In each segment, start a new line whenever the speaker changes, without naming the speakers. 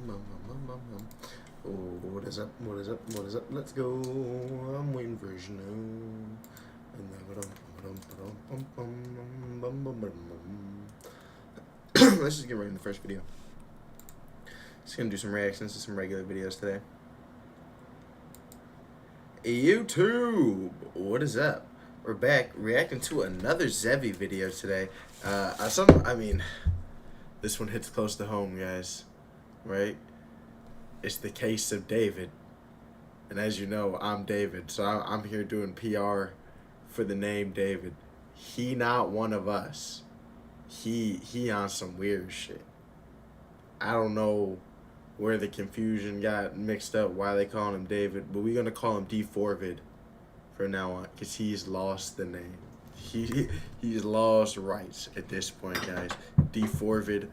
Oh, what is up? What is up? What is up? Let's go. I'm waiting for Snow. Let's just get right into the first video. Just gonna do some reactions to some regular videos today. YouTube, what is up? We're back reacting to another Zevi video today. This one hits close to home, guys. Right? It's the case of David. And as you know, I'm David, so I'm here doing PR for the name David. He not one of us. He on some weird shit. I don't know where the confusion got mixed up, why they call him David, but we're gonna call him D4vid from now on, because he's lost the name. He's lost rights at this point, guys. D4vid,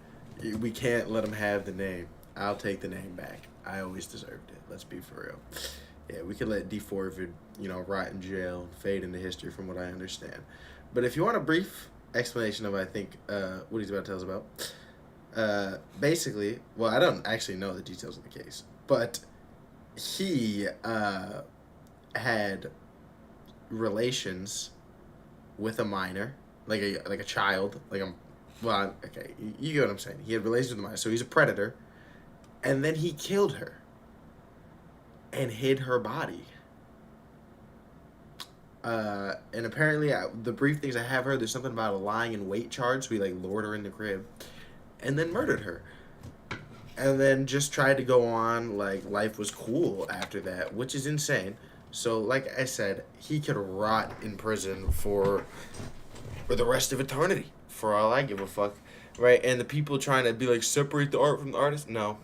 we can't let him have the name. I'll take the name back. I always deserved it. Let's be for real. Yeah, we could let D4vid, rot in jail and fade into history from what I understand. But if you want a brief explanation of, what he's about to tell us about, basically, well, I don't actually know the details of the case, but he had relations with a minor, like a child, okay, you get what I'm saying. He had relations with a minor, so he's a predator, and then he killed her and hid her body. And apparently, the brief things I have heard, there's something about a lying in wait charge, so he lured her in the crib and then murdered her. And then just tried to go on like life was cool after that, which is insane. So like I said, he could rot in prison for the rest of eternity, for all I give a fuck, right? And the people trying to be like, separate the art from the artist, no,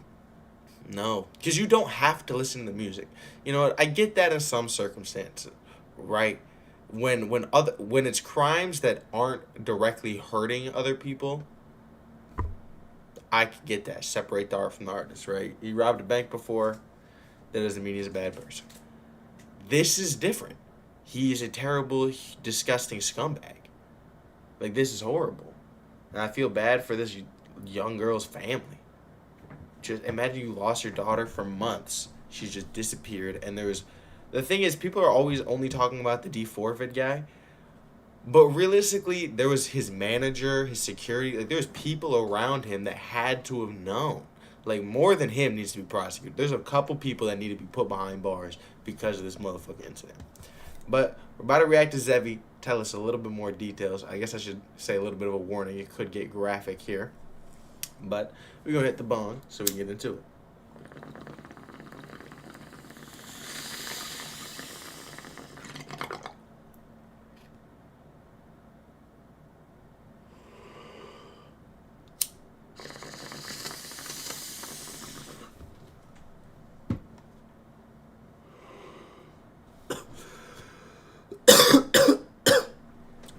because you don't have to listen to the music. You know what? I get that in some circumstances, right? When it's crimes that aren't directly hurting other people, I could get that. Separate the art from the artist, right? He robbed a bank before. That doesn't mean he's a bad person. This is different. He is a terrible, disgusting scumbag. Like, this is horrible. And I feel bad for this young girl's family. Just imagine you lost your daughter for months. She just disappeared. And the thing is, people are always only talking about the D4vid guy. But realistically, there was his manager, his security. Like, there's people around him that had to have known. Like, more than him needs to be prosecuted. There's a couple people that need to be put behind bars because of this motherfucking incident. But we're about to react to Zevi. Tell us a little bit more details. I guess I should say a little bit of a warning. It could get graphic here. But we're going to hit the bong so we can get into it.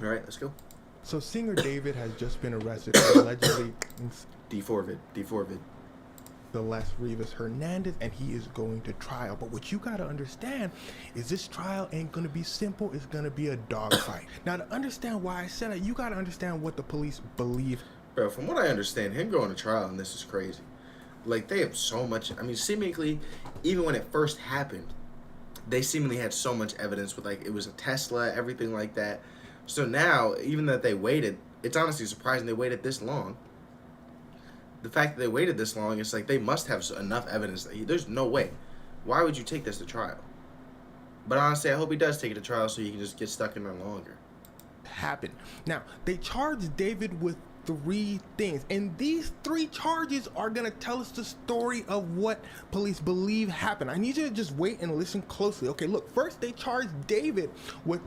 All right, let's go.
So singer David has just been arrested for allegedly
D4vid.
Celeste Rivas Hernandez, and he is going to trial. But what you got to understand is this trial ain't going to be simple. It's going to be a dogfight. Now, to understand why I said it, you got to understand what the police believe.
Bro, from what I understand, him going to trial and this is crazy. Like, they have so much, seemingly, even when it first happened, they seemingly had so much evidence with, it was a Tesla, everything like that. So now, even that they waited, it's honestly surprising they waited this long. The fact that they waited this long, it's like they must have enough evidence. There's no way. Why would you take this to trial? But honestly, I hope he does take it to trial so he can just get stuck in there longer.
Happened. Now, they charged David with 3 things, and these 3 charges are gonna tell us the story of what police believe happened. I need you to just wait and listen closely. Okay, look, first they charged David with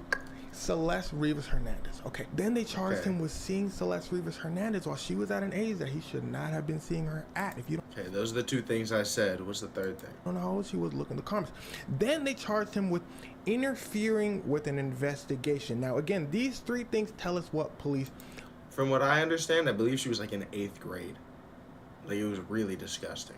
Celeste Rivas Hernandez. Okay, then they charged him with seeing Celeste Rivas Hernandez while she was at an age that he should not have been seeing her at. If you don't,
okay, those are the 2 things I said. What's the third thing?
I don't know how old she was. Look in the comments. Then they charged him with interfering with an investigation. Now, again, these 3 things tell us what police.
From what I understand, I believe she was in 8th grade. Like, it was really disgusting.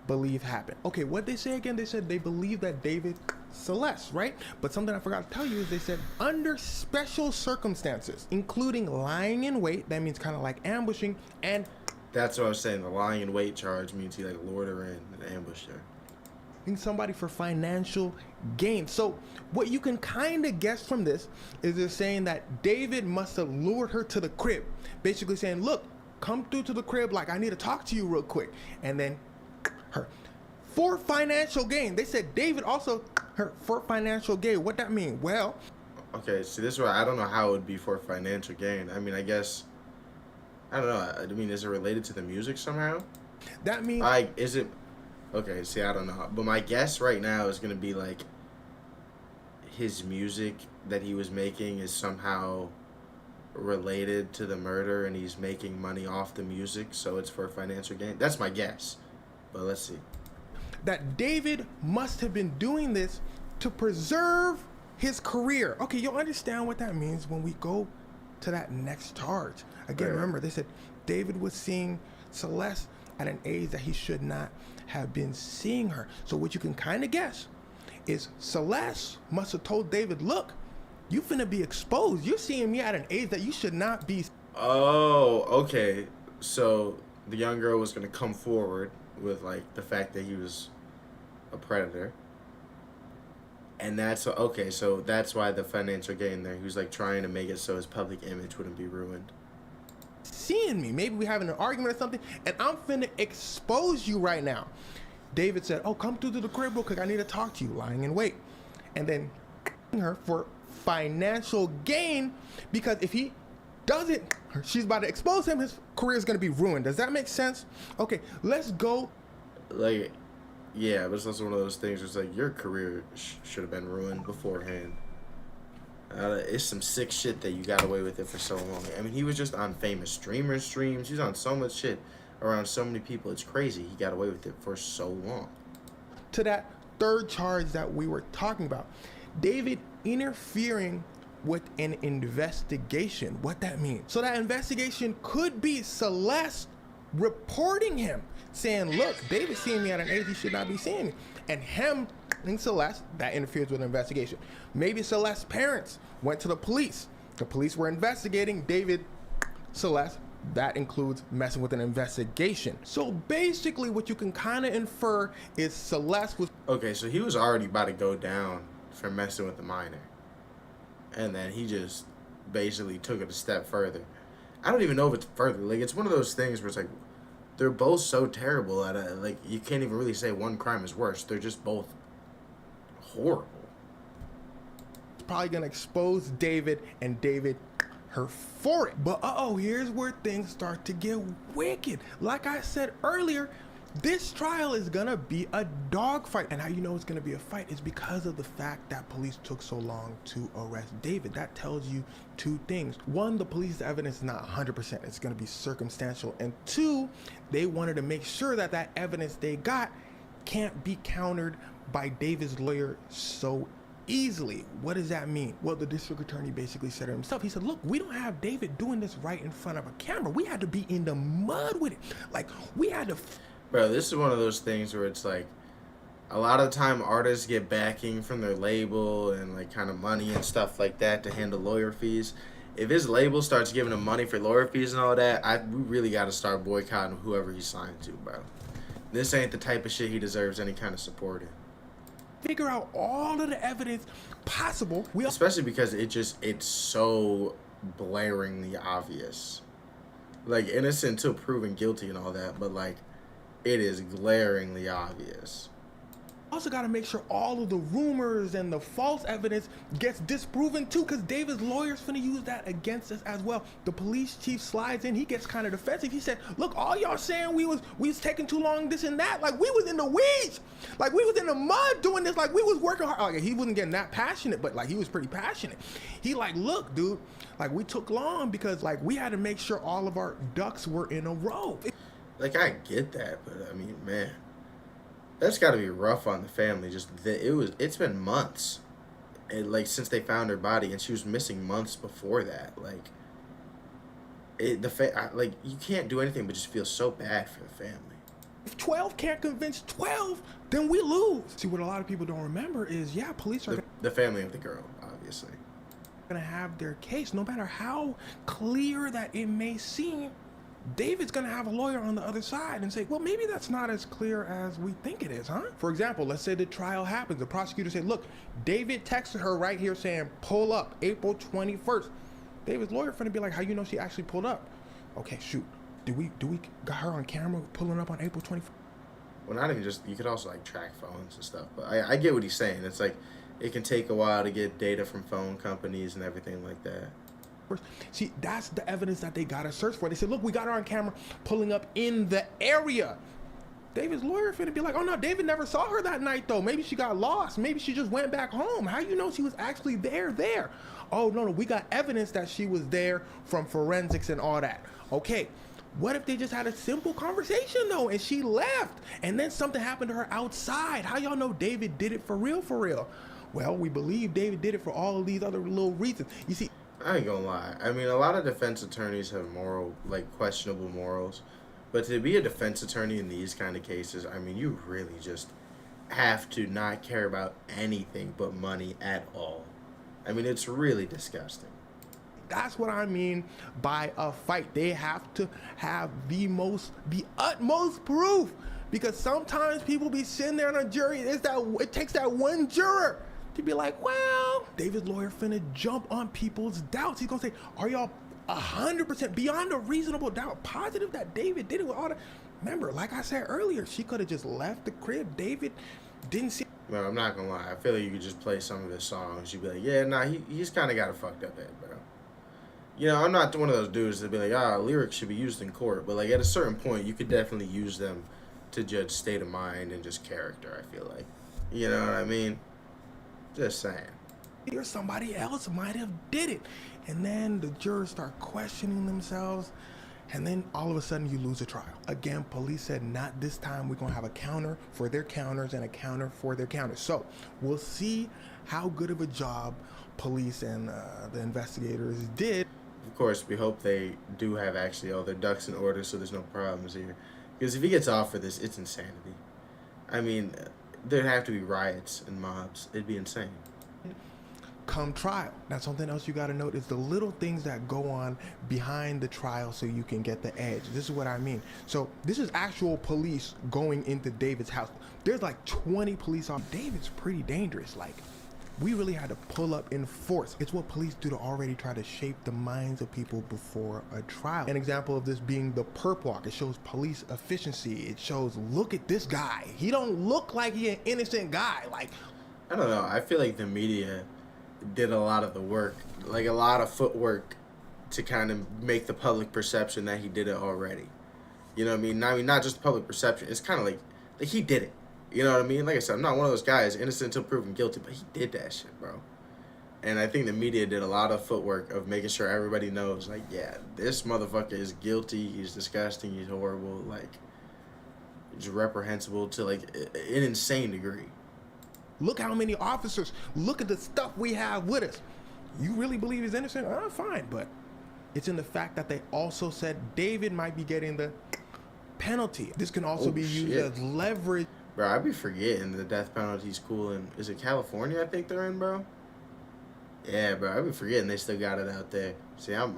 Believe happened. Okay, what they say again? They said they believe that David Celeste, right? But something I forgot to tell you is they said under special circumstances, including lying in wait, that means kind of like ambushing, and
That's what I was saying. The lying in wait charge means he like lured her in and ambushed her.
Somebody for financial gain. So what you can kind of guess from this is they're saying that David must have lured her to the crib, basically saying, look, come through to the crib, like I need to talk to you real quick. And then her for financial gain. They said David also her for financial gain. What that mean? Well,
Okay, see, this is where I don't know how it would be for financial gain. I mean, I guess, I don't know. I mean, is it related to the music somehow?
that means
Is it? Okay, see, I don't know. But my guess right now is gonna be like his music that he was making is somehow related to the murder, and he's making money off the music, so it's for financial gain. That's my guess. But let's see.
that David must have been doing this to preserve his career. Okay, you'll understand what that means when we go to that next charge. Again,
Right.
remember, they said David was seeing Celeste at an age that he should not have been seeing her. So what you can kind of guess is Celeste must have told David, look, you finna be exposed. You're seeing me at an age that you should not be.
Oh, okay. So the young girl was gonna come forward with like the fact that he was a predator. And that's okay, so that's why the financial gain there. He was like trying to make it so his public image wouldn't be ruined.
Seeing me. Maybe we're having an argument or something, and I'm finna expose you right now. David said, oh, come through to the crib real quick. I need to talk to you, lying in wait. And then her for financial gain, because if he doesn't, she's about to expose him, his career is gonna be ruined. Does that make sense? Okay, let's go.
Like, yeah, but it's also one of those things where it's like your career should have been ruined beforehand. It's some sick shit that you got away with it for so long. I mean, he was just on famous streamers' streams. He's on so much shit around so many people. It's crazy. He got away with it for so long.
To that third charge that we were talking about. David interfering with an investigation. What that means? So that investigation could be Celeste reporting him, saying, look, David's seeing me at an age he should not be seeing me. And him and Celeste, that interferes with an investigation. Maybe Celeste's parents went to the police. The police were investigating David, Celeste. That includes messing with an investigation. So basically what you can kind of infer is Celeste was...
Okay, so he was already about to go down for messing with the minor. And then he just basically took it a step further. I don't even know if it's further. Like, it's one of those things where it's like, they're both so terrible at it. Like, you can't even really say one crime is worse. They're just both horrible.
probably gonna expose David, and David her for it. But here's where things start to get wicked. Like I said earlier, this trial is gonna be a dogfight. And how you know it's gonna be a fight is because of the fact that police took so long to arrest David. That tells you two things. One, the police evidence is not 100%. It's gonna be circumstantial. And two, they wanted to make sure that that evidence they got can't be countered by David's lawyer so easily. What does that mean? Well, the district attorney basically said it himself. He said, look, we don't have David doing this right in front of a camera. We had to be in the mud with it. Like, we had to...
Bro, this is one of those things where it's like, a lot of the time artists get backing from their label and like kind of money and stuff like that to handle lawyer fees. If his label starts giving him money for lawyer fees and all that, we really got to start boycotting whoever he's signed to, bro. This ain't the type of shit he deserves any kind of support in.
figure out all of the evidence possible.
Especially because it's so blaringly obvious. Like, innocent till proven guilty and all that, but like, it is glaringly obvious.
Also got to make sure all of the rumors and the false evidence gets disproven too, because David's lawyer's finna use that against us as well. The police chief slides in. He gets kind of defensive. He said, look, all y'all saying we was taking too long, this and that. Like, we was in the weeds. Like, we was in the mud doing this. Like, we was working hard. Like, he wasn't getting that passionate, but like, he was pretty passionate. He like, look, dude, like, we took long because like, we had to make sure all of our ducks were in a row.
Like, I get that, but I mean, man, that's got to be rough on the family. It's been months, like, since they found her body, and she was missing months before that. Like, like, you can't do anything but just feel so bad for the family.
If 12 can't convince 12, then we lose. See, what a lot of people don't remember is, yeah, police are
The family of the girl, obviously.
gonna have their case, no matter how clear that it may seem. David's gonna have a lawyer on the other side and say, well, maybe that's not as clear as we think it is, huh? For example, let's say the trial happens. The prosecutor said, look, David texted her right here saying, pull up April 21st. David's lawyer finna be like, how you know she actually pulled up? Okay, shoot. Do we got her on camera pulling up on April 21st?
Well, not even just, you could also like track phones and stuff. But I get what he's saying. It's like it can take a while to get data from phone companies and everything like that.
See, that's the evidence that they gotta search for. They said, look, we got her on camera pulling up in the area. David's lawyer finna be like, oh no, David never saw her that night though. Maybe she got lost. Maybe she just went back home. How you know she was actually there? Oh no, we got evidence that she was there from forensics and all that. Okay, what if they just had a simple conversation though and she left and then something happened to her outside? How y'all know David did it for real? Well, we believe David did it for all of these other little reasons. You see,
I ain't gonna lie. I mean, a lot of defense attorneys have questionable morals. But to be a defense attorney in these kind of cases, I mean, you really just have to not care about anything but money at all. I mean, it's really disgusting.
that's what I mean by a fight. They have to have the utmost proof. Because sometimes people be sitting there on a jury, it takes that one juror to be like, well, David's lawyer finna jump on people's doubts. He's gonna say, are y'all 100% beyond a reasonable doubt positive that David did it with all that? Remember, like I said earlier, she could have just left the crib. David didn't see.
Well, I'm not gonna lie. I feel like you could just play some of his songs. You'd be like, yeah, nah, he's kind of got a fucked up head, bro. You know, I'm not one of those dudes that be like, lyrics should be used in court. But like at a certain point, you could definitely use them to judge state of mind and just character, I feel like. You know what I mean? Just saying.
Or somebody else might have did it. And then the jurors start questioning themselves. And then all of a sudden you lose a trial. Again, police said not this time. We're going to have a counter for their counters and a counter for their counters. So we'll see how good of a job police and the investigators did.
Of course, we hope they do have actually all their ducks in order so there's no problems here. Because if he gets off for this, it's insanity. I mean, there'd have to be riots and mobs. It'd be insane.
Come trial. Now, something else you got to note is the little things that go on behind the trial so you can get the edge. This is what I mean. So this is actual police going into David's house. There's like 20 police officers. David's pretty dangerous. Like, we really had to pull up in force. It's what police do to already try to shape the minds of people before a trial. An example of this being the perp walk. It shows police efficiency. It shows, look at this guy. He don't look like he an innocent guy. Like,
I don't know. I feel like the media did a lot of the work, like a lot of footwork to kind of make the public perception that he did it already. You know what I mean? I mean, not just public perception. It's kind of like he did it. You know what I mean? Like I said, I'm not one of those guys, innocent until proven guilty, but he did that shit, bro. And I think the media did a lot of footwork of making sure everybody knows, like, yeah, this motherfucker is guilty, he's disgusting, he's horrible, like, he's reprehensible to, like, an insane degree.
Look how many officers, look at the stuff we have with us. You really believe he's innocent? Fine, but it's in the fact that they also said David might be getting the penalty. This can also be used as leverage.
Bro, I be forgetting the death penalty's cool in, is it California I think they're in, bro? Yeah, bro, I be forgetting they still got it out there. See, I'm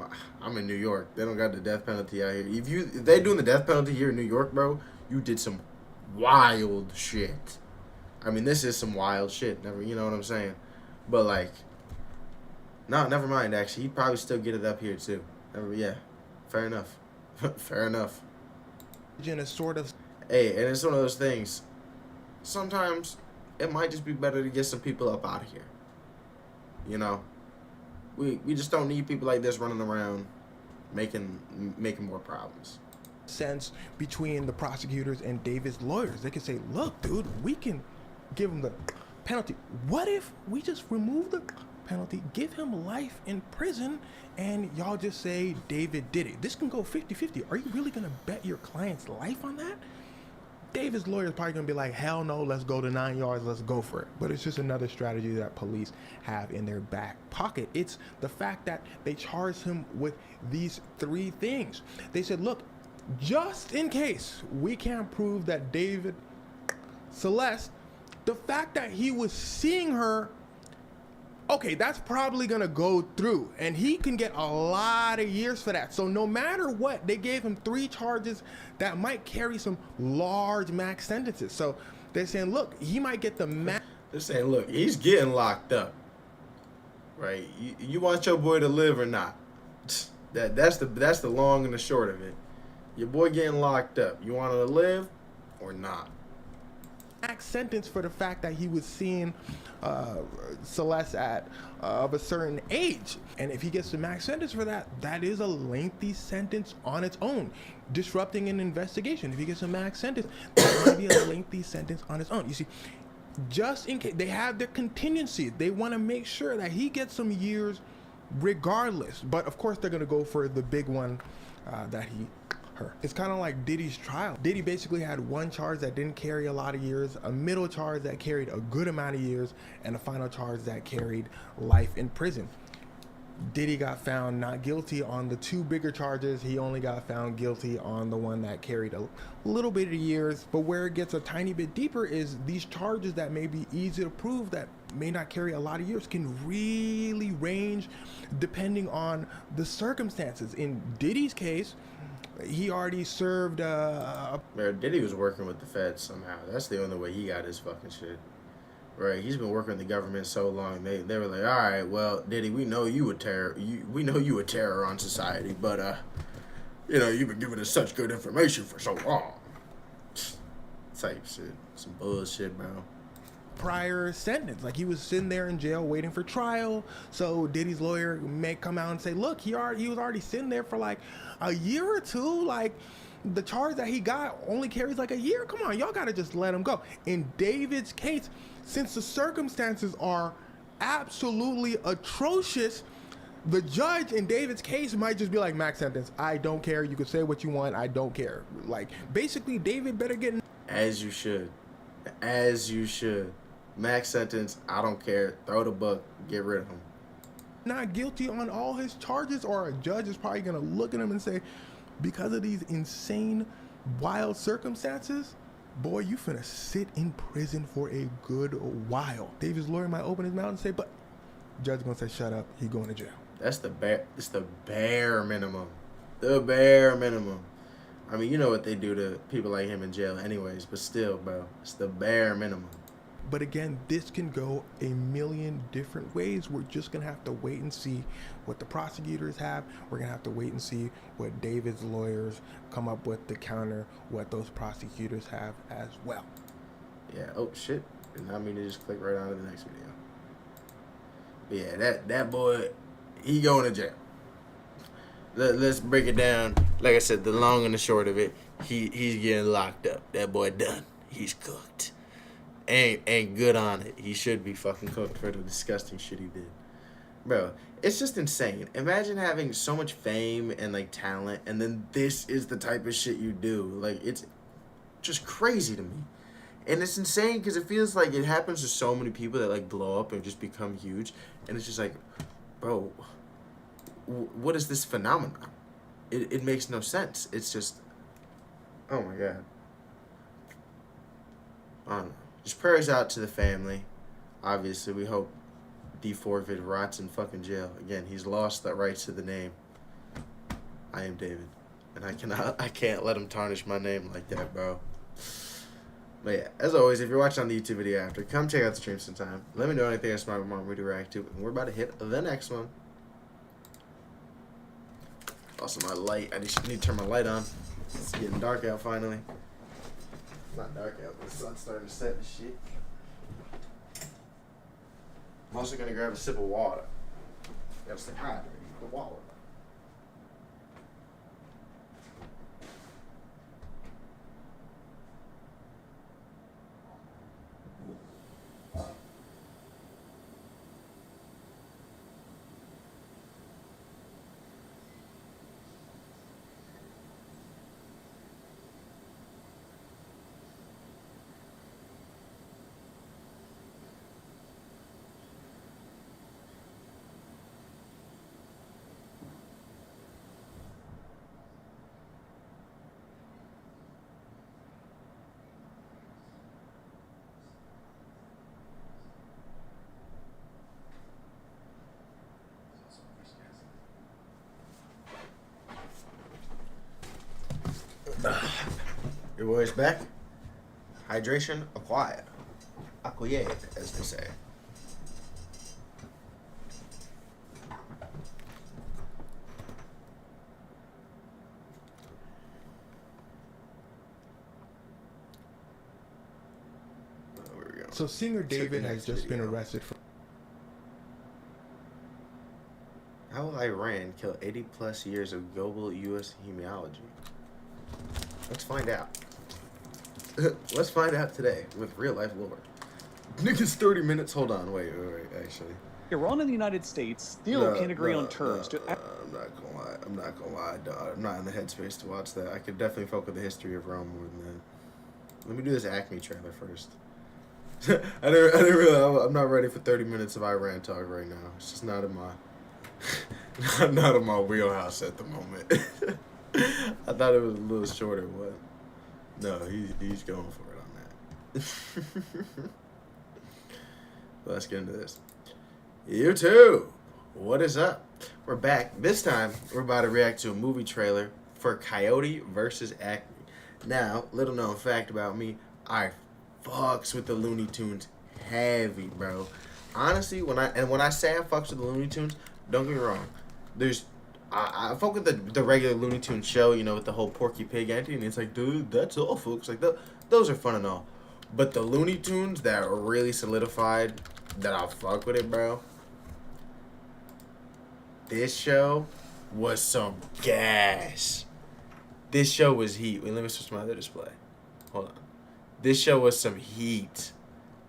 in New York. They don't got the death penalty out here. If they doing the death penalty here in New York, bro, you did some wild shit. I mean, this is some wild shit. Never, you know what I'm saying? But like, no, never mind. Actually, he'd probably still get it up here too. Yeah, fair enough. Fair enough.
In a sort of.
Hey, and it's one of those things. Sometimes it might just be better to get some people up out of here. You know, we just don't need people like this running around making more problems.
Sense between the prosecutors and David's lawyers. They can say, look, dude, we can give him the penalty. What if we just remove the penalty, give him life in prison, and y'all just say David did it? This can go 50-50. Are you really going to bet your client's life on that? David's lawyer is probably going to be like, hell no, let's go to 9 yards, let's go for it. But it's just another strategy that police have in their back pocket. It's the fact that they charged him with these 3 things. They said, look, just in case we can't prove that David Celeste, the fact that he was seeing her okay, that's probably gonna go through, and he can get a lot of years for that. So no matter what, they gave him 3 charges that might carry some large max sentences. So they're saying, look, he might get the max.
They're saying, look, he's getting locked up, right? You want your boy to live or not? That's the long and the short of it. Your boy getting locked up. You want him to live or not?
Max sentence for the fact that he was seeing Celeste at of a certain age, and if he gets the max sentence for that, that is a lengthy sentence on its own, disrupting an investigation. If he gets a max sentence, that might be a lengthy sentence on its own. You see, just in case they have their contingency, they want to make sure that he gets some years, regardless. But of course, they're gonna go for the big one that he. Her. It's kind of like Diddy's trial. Diddy basically had one charge that didn't carry a lot of years, a middle charge that carried a good amount of years, and a final charge that carried life in prison. Diddy got found not guilty on the 2 bigger charges. He only got found guilty on the one that carried a little bit of years. But where it gets a tiny bit deeper is these charges that may be easy to prove that may not carry a lot of years can really range depending on the circumstances. In Diddy's case, he already served.
Diddy was working with the feds somehow. That's the only way he got his fucking shit. Right? He's been working with the government so long. They were like, all right, well, Diddy, we know you a terror. We know you a terror on society, but you've been giving us such good information for so long. Type shit, some bullshit, bro.
Prior sentence, like he was sitting there in jail waiting for trial. So Diddy's lawyer may come out and say, look, he was already sitting there for like a year or 2. Like the charge that he got only carries like a year. Come on, y'all gotta just let him go. In David's case, since the circumstances are absolutely atrocious, the judge in David's case might just be like, max sentence, I don't care, you can say what you want, I don't care. Like basically David better get
as you should max sentence, I don't care, throw the book, get rid of him.
Not guilty on all his charges, or a judge is probably gonna look at him and say, because of these insane, wild circumstances, boy, you finna sit in prison for a good while. David's lawyer might open his mouth and say, but judge gonna say, shut up, he going to jail.
It's the bare minimum. The bare minimum. I mean, you know what they do to people like him in jail anyways, but still, bro, it's the bare minimum.
But again, this can go a million different ways. We're just going to have to wait and see what the prosecutors have. We're going to have to wait and see what David's lawyers come up with to counter what those prosecutors have as well.
Yeah, oh shit. Did not mean to just click right on to the next video. But yeah, that boy, he going to jail. Let's break it down. Like I said, the long and the short of it, he's getting locked up. That boy done. He's cooked. Ain't good on it. He should be fucking cooked for the disgusting shit he did. Bro, it's just insane. Imagine having so much fame and like talent, and then this is the type of shit you do. Like, it's just crazy to me. And it's insane because it feels like it happens to so many people that like blow up and just become huge. And it's just like, bro, what is this phenomenon? It makes no sense. It's just, oh my God. I don't know. Just prayers out to the family. Obviously, we hope D4Vid rots in fucking jail. Again, he's lost that rights to the name. I am David. And I can't let him tarnish my name like that, bro. But yeah, as always, if you're watching on the YouTube video after, come check out the stream sometime. Let me know anything else my mom would react to. And we're about to hit the next one. Also, my light. I just need to turn my light on. It's getting dark out finally. It's not dark out, but the sun's starting to set and shit. I'm also going to grab a sip of water. Gotta stay hydrated. The water. Your boy's back. Hydration acquired. Acquired, as they say. There we go.
So singer David has
next
just been
video.
arrested for.
How will Iran kill 80 plus years of global U.S. hemiology? Let's find out. Let's find out today with real life lore. Niggas 30 minutes. Hold on. Wait. Actually.
Iran and the United States still can't agree on terms to.
I'm not gonna lie, dog. I'm not in the headspace to watch that. I could definitely focus on the history of Rome more than that. Let me do this Acme trailer first. I didn't realize I'm not ready for 30 minutes of Iran talk right now. It's just not in my not in my wheelhouse at the moment. I thought it was a little shorter, but no, he's going for it on that. Let's get into this. YouTube, what is up? We're back. This time, we're about to react to a movie trailer for Coyote versus Acme. Now, little known fact about me, I fucks with the Looney Tunes heavy, bro. Honestly, when I say I fucks with the Looney Tunes, don't get me wrong. I fuck with the regular Looney Tunes show, you know, with the whole Porky Pig entity, and it's like, dude, that's all, folks. Like, those are fun and all. But the Looney Tunes that really solidified that I fuck with it, bro. This show was some gas. This show was heat. Wait, let me switch my other display. Hold on. This show was some heat.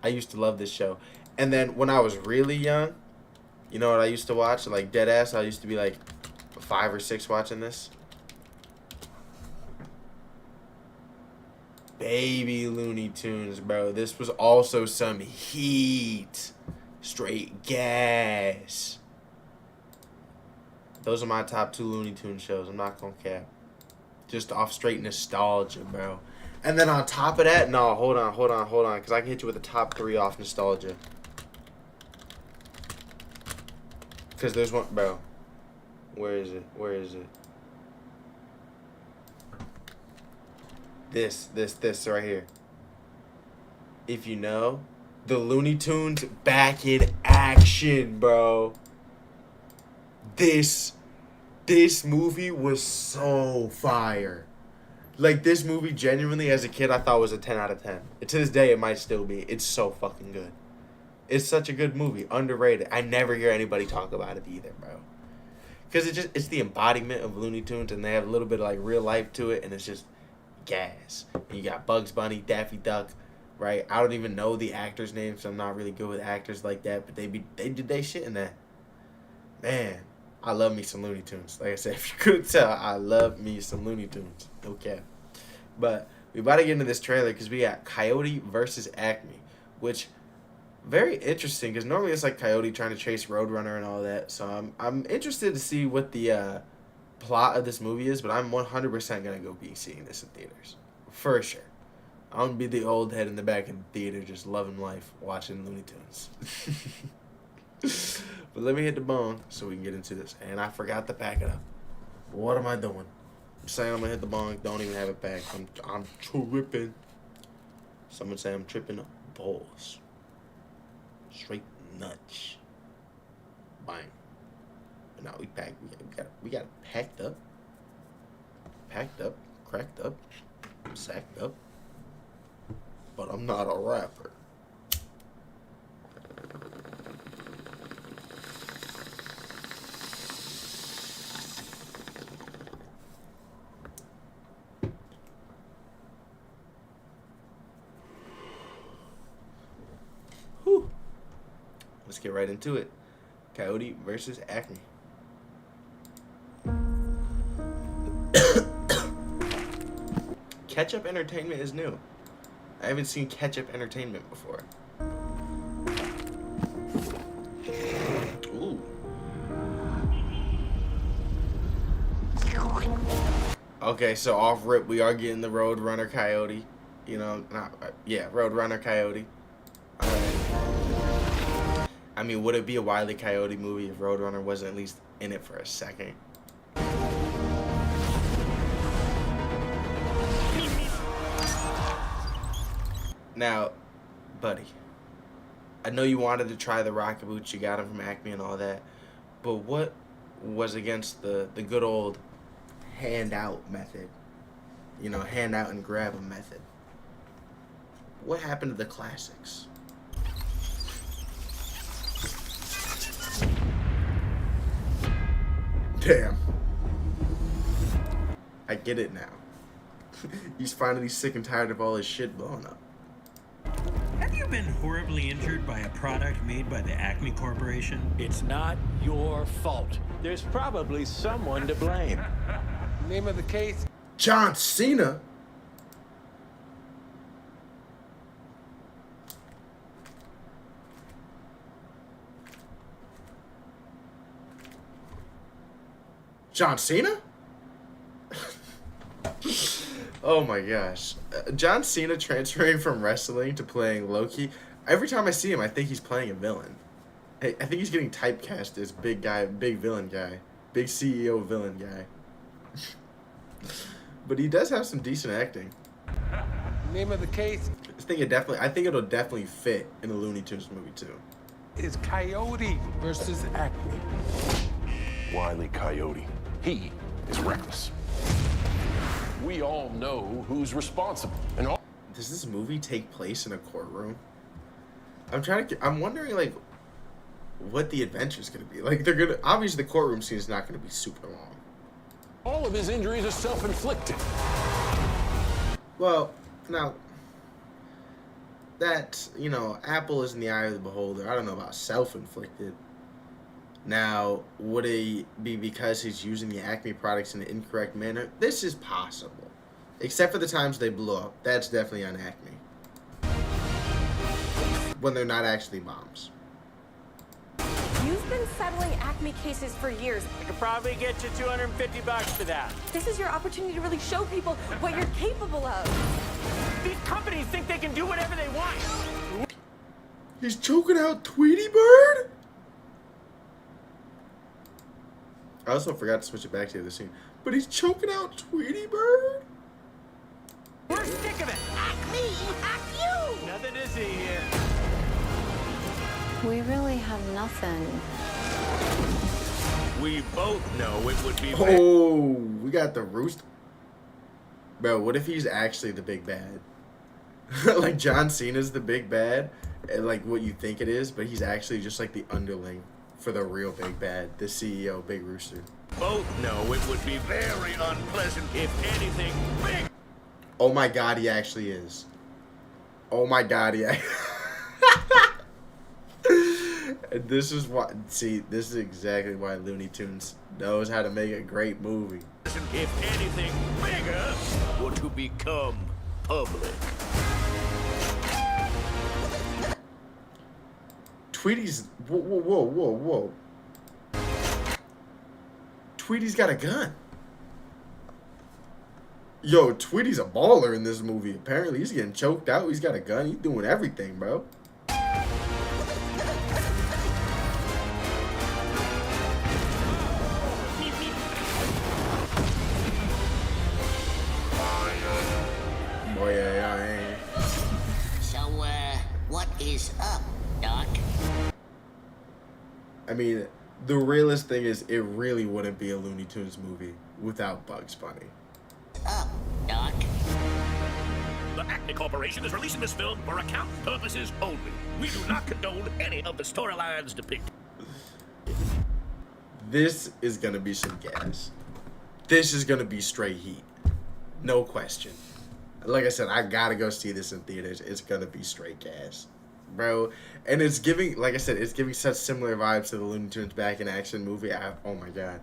I used to love this show. And then when I was really young, you know what I used to watch? Like, deadass, I used to be like 5 or 6 watching this. Baby Looney Tunes, bro. This was also some heat. Straight gas. Those are my top 2 Looney Tunes shows. I'm not gonna cap. Just off straight nostalgia, bro. And then on top of that, no, hold on. Because I can hit you with the top 3 off nostalgia. Because there's one, bro. Where is it? This right here. If you know, the Looney Tunes back in action, bro. This movie was so fire. Like, this movie, genuinely, as a kid, I thought was a 10 out of 10. And to this day, it might still be. It's so fucking good. It's such a good movie. Underrated. I never hear anybody talk about it either, bro. Because it's the embodiment of Looney Tunes, and they have a little bit of, like, real life to it, and it's just gas. And you got Bugs Bunny, Daffy Duck, right? I don't even know the actors' names, so I'm not really good with actors like that, but they did they shit in that. Man, I love me some Looney Tunes. Like I said, if you couldn't tell, I love me some Looney Tunes. No cap. But we about to get into this trailer because we got Coyote versus Acme, which very interesting because normally it's like Coyote trying to chase Roadrunner and all that. So I'm interested to see what the plot of this movie is, but I'm 100% gonna go be seeing this in theaters for sure. I'm gonna be the old head in the back of the theater just loving life watching Looney Tunes. But let me hit the bong so we can get into this. And I forgot to pack it up. What am I doing? I'm saying I'm gonna hit the bong, don't even have it packed. I'm tripping. Someone say I'm tripping balls. Straight nuts. Bang. But now we packed. We got it packed up. Packed up, cracked up, sacked up. But I'm not a rapper. Whew. Let's get right into it. Coyote versus Acme. Ketchup Entertainment is new. I haven't seen Ketchup Entertainment before. Ooh. Okay, so off rip, we are getting the Roadrunner Coyote. You know, Roadrunner Coyote. Alright. I mean, would it be a Wile E. Coyote movie if Roadrunner wasn't at least in it for a second? Now, buddy, I know you wanted to try the rocket boots. You got them from Acme and all that. But what was against the good old hand out method? You know, hand out and grab a method. What happened to the classics? Damn. I get it now. He's finally sick and tired of all his shit blowing up.
Have you been horribly injured by a product made by the Acme Corporation?
It's not your fault. There's probably someone to blame. Name of the case?
John Cena? John Cena? Oh my gosh. John Cena transferring from wrestling to playing Loki. Every time I see him, I think he's playing a villain. I think he's getting typecast as big guy, big villain guy. Big CEO villain guy. But he does have some decent acting.
Name of the case
I think it'll definitely fit in a Looney Tunes movie too.
is Coyote versus Acme.
Wile E. Coyote. He is reckless. We all know who's responsible. And all
Does this movie take place in a courtroom? I'm wondering like what the adventure's gonna be. Like obviously the courtroom scene is not gonna be super long.
of his injuries are self-inflicted.
Well, now that, you know, apple is in the eye of the beholder. I don't know about self-inflicted. Now, would it be because he's using the Acme products in an incorrect manner? This is possible. Except for the times they blow up. That's definitely on Acme. When they're not actually bombs.
You've been settling Acme cases for years.
I could probably get you $250 for that.
This is your opportunity to really show people what you're capable of.
These companies think they can do whatever they want.
He's choking out Tweety Bird? I also forgot to switch it back to the other scene. But he's choking out Tweety Bird?
We're sick of it.
Acme, hack you!
Nothing to see here.
We really have nothing.
We both know it would be
Oh, we got the roost. Bro, what if he's actually the big bad? Like John Cena's the big bad, and like what you think it is, but he's actually just like the underling for the real big bad, the CEO, Big Rooster.
both know it would be very unpleasant if anything big.
Oh my God, he actually is. Oh my God, he. And this is why. See, this is exactly why Looney Tunes knows how to make a great movie.
If anything bigger were to become public.
Tweety's. Whoa. Tweety's got a gun. Yo, Tweety's a baller in this movie. Apparently, he's getting choked out. He's got a gun. He's doing everything, bro. Boy, yeah.
So, what is up, Doc?
I mean, the realest thing is, it really wouldn't be a Looney Tunes movie without Bugs Bunny.
Up, Doc.
The Acme Corporation is releasing this film for account purposes only. We do not condone any of the storylines depicted.
This is gonna be some gas. This is gonna be straight heat. No question. Like I said, I gotta go see this in theaters. It's gonna be straight gas. Bro. And it's giving, like I said, it's giving such similar vibes to the Looney Tunes Back in Action movie. Oh my God.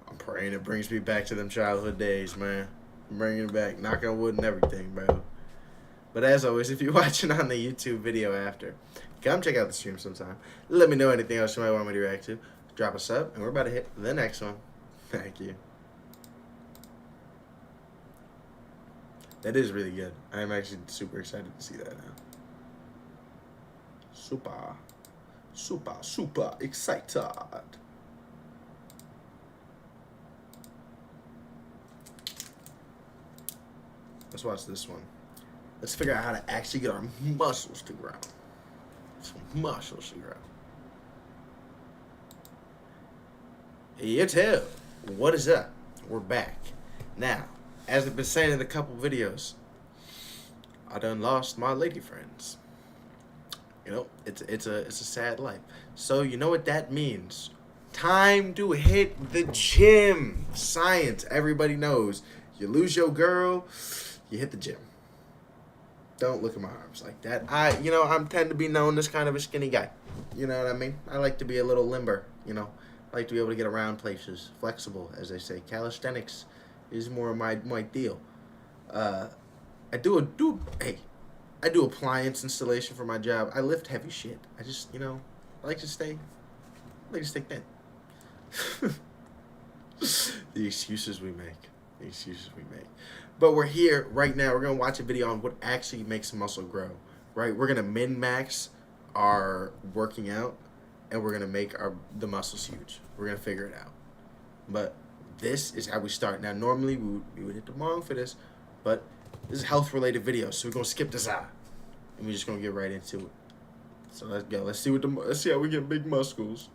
I'm praying it brings me back to them childhood days, man. I'm bringing it back. Knock on wood and everything, bro. But as always, if you're watching on the YouTube video after, come check out the stream sometime. Let me know anything else you might want me to react to. Drop a sub, and we're about to hit the next one. Thank you. That is really good. I am actually super excited to see that now. Super excited. Let's watch this one. Let's figure out how to actually get our muscles to grow. Some muscles to grow. YouTube, what is up? We're back. Now, as I've been saying in a couple videos, I done lost my lady friends. You know, it's a sad life. So you know what that means? Time to hit the gym. Science, everybody knows. You lose your girl, you hit the gym. Don't look at my arms like that. I tend to be known as kind of a skinny guy. You know what I mean? I like to be a little limber, you know. I like to be able to get around places. Flexible, as they say. Calisthenics is more of my deal. I do appliance installation for my job. I lift heavy shit. I just, I like to stay thin. The excuses we make. But we're here right now. We're going to watch a video on what actually makes muscle grow, right? We're going to min-max our working out, and we're going to make the muscles huge. We're going to figure it out. But this is how we start. Now, normally we would hit the bong for this, but this is a health-related video, so we're going to skip this out. And we're just going to get right into it. So let's go. Let's see how we get big muscles.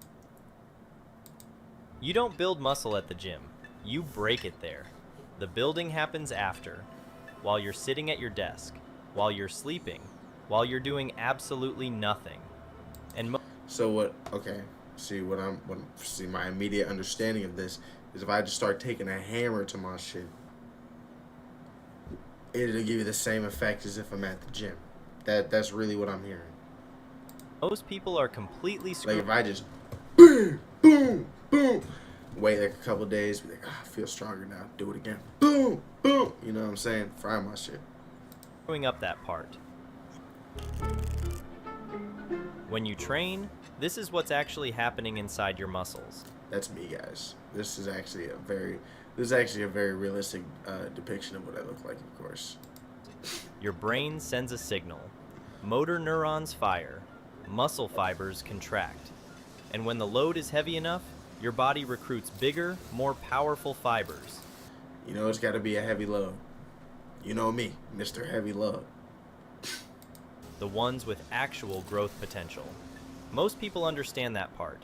You don't build muscle at the gym. You break it there. The building happens after, while you're sitting at your desk, while you're sleeping, while you're doing absolutely nothing. And
so what? Okay. See my immediate understanding of this is if I just start taking a hammer to my shit, it'll give you the same effect as if I'm at the gym. That's really what I'm hearing.
Most people are completely screwed.
Like if I just boom, boom, boom, wait like a couple days, be like, I feel stronger now. Do it again. Boom, boom. You know what I'm saying? Fry my shit.
Screwing up that part. When you train, this is what's actually happening inside your muscles.
That's me, guys. This is actually a very realistic depiction of what I look like, of course.
Your brain sends a signal. Motor neurons fire. Muscle fibers contract. And when the load is heavy enough, your body recruits bigger, more powerful fibers.
You know it's got to be a heavy load. You know me, Mr. Heavy Load.
The ones with actual growth potential. Most people understand that part.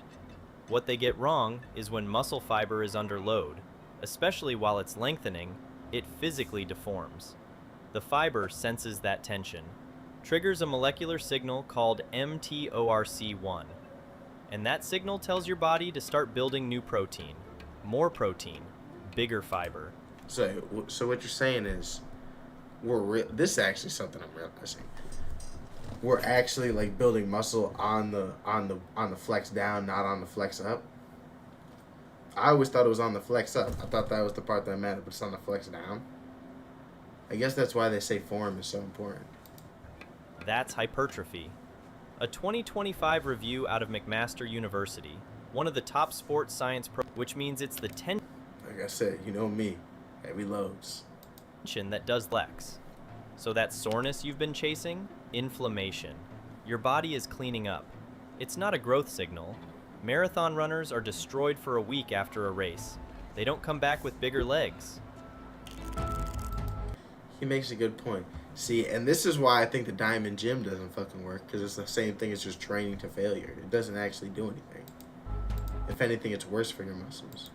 What they get wrong is when muscle fiber is under load, especially while it's lengthening, it physically deforms. The fiber senses that tension, triggers a molecular signal called mTORC1, and that signal tells your body to start building new protein, more protein, bigger fiber.
So what you're saying is, this is actually something I'm realizing. We're actually like building muscle on the flex down, not on the flex up. I always thought it was on the flex up. I thought that was the part that mattered, but it's on the flex down. I guess that's why they say form is so important.
That's hypertrophy. A 2025 review out of McMaster University, one of the top sports science which means it's the tension
Like I said, you know me, heavy loads.
That does flex. So that soreness you've been chasing, inflammation. Your body is cleaning up. It's not a growth signal. Marathon runners are destroyed for a week after a race. They don't come back with bigger legs.
He makes a good point. See, and this is why I think the Diamond Gym doesn't fucking work, because it's the same thing as just training to failure. It doesn't actually do anything. If anything, it's worse for your muscles.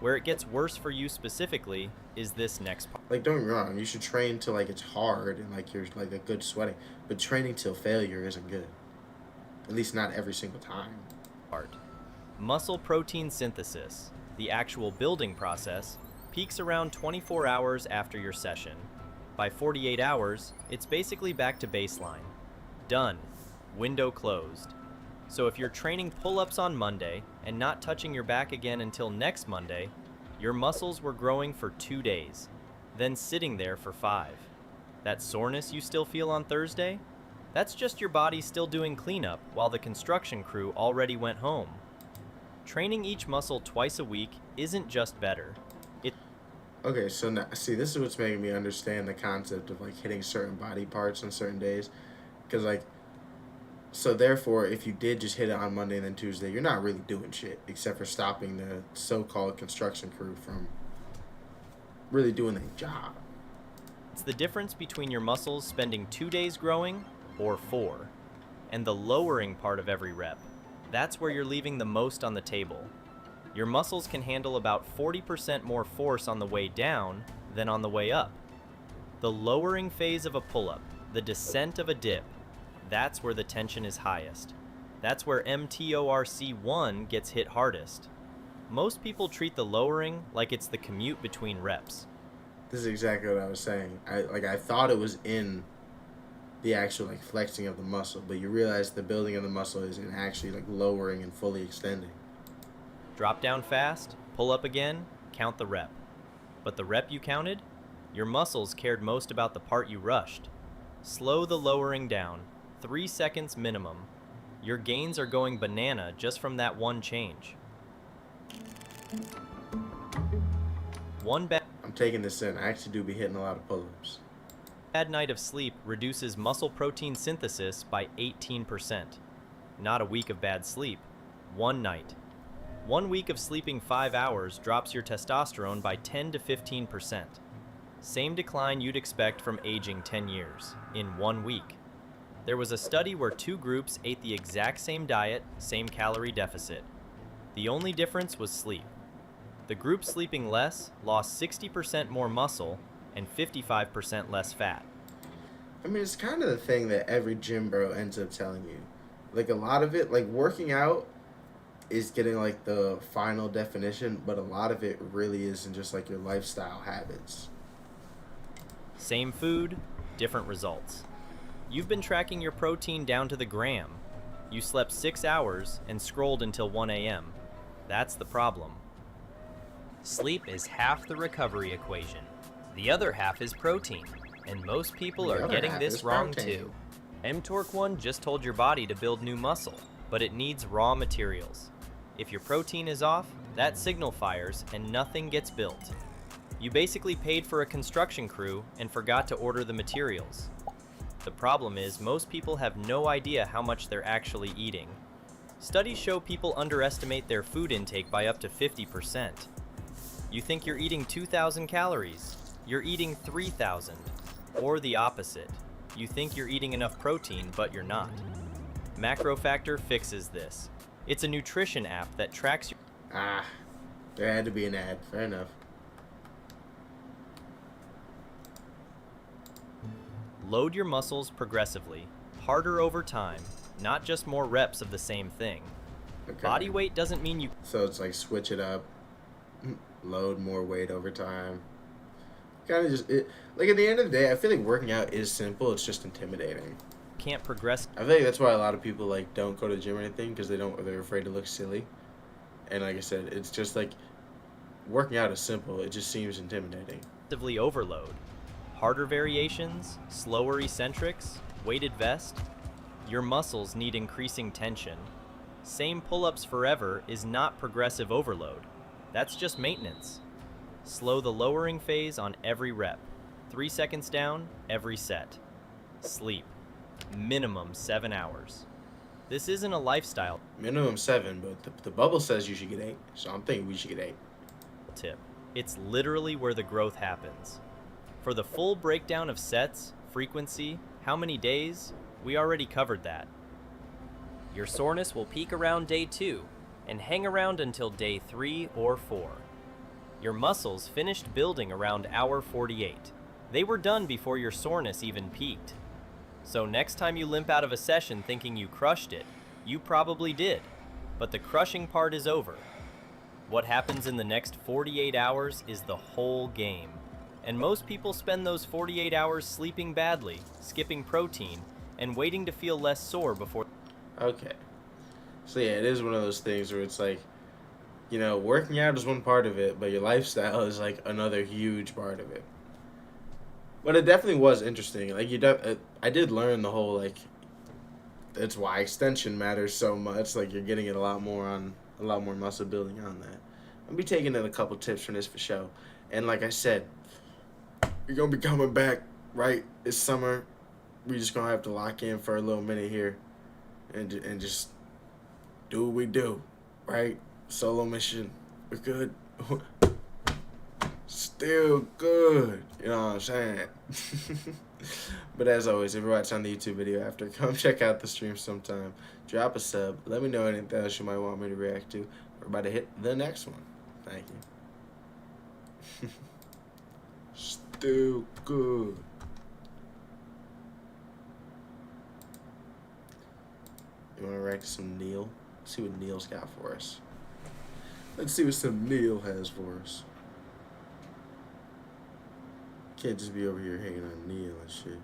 Where it gets worse for you specifically is this next part.
Like, don't get me wrong, you should train till like it's hard and like you're like a good sweating, but training till failure isn't good. At least not every single time.
Muscle protein synthesis, the actual building process, peaks around 24 hours after your session. By 48 hours, it's basically back to baseline. Done. Window closed. So if you're training pull-ups on Monday and not touching your back again until next Monday, your muscles were growing for 2 days, then sitting there for 5. That soreness you still feel on Thursday? That's just your body still doing cleanup while the construction crew already went home. Training each muscle twice a week isn't just better.
Okay, so now, see, this is what's making me understand the concept of like hitting certain body parts on certain days. Because like, so therefore, if you did just hit it on Monday and then Tuesday, you're not really doing shit except for stopping the so-called construction crew from really doing their job.
It's the difference between your muscles spending 2 days growing or 4. And the lowering part of every rep, that's where you're leaving the most on the table. Your muscles can handle about 40% more force on the way down than on the way up. The lowering phase of a pull-up, the descent of a dip, that's where the tension is highest. That's where mTORC1 gets hit hardest. Most people treat the lowering like it's the commute between reps.
This is exactly what I was saying. I thought it was in the actual like flexing of the muscle, but you realize the building of the muscle is in actually like lowering and fully extending.
Drop down fast, pull up again, count the rep. But the rep you counted? Your muscles cared most about the part you rushed. Slow the lowering down, 3 seconds minimum. Your gains are going banana just from that one change.
I'm taking this in. I actually do be hitting a lot of pull-ups.
Bad night of sleep reduces muscle protein synthesis by 18%. Not a week of bad sleep, one night. 1 week of sleeping 5 hours drops your testosterone by 10 to 15%. Same decline you'd expect from aging 10 years, in 1 week. There was a study where 2 groups ate the exact same diet, same calorie deficit. The only difference was sleep. The group sleeping less lost 60% more muscle and 55% less fat.
I mean, it's kind of the thing that every gym bro ends up telling you. Like, a lot of it, like, working out is getting, like, the final definition, but a lot of it really isn't just, like, your lifestyle habits.
Same food, different results. You've been tracking your protein down to the gram. You slept 6 hours and scrolled until 1 a.m. That's the problem. Sleep is half the recovery equation. The other half is protein, and most people are getting this wrong too. mTORC1 just told your body to build new muscle, but it needs raw materials. If your protein is off, that signal fires and nothing gets built. You basically paid for a construction crew and forgot to order the materials. The problem is most people have no idea how much they're actually eating. Studies show people underestimate their food intake by up to 50%. You think you're eating 2,000 calories. You're eating 3,000. Or the opposite. You think you're eating enough protein, but you're not. MacroFactor fixes this. It's a nutrition app that tracks your...
Ah, there had to be an ad. Fair enough.
Load your muscles progressively, harder over time, not just more reps of the same thing.
Okay.
Body weight doesn't mean you...
So it's like switch it up, load more weight over time. Kind of just, like at the end of the day, I feel like working out is simple, it's just intimidating.
Can't progress.
I think that's why a lot of people like don't go to the gym or anything, because they're afraid to look silly. And like I said, it's just like working out is simple, it just seems intimidating.
Overload. Harder variations, slower eccentrics, weighted vest. Your muscles need increasing tension. Same pull-ups forever is not progressive overload. That's just maintenance. Slow the lowering phase on every rep. 3 seconds down, every set. Sleep. Minimum 7 hours. This isn't a lifestyle.
Minimum 7, but the bubble says you should get 8, so I'm thinking we should get 8.
Tip. It's literally where the growth happens. For the full breakdown of sets, frequency, how many days, we already covered that. Your soreness will peak around day 2 and hang around until day 3 or 4. Your muscles finished building around hour 48. They were done before your soreness even peaked. So next time you limp out of a session thinking you crushed it, you probably did, but the crushing part is over. What happens in the next 48 hours is the whole game. And most people spend those 48 hours sleeping badly, skipping protein, and waiting to feel less sore before...
Okay. So yeah, it is one of those things where it's like, you know, working out is one part of it, but your lifestyle is like another huge part of it. But it definitely was interesting. Like I did learn the whole like, that's why extension matters so much. Like you're getting it a lot more muscle building on that. I'll be taking in a couple tips from this for show. And like I said, you're gonna be coming back right this summer. We just gonna have to lock in for a little minute here, and just do what we do, right? Solo mission, we're good. still good. You know what I'm saying? But as always, if you're watching on the YouTube video after, come check out the stream sometime. Drop a sub. Let me know anything else you might want me to react to. We're about to hit the next one. Thank you. Still good. You want to react to some Neil? See what Neil's got for us. Let's see what some Neil has for us. Can't just be over here hanging on Neil and shit.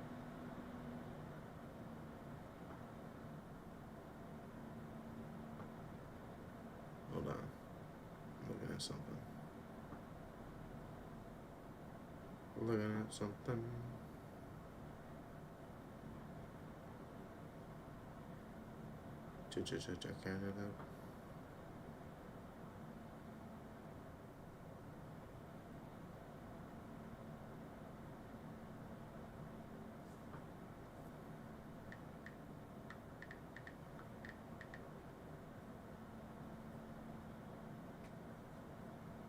Hold on. I'm looking at something. Looking at something. Check it out.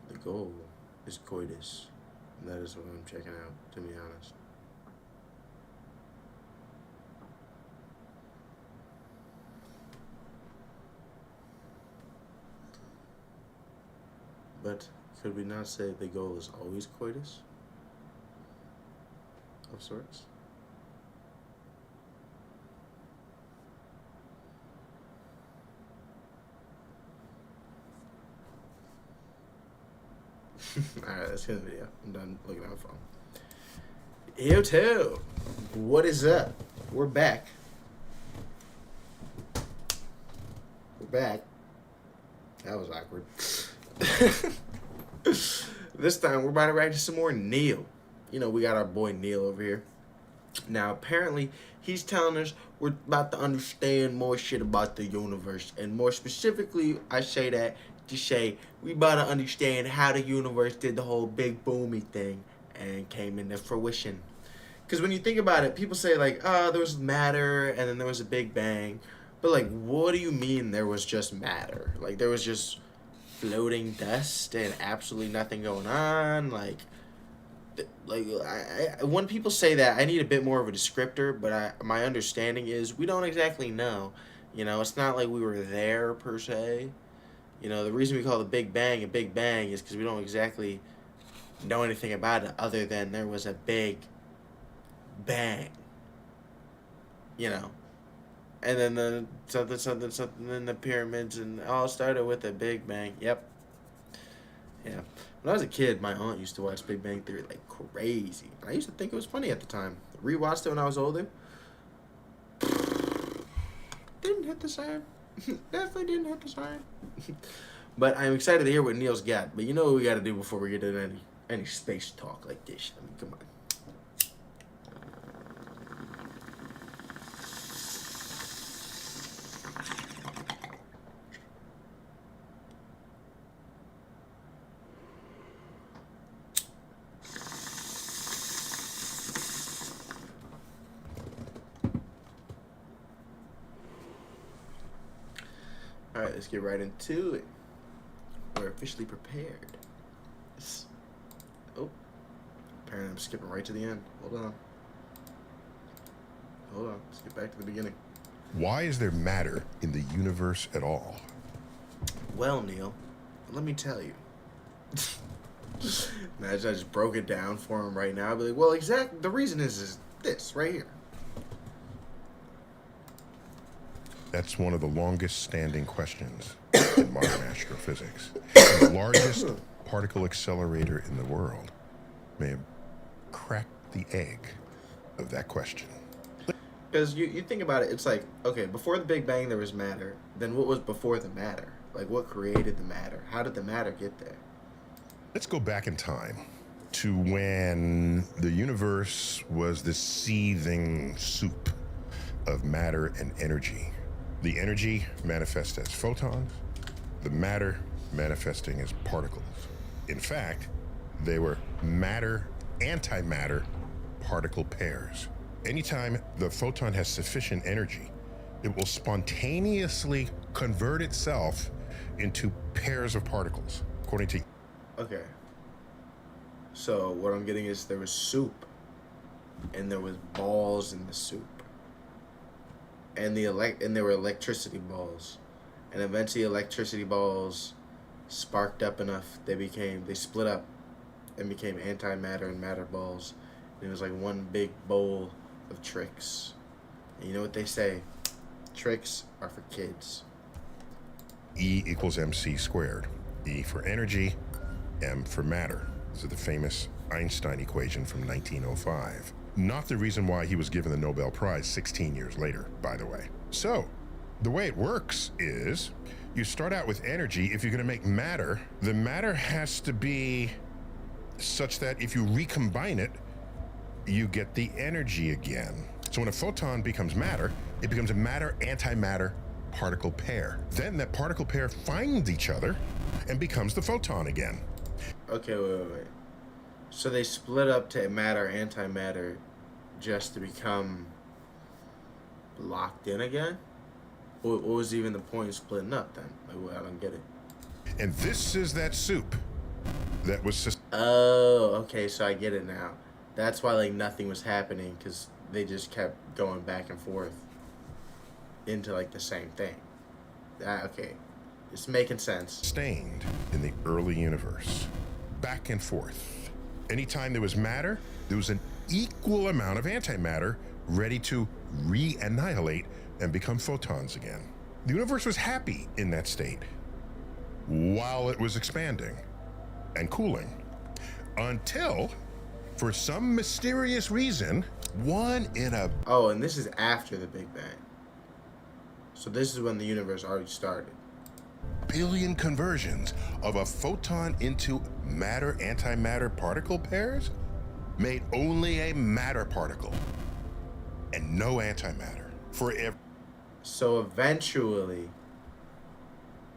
The goal is coitus. And that is what I'm checking out, to be honest. But could we not say the goal is always coitus? Of sorts? Alright, that's the end of the video. I'm done looking at my phone. Yo, too. What is up? We're back. We're back. That was awkward. This time we're about to react to some more Neil. You know, we got our boy Neil over here. Now apparently he's telling us we're about to understand more shit about the universe, and more specifically I say that to say we about to understand how the universe did the whole big boomy thing and came into fruition. Because when you think about it, people say like, oh, there was matter and then there was a big bang, but like, what do you mean there was just matter? Like, there was just floating dust and absolutely nothing going on. Like when people say that, I need a bit more of a descriptor, but my understanding is we don't exactly know. You know, it's not like we were there per se. You know, the reason we call the Big Bang a Big Bang is because we don't exactly know anything about it other than there was a big bang. You know. And then the something in the pyramids, and it all started with a Big Bang. Yep. Yeah. When I was a kid, my aunt used to watch Big Bang Theory like crazy. I used to think it was funny at the time. Rewatched it when I was older. Didn't hit the same. Definitely didn't hit the same. But I'm excited to hear what Neil's got. But you know what we got to do before we get into any space talk like this. I mean, come on. Alright, let's get right into it. We're officially prepared. Oh. Apparently I'm skipping right to the end. Hold on. Let's get back to the beginning.
Why is there matter in the universe at all?
Well, Neil, let me tell you. Imagine I just broke it down for him right now. I'd be like, well, the reason is this right here.
That's one of the longest standing questions in modern astrophysics. The largest particle accelerator in the world may have cracked the egg of that question.
Because you think about it, it's like, okay, before the Big Bang there was matter. Then what was before the matter? Like, what created the matter? How did the matter get there?
Let's go back in time to when the universe was this seething soup of matter and energy. The energy manifests as photons, the matter manifesting as particles. In fact, they were matter-antimatter particle pairs. Anytime the photon has sufficient energy, it will spontaneously convert itself into pairs of particles, according to...
Okay. So what I'm getting is there was soup, and there was balls in the soup, and there were electricity balls, and eventually electricity balls sparked up enough. They split up, and became antimatter and matter balls. And it was like one big bowl of tricks. And you know what they say? Tricks are for kids.
E equals mc squared. E for energy, m for matter. This is the famous Einstein equation from 1905. Not the reason why he was given the Nobel Prize 16 years later, by the way. So, the way it works is you start out with energy. If you're going to make matter, the matter has to be such that if you recombine it, you get the energy again. So when a photon becomes matter, it becomes a matter-antimatter particle pair. Then that particle pair finds each other and becomes the photon again.
Okay, wait. So they split up to matter-antimatter just to become locked in again? What was even the point of splitting up then? Like, I don't get it.
And this is that soup that was...
Oh, okay, so I get it now. That's why, like, nothing was happening, because they just kept going back and forth into, like, the same thing. Okay, it's making sense.
Sustained in the early universe. Back and forth. Anytime there was matter, there was an equal amount of antimatter ready to re-annihilate and become photons again. The universe was happy in that state while it was expanding and cooling until, for some mysterious reason,
Oh, and this is after the Big Bang. So this is when the universe already started.
Billion conversions of a photon into matter-antimatter particle pairs made only a matter particle and no antimatter forever.
So eventually,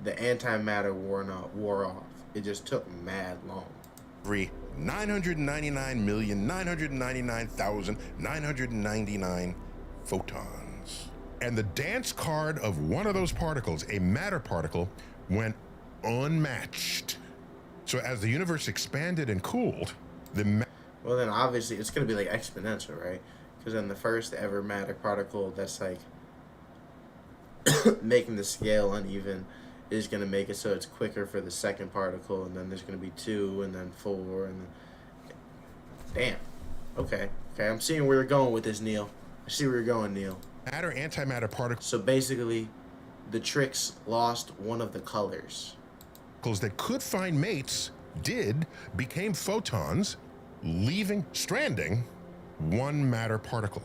the antimatter wore off. It just took mad long.
999,999,999 photons. And the dance card of one of those particles, a matter particle, went unmatched. So as the universe expanded and cooled,
well, then obviously it's going to be like exponential, right? Because then the first ever matter particle that's like making the scale uneven is going to make it so it's quicker for the second particle, and then there's going to be 2, and then 4, and then... Damn. Okay, I'm seeing where you're going with this, Neil. I see where you're going, Neil.
Matter-antimatter particles.
So basically, the tricks lost one of the colors.
Particles that could find mates became photons, stranding one matter particle.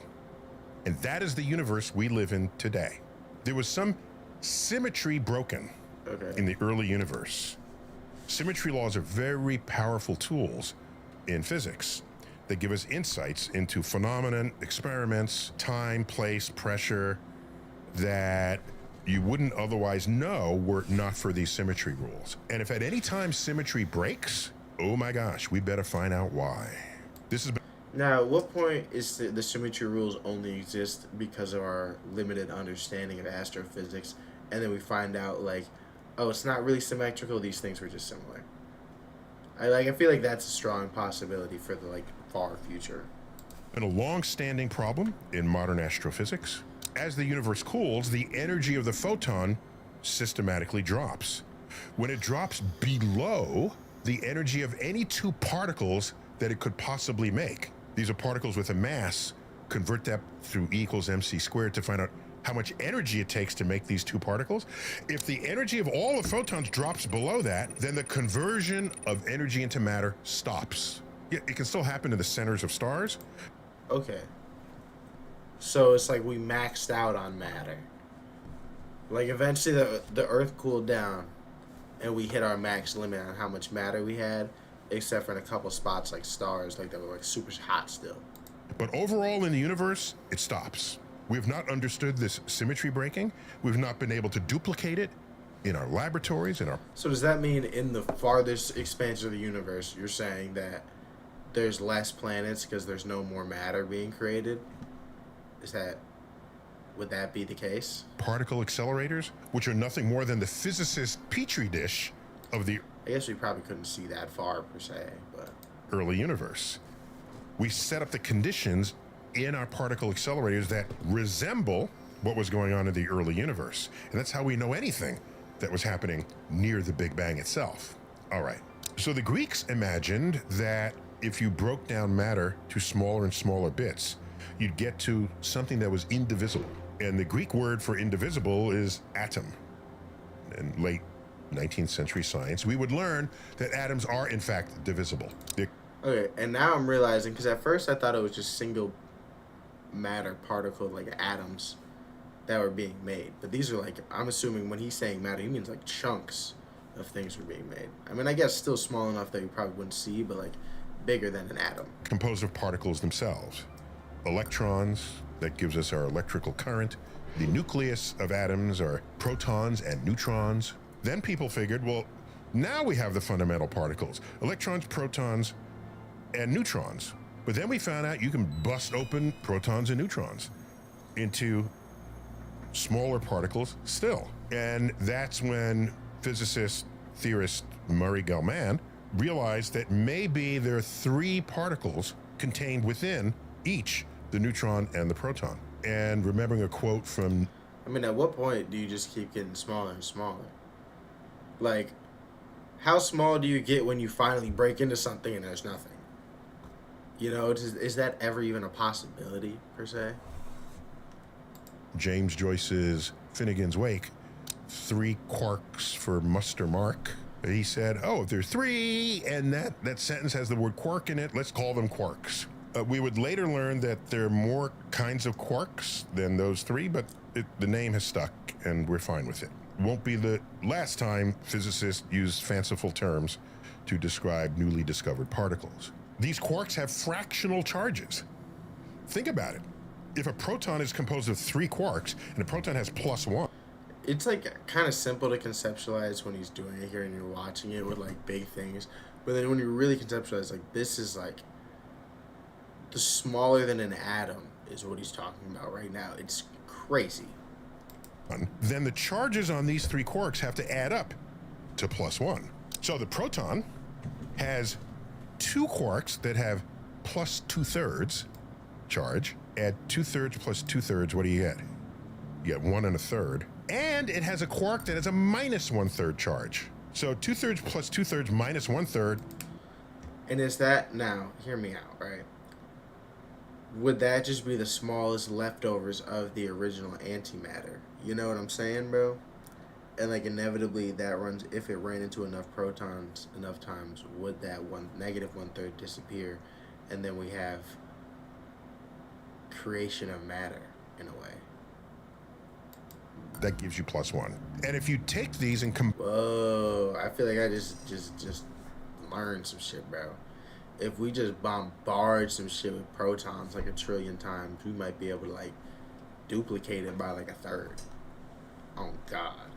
And that is the universe we live in today. There was some symmetry broken in the early universe. Symmetry laws are very powerful tools in physics that give us insights into phenomenon, experiments, time, place, pressure that you wouldn't otherwise know were not for these symmetry rules. And if at any time symmetry breaks, oh my gosh, we better find out why.
Now, at what point is the symmetry rules only exist because of our limited understanding of astrophysics, and then we find out, like, oh, it's not really symmetrical, these things were just similar? I feel like that's a strong possibility for the, like, far future.
And a long-standing problem in modern astrophysics. As the universe cools, the energy of the photon systematically drops. When it drops below the energy of any two particles that it could possibly make, these are particles with a mass, convert that through E equals mc squared to find out how much energy it takes to make these two particles. If the energy of all the photons drops below that, then the conversion of energy into matter stops. Yeah, it can still happen in the centers of stars.
Okay. So it's like we maxed out on matter. Like eventually the Earth cooled down and we hit our max limit on how much matter we had, except for in a couple spots like stars, like that were like super hot still.
But overall in the universe, it stops. We have not understood this symmetry breaking. We've not been able to duplicate it in our laboratories,
So does that mean in the farthest expanse of the universe, you're saying that there's less planets because there's no more matter being created? Would that be the case?
Particle accelerators, which are nothing more than the physicist's petri dish of the...
I guess we probably couldn't see that far per se, but...
early universe. We set up the conditions in our particle accelerators that resemble what was going on in the early universe. And that's how we know anything that was happening near the Big Bang itself. All right. So the Greeks imagined that if you broke down matter to smaller and smaller bits, you'd get to something that was indivisible. And the Greek word for indivisible is atom. In late 19th century science, we would learn that atoms are in fact divisible.
Okay, and now I'm realizing, because at first I thought it was just single matter particles, like atoms, that were being made. But these are like, I'm assuming when he's saying matter, he means like chunks of things were being made. I mean, I guess still small enough that you probably wouldn't see, but like bigger than an atom.
Composed of particles themselves. Electrons, that gives us our electrical current. The nucleus of atoms are protons and neutrons. Then people figured, well, now we have the fundamental particles, electrons, protons, and neutrons. But then we found out you can bust open protons and neutrons into smaller particles still. And that's when physicist, theorist Murray Gell-Mann realized that maybe there are 3 particles contained within each, the neutron and the proton. And remembering a quote from...
I mean, at what point do you just keep getting smaller and smaller? Like, how small do you get when you finally break into something and there's nothing? You know, is that ever even a possibility, per se?
James Joyce's Finnegan's Wake, 3 quarks for muster mark. He said, oh, if there's 3 and that sentence has the word quark in it, let's call them quarks. We would later learn that there are more kinds of quarks than those 3, but the name has stuck and we're fine with it. Won't be the last time physicists use fanciful terms to describe newly discovered particles. These quarks have fractional charges. Think about it. If a proton is composed of 3 quarks and a proton has +1.
It's like kind of simple to conceptualize when he's doing it here and you're watching it with like big things. But then when you really conceptualize, like, this is like the smaller than an atom is what he's talking about right now. It's crazy.
Then the charges on these 3 quarks have to add up to +1. So the proton has 2 quarks that have +2/3 charge. Add 2/3 + 2/3, what do you get? You get 1 1/3. And it has a quark that has a -1/3 charge. So 2/3 + 2/3 - 1/3.
And is that, now, hear me out, right? Would that just be the smallest leftovers of the original antimatter? You know what I'm saying, bro? And like inevitably that runs, if it ran into enough protons enough times, would that -1/3 disappear? And then we have creation of matter in a way.
That gives you +1. And if you take these and
whoa, I feel like I just learned some shit, bro. If we just bombard some shit with protons like 1 trillion times, we might be able to like duplicate it by like 1/3. Oh God.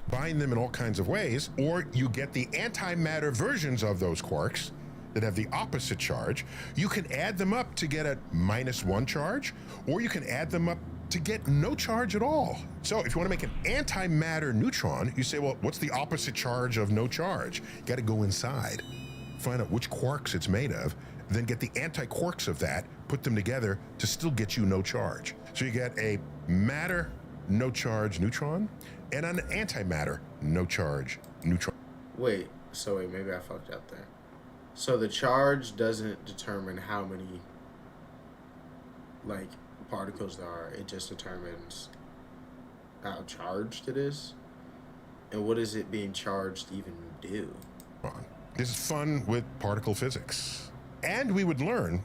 Bind them in all kinds of ways, or you get the antimatter versions of those quarks that have the opposite charge. You can add them up to get a -1 charge, or you can add them up to get no charge at all. So if you want to make an antimatter neutron, you say, well, what's the opposite charge of no charge? You got to go inside, find out which quarks it's made of, then get the anti-quarks of that, put them together to still get you no charge. So you get a matter, no charge neutron, and an antimatter, no charge neutron.
Wait, maybe I fucked up there. So the charge doesn't determine how many, like, particles there are. It just determines how charged it is. And what does it being charged even do?
This is fun with particle physics. And we would learn,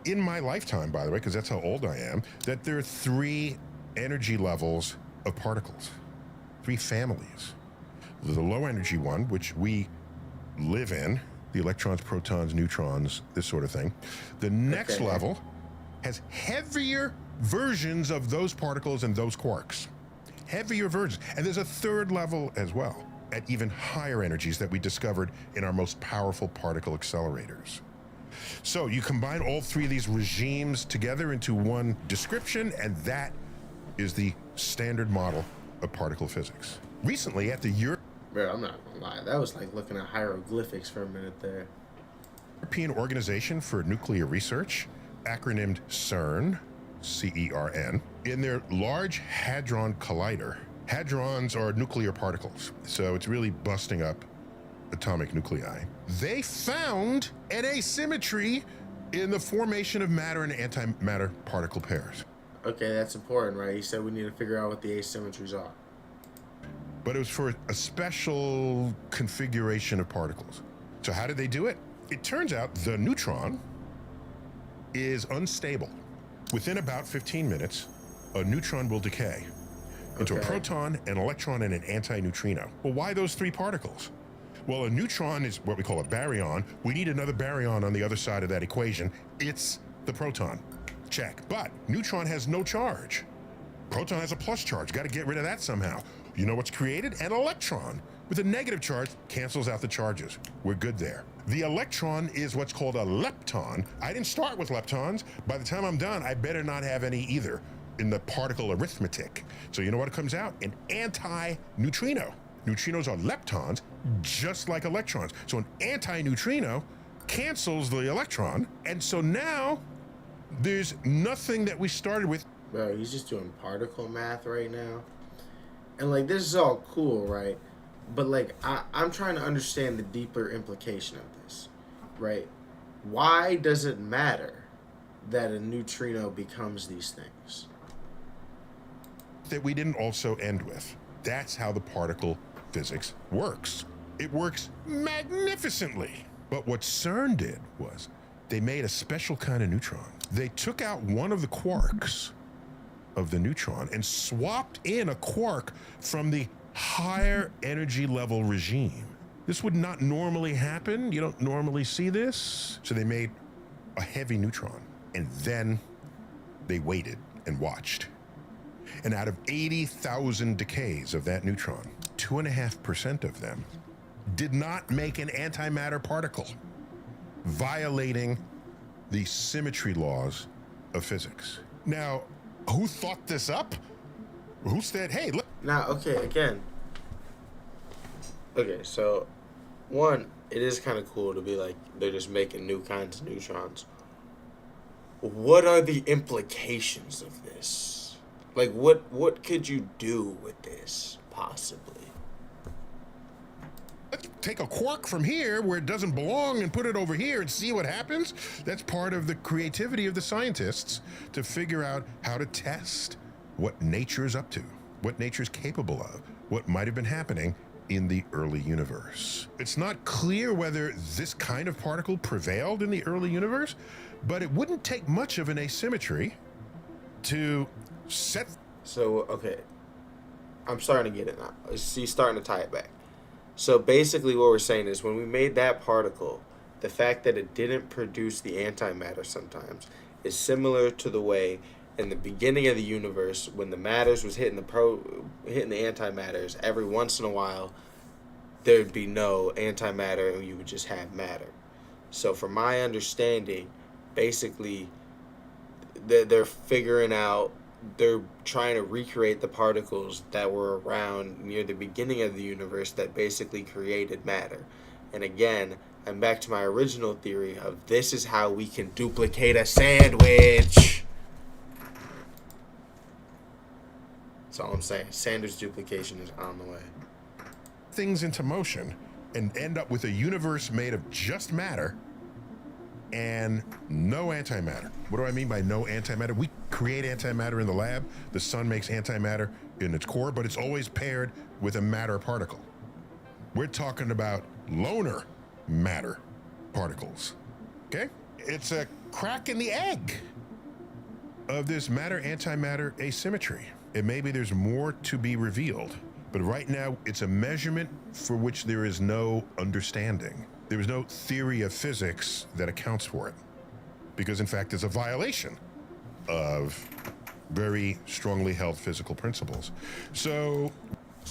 in my lifetime, by the way, because that's how old I am, that there are 3 energy levels of particles. 3 families. The low energy one, which we live in, the electrons, protons, neutrons, this sort of thing. The next level has heavier versions of those particles and those quarks. Heavier versions. And there's a 3rd level as well, at even higher energies that we discovered in our most powerful particle accelerators. So you combine all 3 of these regimes together into one description, and that is the standard model of particle physics. Recently at the
Bro, I'm not gonna lie. That was like looking at hieroglyphics for a minute there.
European Organization for Nuclear Research, acronymed CERN, C-E-R-N, in their Large Hadron Collider. Hadrons are nuclear particles, so it's really busting up atomic nuclei. They found an asymmetry in the formation of matter and antimatter particle pairs.
Okay, that's important, right? He said we need to figure out what the asymmetries are.
But it was for a special configuration of particles. So how did they do it? It turns out the neutron is unstable. Within about 15 minutes, a neutron will decay into a proton, an electron, and an antineutrino. Well, why those three particles? Well, a neutron is what we call a baryon. We need another baryon on the other side of that equation. It's the proton. Check. But neutron has no charge. Proton has a plus charge. Got to get rid of that somehow. You know what's created? An electron with a negative charge cancels out the charges. We're good there. The electron is what's called a lepton. I didn't start with leptons. By the time I'm done, I better not have any either in the particle arithmetic. So you know what comes out? An anti-neutrino. Neutrinos are leptons, just like electrons. So an anti-neutrino cancels the electron. And so now there's nothing that we started with.
Bro, he's just doing particle math right now. And like, this is all cool, right? But like, I'm trying to understand the deeper implication of this, right? Why does it matter that a neutrino becomes these things?
That we didn't also end with. That's how the particle physics works. It works magnificently. But what CERN did was they made a special kind of neutron. They took out one of the quarks of the neutron and swapped in a quark from the higher energy level regime. This would not normally happen. You don't normally see this. So they made a heavy neutron, and then they waited and watched. And out of 80,000 decays of that neutron, 2.5% of them did not make an antimatter particle, violating the symmetry laws of physics. Now, who thought this up? Who said, hey, look?
Now, okay, again. Okay, so, one, it is kind of cool to be like, they're just making new kinds of neutrons. What are the implications of this? Like, what could you do with this, possibly?
Let's take a quark from here where it doesn't belong and put it over here and see what happens. That's part of the creativity of the scientists to figure out how to test what nature is up to, what nature is capable of, what might have been happening in the early universe. It's not clear whether this kind of particle prevailed in the early universe, but it wouldn't take much of an asymmetry to set.
So, okay, I'm starting to get it now. He's starting to tie it back. So basically what we're saying is when we made that particle, the fact that it didn't produce the antimatter sometimes is similar to the way in the beginning of the universe when the matters was hitting the antimatters, every once in a while there'd be no antimatter and you would just have matter. So from my understanding, basically they're figuring out, they're trying to recreate the particles that were around near the beginning of the universe that basically created matter. And again, I'm back to my original theory of this is how we can duplicate a sandwich. That's all I'm saying. Sandwich duplication is on the way.
Things into motion and end up with a universe made of just matter and no antimatter. What do I mean by no antimatter? We create antimatter in the lab. The sun makes antimatter in its core, but it's always paired with a matter particle. We're talking about loner matter particles, okay? It's a crack in the egg of this matter-antimatter asymmetry. And maybe there's more to be revealed, but right now it's a measurement for which there is no understanding. There is no theory of physics that accounts for it, because in fact it's a violation of very strongly held physical principles. So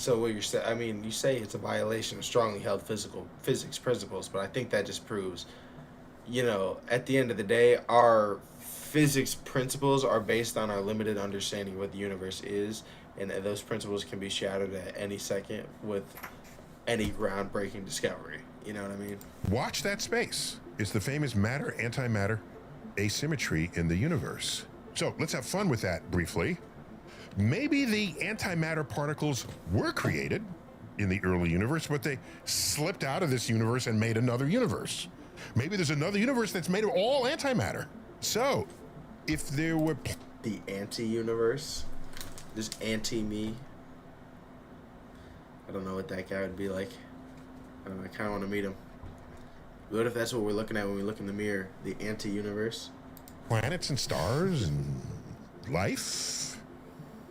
what you're saying, I mean, you say it's a violation of strongly held physics principles, but I think that just proves, you know, at the end of the day, our physics principles are based on our limited understanding of what the universe is, and those principles can be shattered at any second with any groundbreaking discovery. You know what I mean?
Watch that space. It's the famous matter-antimatter asymmetry in the universe. So let's have fun with that briefly. Maybe the antimatter particles were created in the early universe, but they slipped out of this universe and made another universe. Maybe there's another universe that's made of all antimatter. So, if there were...
The anti-universe? Just anti-me? I don't know what that guy would be like. I don't know, I kind of want to meet him. What if that's what we're looking at when we look in the mirror? The anti-universe?
Planets and stars and life?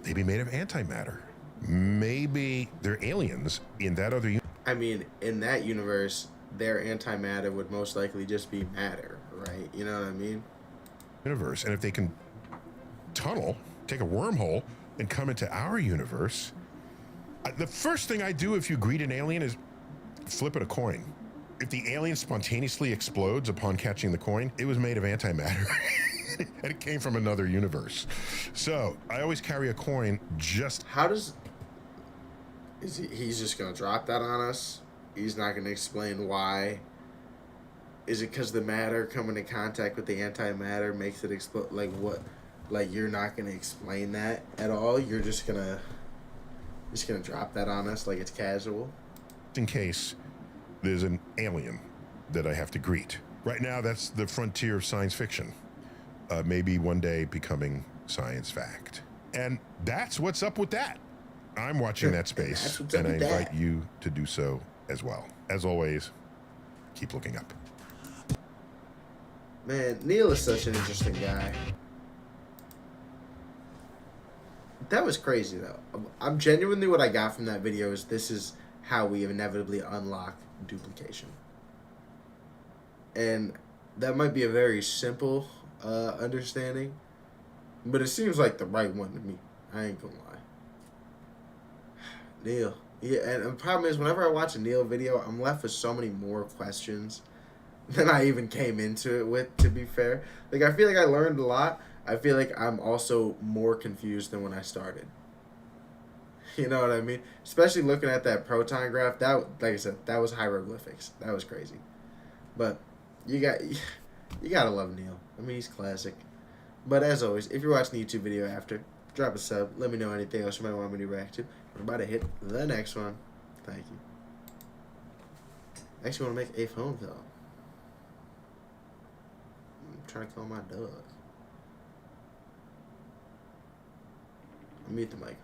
Maybe made of antimatter. Maybe they're aliens in that other universe.
I mean, in that universe, their antimatter would most likely just be matter, right? You know what I mean?
Universe. And if they can tunnel, take a wormhole, and come into our universe, the first thing I do if you greet an alien is flip it a coin. If the alien spontaneously explodes upon catching the coin, it was made of antimatter. And it came from another universe. So I always carry a coin just...
How does... He's just going to drop that on us? He's not going to explain why? Is it because the matter coming in contact with the antimatter makes it explode? Like what? Like you're not going to explain that at all? You're just going to drop that on us like it's casual?
In case there's an alien that I have to greet. Right now, that's the frontier of science fiction. Maybe one day becoming science fact. And that's what's up with that. I'm watching that space, and I invite you to do so as well. As always, keep looking up.
Man, Neil is such an interesting guy. That was crazy, though. I'm genuinely, what I got from that video is this is how we inevitably unlock duplication. And that might be a very simple understanding, but it seems like the right one to me. I ain't gonna lie. Neil. Yeah, and the problem is whenever I watch a Neil video, I'm left with so many more questions than I even came into it with, to be fair. Like, I feel like I learned a lot. I feel like I'm also more confused than when I started. You know what I mean? Especially looking at that proton graph. That, like I said, that was hieroglyphics. That was crazy. But you gotta love Neil. I mean, he's classic. But as always, if you're watching the YouTube video after, drop a sub. Let me know anything else you might want me to react to. We're about to hit the next one. Thank you. I actually want to make a phone call. I'm trying to call my dog. I'll mute the mic.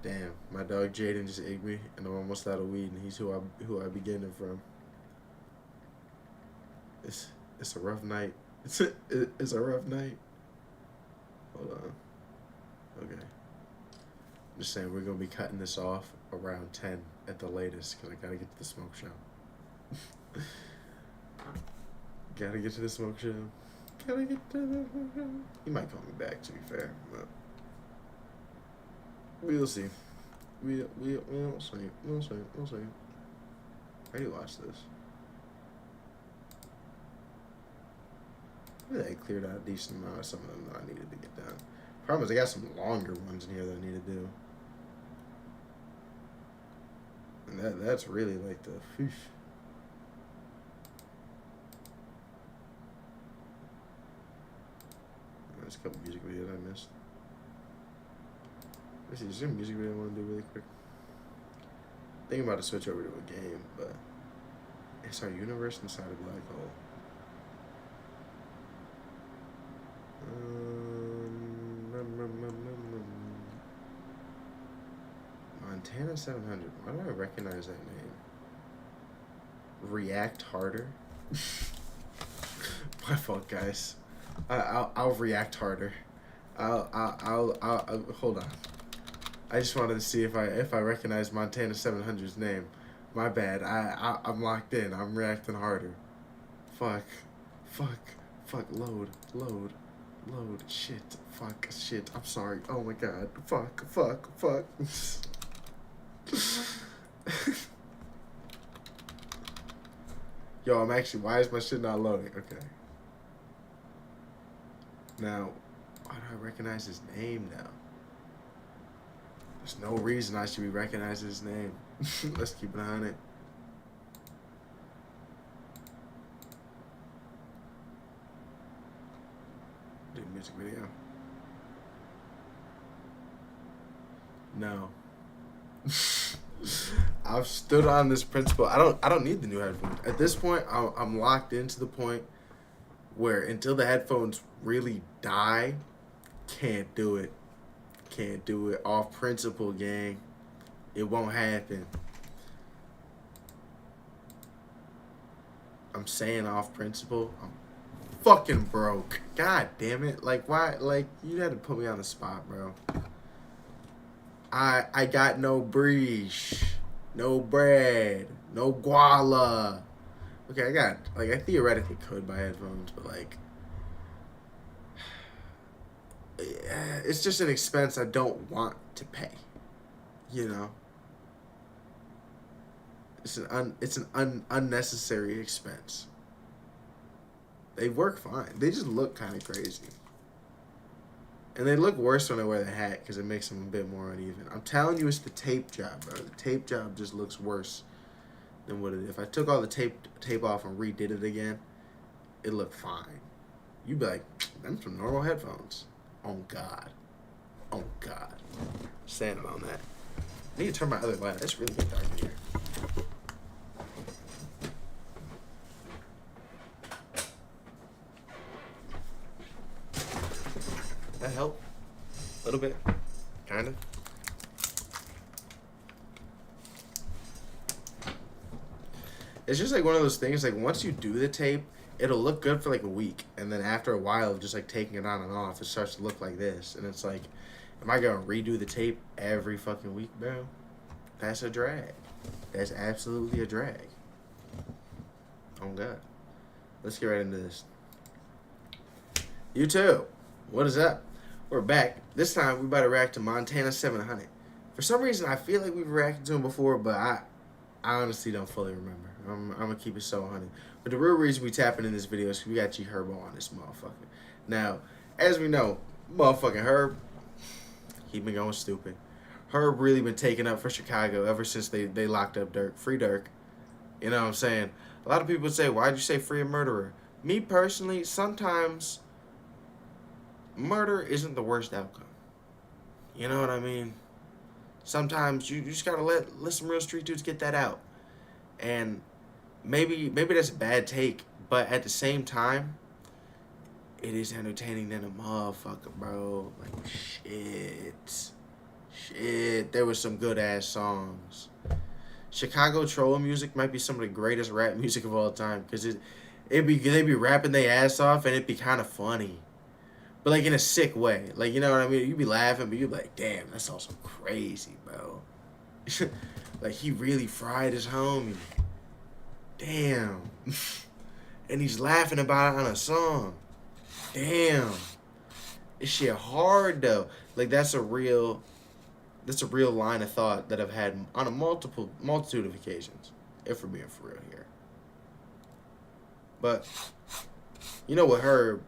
Damn, my dog Jaden just egged me, and I'm almost out of weed, and he's who I be getting it from. It's a rough night. It's a rough night. Hold on. Okay. I'm just saying we're gonna be cutting this off around 10 at the latest, cause I gotta get to the smoke shop. Gotta get to the smoke shop. Gotta get to the smoke shop. He might call me back, to be fair, but. We'll see. We'll see. We'll see. We'll see. How do you watch this? Maybe I cleared out a decent amount of some of them that I needed to get done. Problem is, I got some longer ones in here that I need to do. And that's really like the whew. There's a couple music videos I missed. Let's see, is there a music video I want to do really quick? Thinking about to switch over to a game, but it's our universe inside a black hole. Montana 700. Why do I recognize that name? React harder. My fault, guys. I'll react harder. I'll hold on. I just wanted to see if I recognize Montana 700's name. My bad. I'm locked in. I'm reacting harder. Fuck. Load. Shit. Fuck. Shit. I'm sorry. Oh my god. Fuck. Yo, I'm actually. Why is my shit not loading? Okay. Now, why do I recognize his name now? There's no reason I should be recognizing his name. Let's keep it on it. Do a music video. No. I've stood on this principle. I don't need the new headphones. At this point, I'm locked into the point where until the headphones really die, can't do it. Can't do it. Off principle, gang. It won't happen. I'm saying off principle. I'm fucking broke. God damn it. Like, why? Like, you had to put me on the spot, bro. I got no breesh, no bread, no guala. Okay, I theoretically could buy headphones, but like, it's just an expense I don't want to pay, you know? It's an unnecessary expense. They work fine. They just look kind of crazy. And they look worse when I wear the hat because it makes them a bit more uneven. I'm telling you, it's the tape job, bro. The tape job just looks worse than what it is. If I took all the tape off and redid it again, it looked fine. You'd be like, them some normal headphones. Oh, God. Oh, God. Standing on that. I need to turn my other light. It's really dark in here. That help? A little bit? Kind of? It's just like one of those things, like once you do the tape, it'll look good for like a week. And then after a while of just like taking it on and off, it starts to look like this. And it's like, am I going to redo the tape every fucking week, bro? That's a drag. That's absolutely a drag. Oh, God. Let's get right into this. YouTube, what is up? We're back. This time, we about to react to Montana 700. For some reason, I feel like we've reacted to him before, but I honestly don't fully remember. I'm going to keep it so 100. But the real reason we tapping in this video is we got G Herbo on this motherfucker. Now, as we know, motherfucking Herb, he been going stupid. Herb really been taking up for Chicago ever since they locked up Dirk. Free Dirk. You know what I'm saying? A lot of people say, why'd you say free a murderer? Me personally, sometimes murder isn't the worst outcome. You know what I mean? Sometimes you just gotta let some real street dudes get that out. And maybe that's a bad take, but at the same time, it is entertaining than a motherfucker, bro. Like, shit. There was some good ass songs. Chicago troll music might be some of the greatest rap music of all time, because they be rapping their ass off and it'd be kind of funny. But, like, in a sick way. Like, you know what I mean? You be laughing, but you be like, damn, that's also crazy, bro. Like, he really fried his homie. Damn. And he's laughing about it on a song. Damn. This shit hard, though. Like, that's a real line of thought that I've had on a multitude of occasions. If we're being for real here. But you know what, Herb,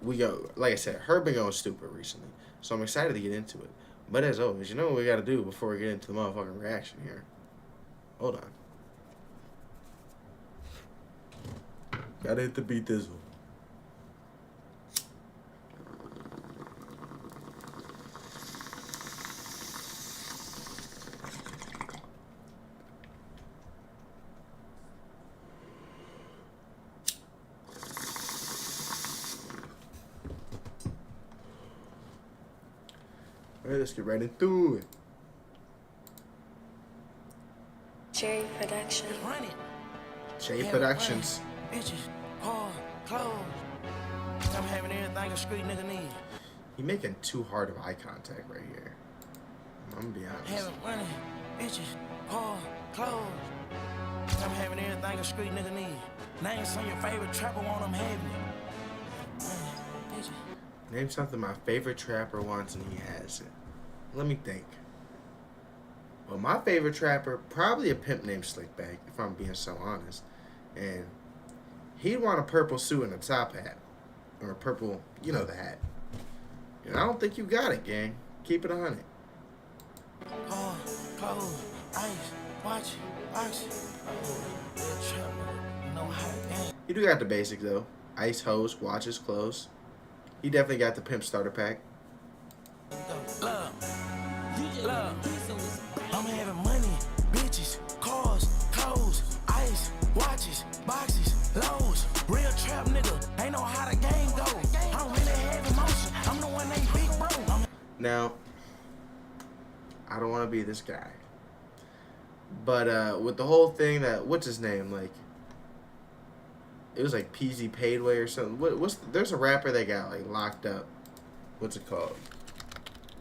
like I said, Herb been going stupid recently. So I'm excited to get into it. But as always, you know what we gotta do before we get into the motherfucking reaction here. Hold on. Gotta hit the beat this one. Alright, let's get right into it.
Cherry Production.
Cherry Productions.
Bitches, hard, clothes. I'm having everything a street nigga need.
He making too hard of eye contact right here. I'm gonna be honest.
Having money, bitches, hard, clothes. I'm having everything a street nigga need. Name some of your favorite trapper want them having it.
Name something my favorite trapper wants and he has it. Let me think. Well, my favorite trapper, probably a pimp named Slickback, if I'm being so honest. And he'd want a purple suit and a top hat. Or a purple, you know the hat. And I don't think you got it, gang. Keep it 100.
Clothes, ice, watch, box. You know how to game.
You do got the basics, though. Ice, hose, watches, clothes. He definitely got the pimp starter pack.
Love. I'm having money, bitches, cars, clothes, ice, watches, boxes, lows. Real trap nigga, ain't know how the game go. I don't really have emotion. I'm the one they big bro.
Now, I don't want to be this guy. But with the whole thing that, what's his name? Like, it was like PZ Paidway or something. There's a rapper that got like locked up. What's it called?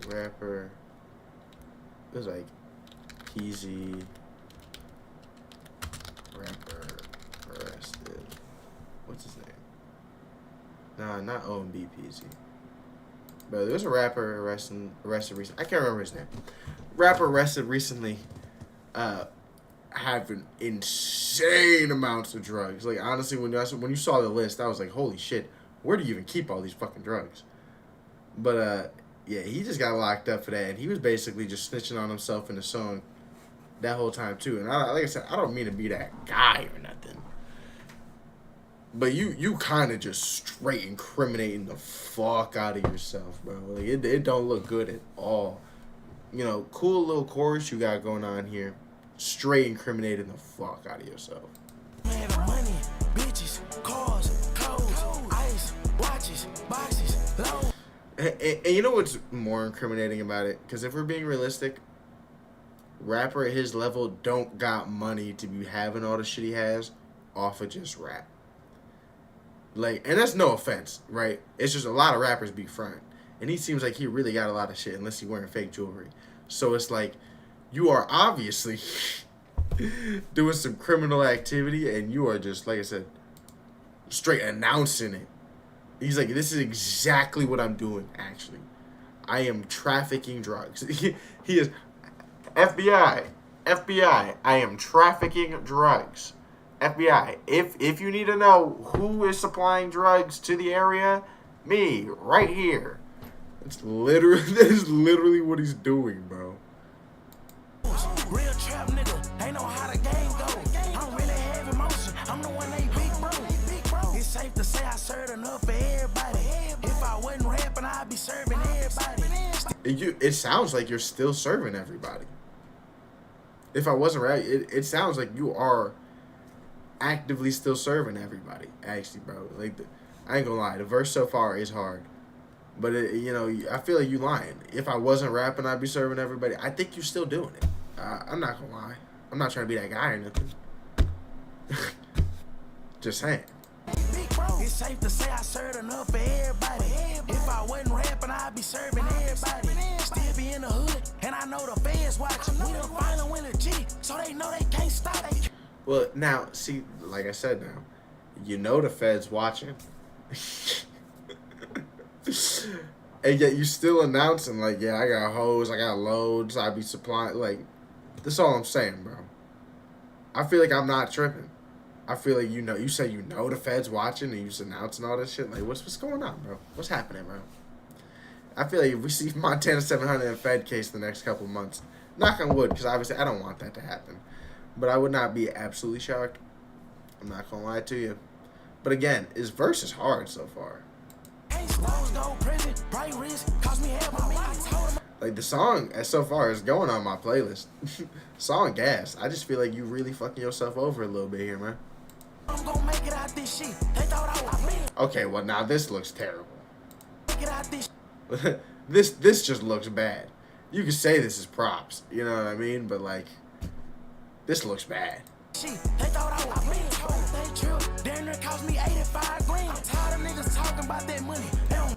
Rapper. It was like PZ rapper arrested. What's his name? Nah, not OMB PZ. But there's a rapper arrested recently. I can't remember his name. Rapper arrested recently, having insane amounts of drugs. Like honestly, when you saw the list, I was like, holy shit, where do you even keep all these fucking drugs? But yeah, he just got locked up for that, and he was basically just snitching on himself in the song that whole time too. And like I said, I don't mean to be that guy or nothing, but you kind of just straight incriminating the fuck out of yourself, bro. Like it don't look good at all. You know, cool little chorus you got going on here, straight incriminating the fuck out of yourself.
Money, bitches, cars, clothes, ice, watches, boxes, lows.
And you know what's more incriminating about it? Because if we're being realistic, rapper at his level don't got money to be having all the shit he has off of just rap. Like, and that's no offense, right? It's just a lot of rappers be front. And he seems like he really got a lot of shit unless he wearing fake jewelry. So it's like, you are obviously doing some criminal activity and you are just, like I said, straight announcing it. He's like, this is exactly what I'm doing, actually. I am trafficking drugs. He is, FBI, I am trafficking drugs. FBI, if you need to know who is supplying drugs to the area, me, right here. That is literally what he's doing, bro.
Real trap nigga, ain't know how the game go. I don't really have emotion. I'm the one they big bro. It's safe to say I served enough for everybody. If I wasn't rapping, I'd be serving everybody.
It sounds like you're still serving everybody. If I wasn't right, it sounds like you are actively still serving everybody. Actually, bro, like I ain't gonna lie, the verse so far is hard. But, you know, I feel like you lying. If I wasn't rapping, I'd be serving everybody. I think you're still doing it. I'm not going to lie. I'm not trying to be that guy or nothing. Just saying.
It's safe to say I served enough for everybody. If I wasn't rapping, I'd be serving everybody. Still be in the hood, and I know the fans watching. We done finally win a G, so they know they can't stop it.
Well, now, see, like I said now, you know the feds watching. And yet you still announcing like, yeah, I got hoes, I got loads, I be supplying. Like, that's all I'm saying, bro. I feel like I'm not tripping. I feel like you say you know the feds watching and you just announcing all this shit. Like, what's going on, bro? What's happening, bro? I feel like if we see Montana 700 in a Fed case the next couple months, knock on wood, because obviously I don't want that to happen. But I would not be absolutely shocked. I'm not gonna lie to you. But again, his verse is hard so far. Like the song so far is going on my playlist. Song gas. I just feel like you really fucking yourself over a little bit here, man. Okay, well now this looks terrible. This just looks bad. You could say this is props, you know what I mean? But like, this looks bad.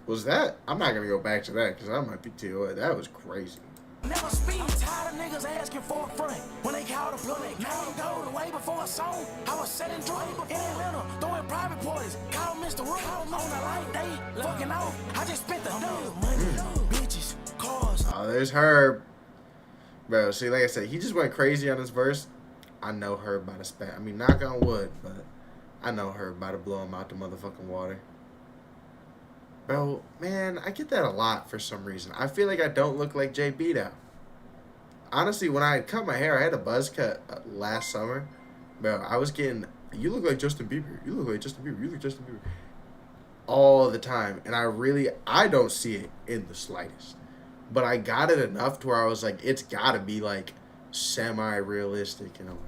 Was that? I'm not gonna go back to that because I might be too. That was crazy.
Never speak. Tired of niggas asking for a front when they call the plug. Now go the way before a song. I was selling drugs in Atlanta, throwing private parties. Call Mr. Rook on the light day, fucking off. I just spent the money, bitches, cars.
Oh, there's Herb. Bro, see, like I said, he just went crazy on his verse. I know Herb about to spat. I mean, knock on wood, but I know Herb about to blow him out the motherfucking water. Bro, man, I get that a lot for some reason. I feel like I don't look like JB now. Honestly, when I cut my hair, I had a buzz cut last summer. Bro, I was getting, you look like Justin Bieber. You look like Justin Bieber. You look like Justin Bieber. All the time. And I don't see it in the slightest. But I got it enough to where I was like, it's got to be like semi-realistic in a way.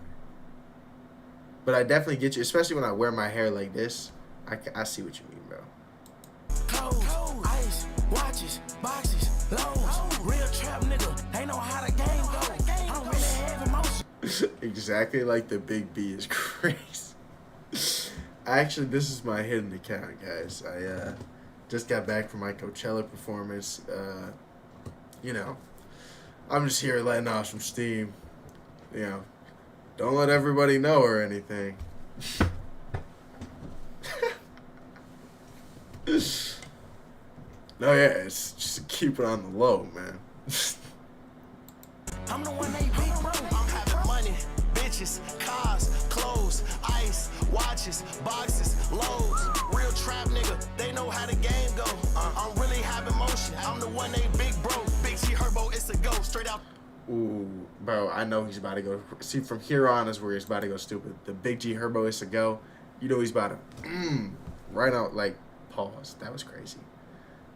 But I definitely get you, especially when I wear my hair like this. I see what you mean, bro.
Clothes, ice, watches, boxes, loans. Real trap nigga, they know how the game go. I'm really heavy emotion.
Exactly like the Big B is crazy. Actually, this is my hidden account, guys. I just got back from my Coachella performance. You know, I'm just here letting off some steam. You know, don't let everybody know or anything. No, yeah, it's just keep it on the low, man.
I'm the one they big bro. I'm having money, bitches, cars, clothes, ice, watches, boxes, loads. Real trap nigga, they know how the game go. I'm really having motion. I'm the one they big bro. Big G Herbo, it's a go. Straight out.
Ooh, bro, I know he's about to go. See, from here on is where he's about to go stupid. The Big G Herbo is a go. You know he's about to, right out, like, pause. That was crazy.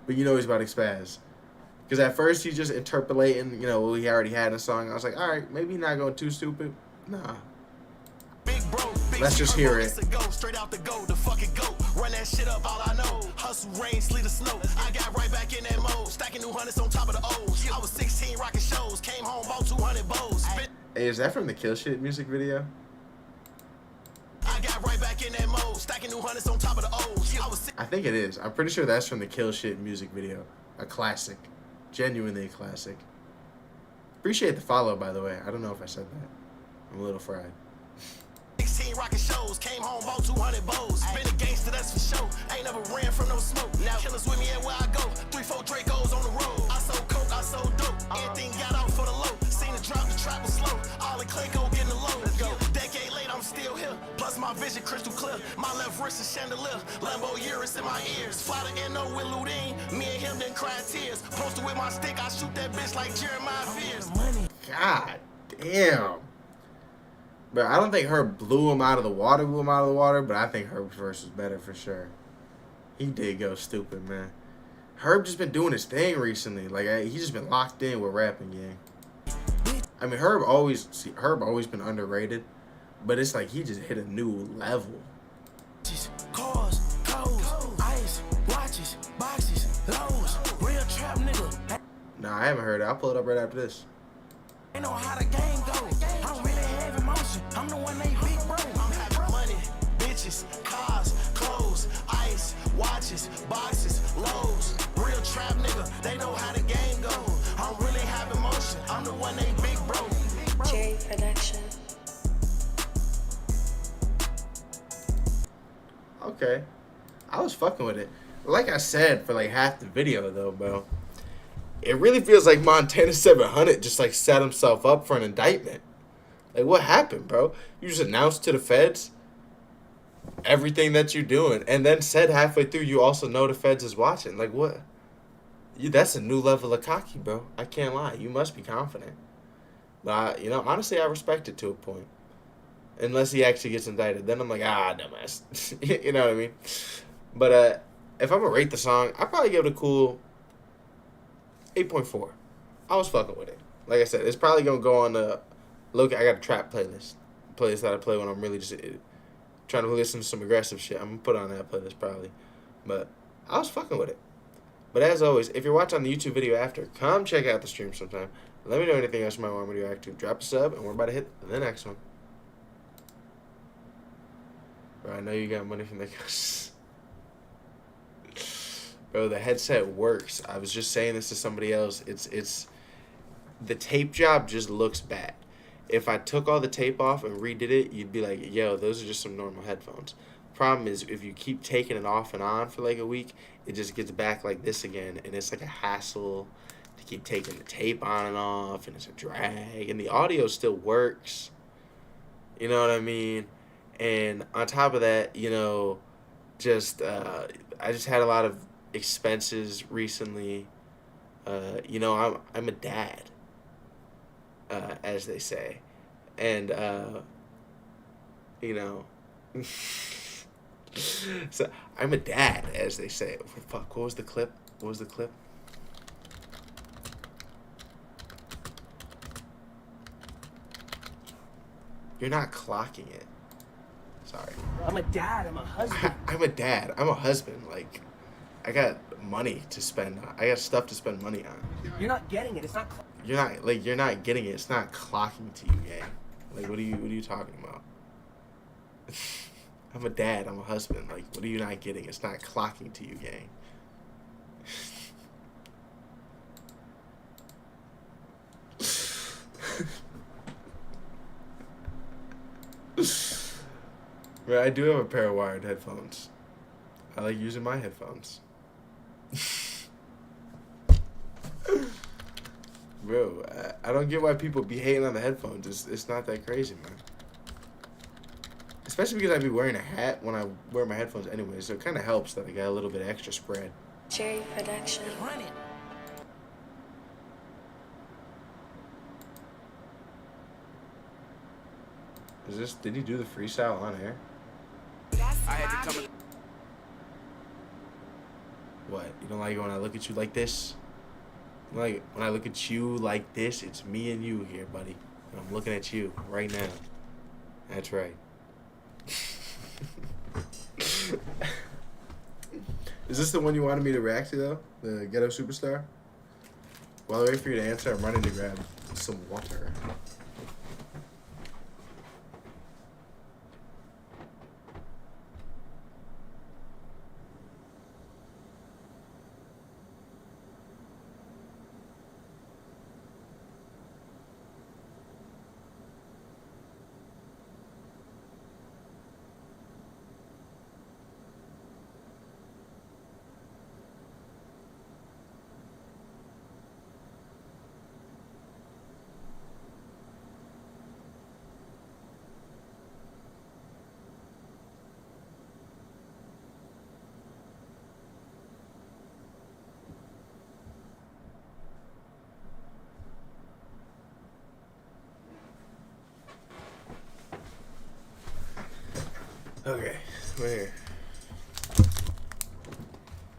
But you know he's about to spaz. Because at first he's just interpolating, you know, what he already had in a song. I was like, all right, maybe he's not going too stupid. Nah.
Big bro, big
Let's just hear it.
Go straight out the go, the fucking go. Run that shit up, all I know. Hustle, rain, sleet, or snow. I got right back in that mode. Stacking new hundreds on top of the O's. I was 16 rocking shows. Came home, bought 200 bows.
Hey, is that from the Kill Shit music video?
I got right back in that mode. Stacking new hundreds on top of the O's.
I think it is. I'm pretty sure that's from the Kill Shit music video. A classic. Genuinely a classic. Appreciate the follow, by the way. I don't know if I said that. I'm a little fried.
16 rocking shows, came home, bought 200 bows. Been a gangster, that's for sure. Ain't never ran from no smoke. Now killers with me everywhere I go. 3-4 Dracos on the road. I sold coke, I sold dope. Everything got out for the low. Seen it drop, the trap was slow. All the Clayco getting the low. Decade late, I'm still here. Plus my vision crystal clear. My left wrist is chandelier. Lambo Urus in my ears. Fly the NO with Ludine. Me and him then cry tears. Posted with my stick, I shoot that bitch like Jeremiah Fears.
God damn. But I don't think Herb blew him out of the water, but I think Herb's verse was better for sure. He did go stupid, man. Herb just been doing his thing recently. Like, he's just been locked in with rapping, gang. I mean, Herb always been underrated, but it's like he just hit a new level.
Cars, clothes, ice, watches, boxes, loads. Real trap nigga.
Nah, I haven't heard it. I'll pull it up right after this.
They know how the game go. I'm really heavy motion. I'm the one they big bro. I'm having money, bitches, cars, clothes, ice, watches, boxes, loads. Real trap nigga, they know how the game go. I'm really having motion. I'm the one they big bro.
Jerry Production.
Okay. I was fucking with it. Like I said, for like half the video though, bro. It really feels like Montana 700 just like set himself up for an indictment. Like, what happened, bro? You just announced to the feds everything that you're doing, and then said halfway through you also know the feds is watching. Like, what? That's a new level of cocky, bro. I can't lie. You must be confident. But, you know, honestly, I respect it to a point. Unless he actually gets indicted. Then I'm like, dumbass. You know what I mean? But if I'm going to rate the song, I'd probably give it a cool 8.4. I was fucking with it. Like I said, it's probably going to go on the... Look, I got a trap playlist that I play when I'm really just trying to listen to some aggressive shit. I'm going to put on that playlist probably. But I was fucking with it. But as always, if you're watching the YouTube video after, come check out the stream sometime. Let me know anything else you might want me to react to. Drop a sub, and we're about to hit the next one. Bro, I know you got money from the... Bro, the headset works. I was just saying this to somebody else. It's the tape job just looks bad. If I took all the tape off and redid it, you'd be like, yo, those are just some normal headphones. Problem is, if you keep taking it off and on for like a week, it just gets back like this again, and it's like a hassle to keep taking the tape on and off, and it's a drag, and the audio still works. You know what I mean? And on top of that, you know, just I just had a lot of expenses recently. You know, I'm a dad, as they say, and you know, so I'm a dad, as they say. Fuck, what was the clip? What was the clip? You're not clocking it. Sorry.
I'm a dad. I'm a husband.
I'm a dad. I'm a husband. Like, I got money to spend. I got stuff to spend money on.
You're not getting it. It's not.
You're not getting it. It's not clocking to you, gang. Like, what are you talking about? I'm a dad. I'm a husband. Like, what are you not getting? It's not clocking to you, gang. But I do have a pair of wired headphones. I like using my headphones. Bro, I don't get why people be hating on the headphones. It's not that crazy, man. Especially because I be wearing a hat when I wear my headphones anyway, so it kind of helps that I got a little bit of extra spread.
Cherry Production.
Did he do the freestyle on air?
I had to come.
What? You don't like it when I look at you like this? Like, when I look at you like this, it's me and you here, buddy. And I'm looking at you right now. That's right. Is this the one you wanted me to react to, though? The Ghetto Superstar? While I wait for you to answer, I'm running to grab some water. Okay, we're here.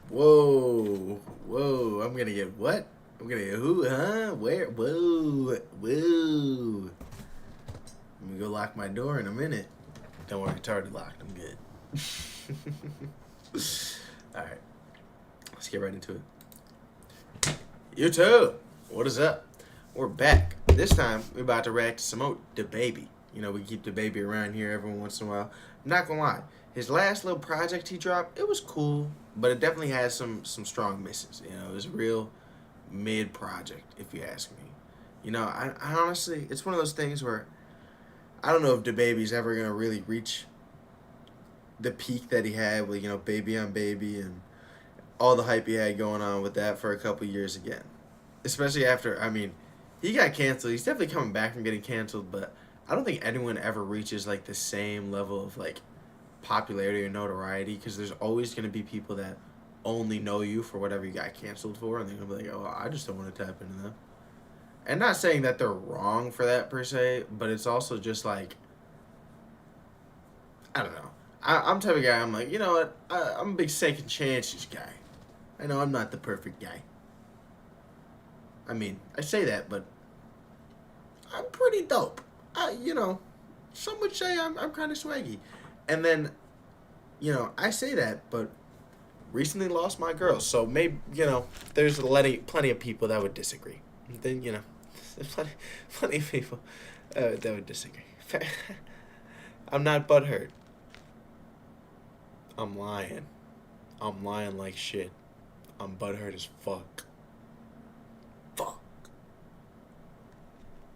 Whoa, I'm gonna get what? I'm gonna get who, huh? Where? Whoa. Let me go lock my door in a minute. Don't worry, it's already locked. I'm good. Alright, let's get right into it. YouTube, what is up? We're back. This time, we're about to react to some more DaBaby. You know, we keep DaBaby around here every once in a while. I'm not gonna lie, his last little project he dropped, it was cool, but it definitely has some strong misses. You know, it was a real mid project, if you ask me. You know, I honestly, it's one of those things where I don't know if DaBaby's ever gonna really reach the peak that he had with, you know, Baby on Baby and all the hype he had going on with that for a couple years again. Especially after, I mean, he got canceled. He's definitely coming back from getting canceled, but I don't think anyone ever reaches, like, the same level of, like, popularity or notoriety, because there's always going to be people that only know you for whatever you got canceled for, and they're going to be like, oh, I just don't want to tap into them. And not saying that they're wrong for that, per se, but it's also just, like, I don't know. I'm the type of guy, I'm like, you know what, I'm a big second chances guy. I know I'm not the perfect guy. I mean, I say that, but I'm pretty dope. You know, some would say I'm kind of swaggy. And then, you know, I say that, but recently lost my girl. So maybe, you know, there's plenty of people that would disagree. Then, you know, plenty of people that would disagree. I'm not butthurt. I'm lying. I'm lying like shit. I'm butthurt as fuck. Fuck.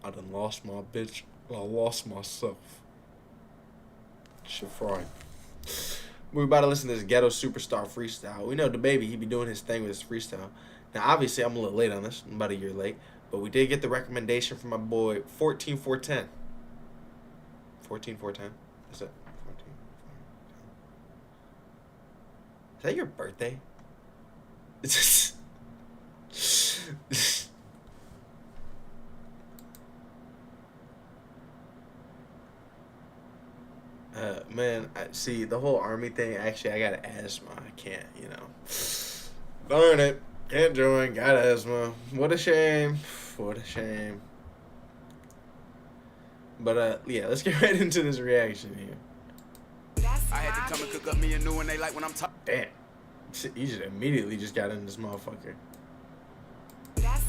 I done lost my bitch. I lost myself. Shit fry. We're about to listen to this Ghetto Superstar freestyle. We know DaBaby, he be doing his thing with his freestyle. Now, obviously, I'm a little late on this. I'm about a year late. But we did get the recommendation from my boy, 14410. 14410? Is it 14410? Is that your birthday? Man, see, the whole army thing, actually, I got asthma. I can't, you know. Darn it. Can't join. Got asthma. What a shame. What a shame. But, yeah, let's get right into this reaction here.
I had to come and cook up me a new one. They like when I'm talking.
Damn. He just immediately just got in this motherfucker.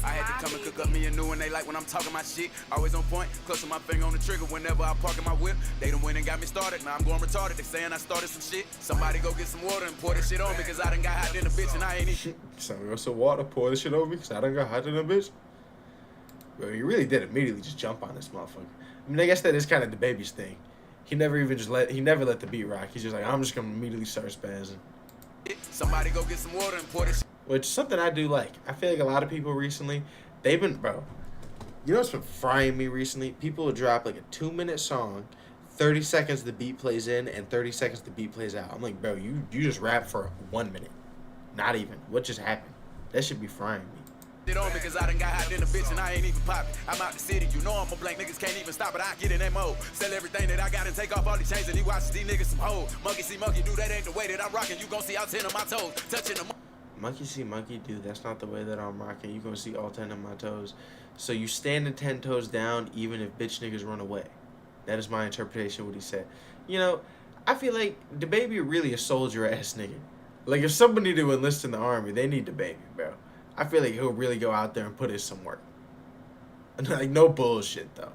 I had to come and cook up me a new one. They like when I'm talking my shit. Always on point, close to my finger on the trigger whenever I park in my whip. They done went and got me started. Now I'm going retarded. They saying I started some shit. Somebody go get some water and pour this shit on me, cause I done got hot in the bitch and I ain't even.
Somebody go some water, pour this shit over me, cause I done got hot in the bitch. Bro, he really did immediately just jump on this motherfucker. I mean, I guess that is kind of DaBaby's thing. He never even he never let the beat rock. He's just like, I'm just gonna immediately start spazzing.
Somebody go get some water and pour this shit.
Which is something I do like. I feel like a lot of people recently, they've been, bro, you know what's been frying me recently? People will drop like a 2-minute song, 30 seconds the beat plays in, and 30 seconds the beat plays out. I'm like, bro, you just rap for 1 minute. Not even. What just happened? That should be frying me.
It on because I done got hot in the bitch and I ain't even poppin'. I'm out the city, you know I'm a blank, niggas can't even stop it. I get in that mode, sell everything that I got and take off all these chains and he watches these niggas some hoes. Monkey see monkey do, that ain't the way that I'm rocking. You gon' see all 10 of my toes, touching them.
Monkey see monkey do, that's not the way that I'm rocking. You gonna see all 10 of my toes. So you standing 10 toes down even if bitch niggas run away. That is my interpretation of what he said. You know, I feel like DaBaby really a soldier ass nigga. Like if somebody need to enlist in the army, they need DaBaby, bro. I feel like he'll really go out there and put in some work. Like no bullshit though.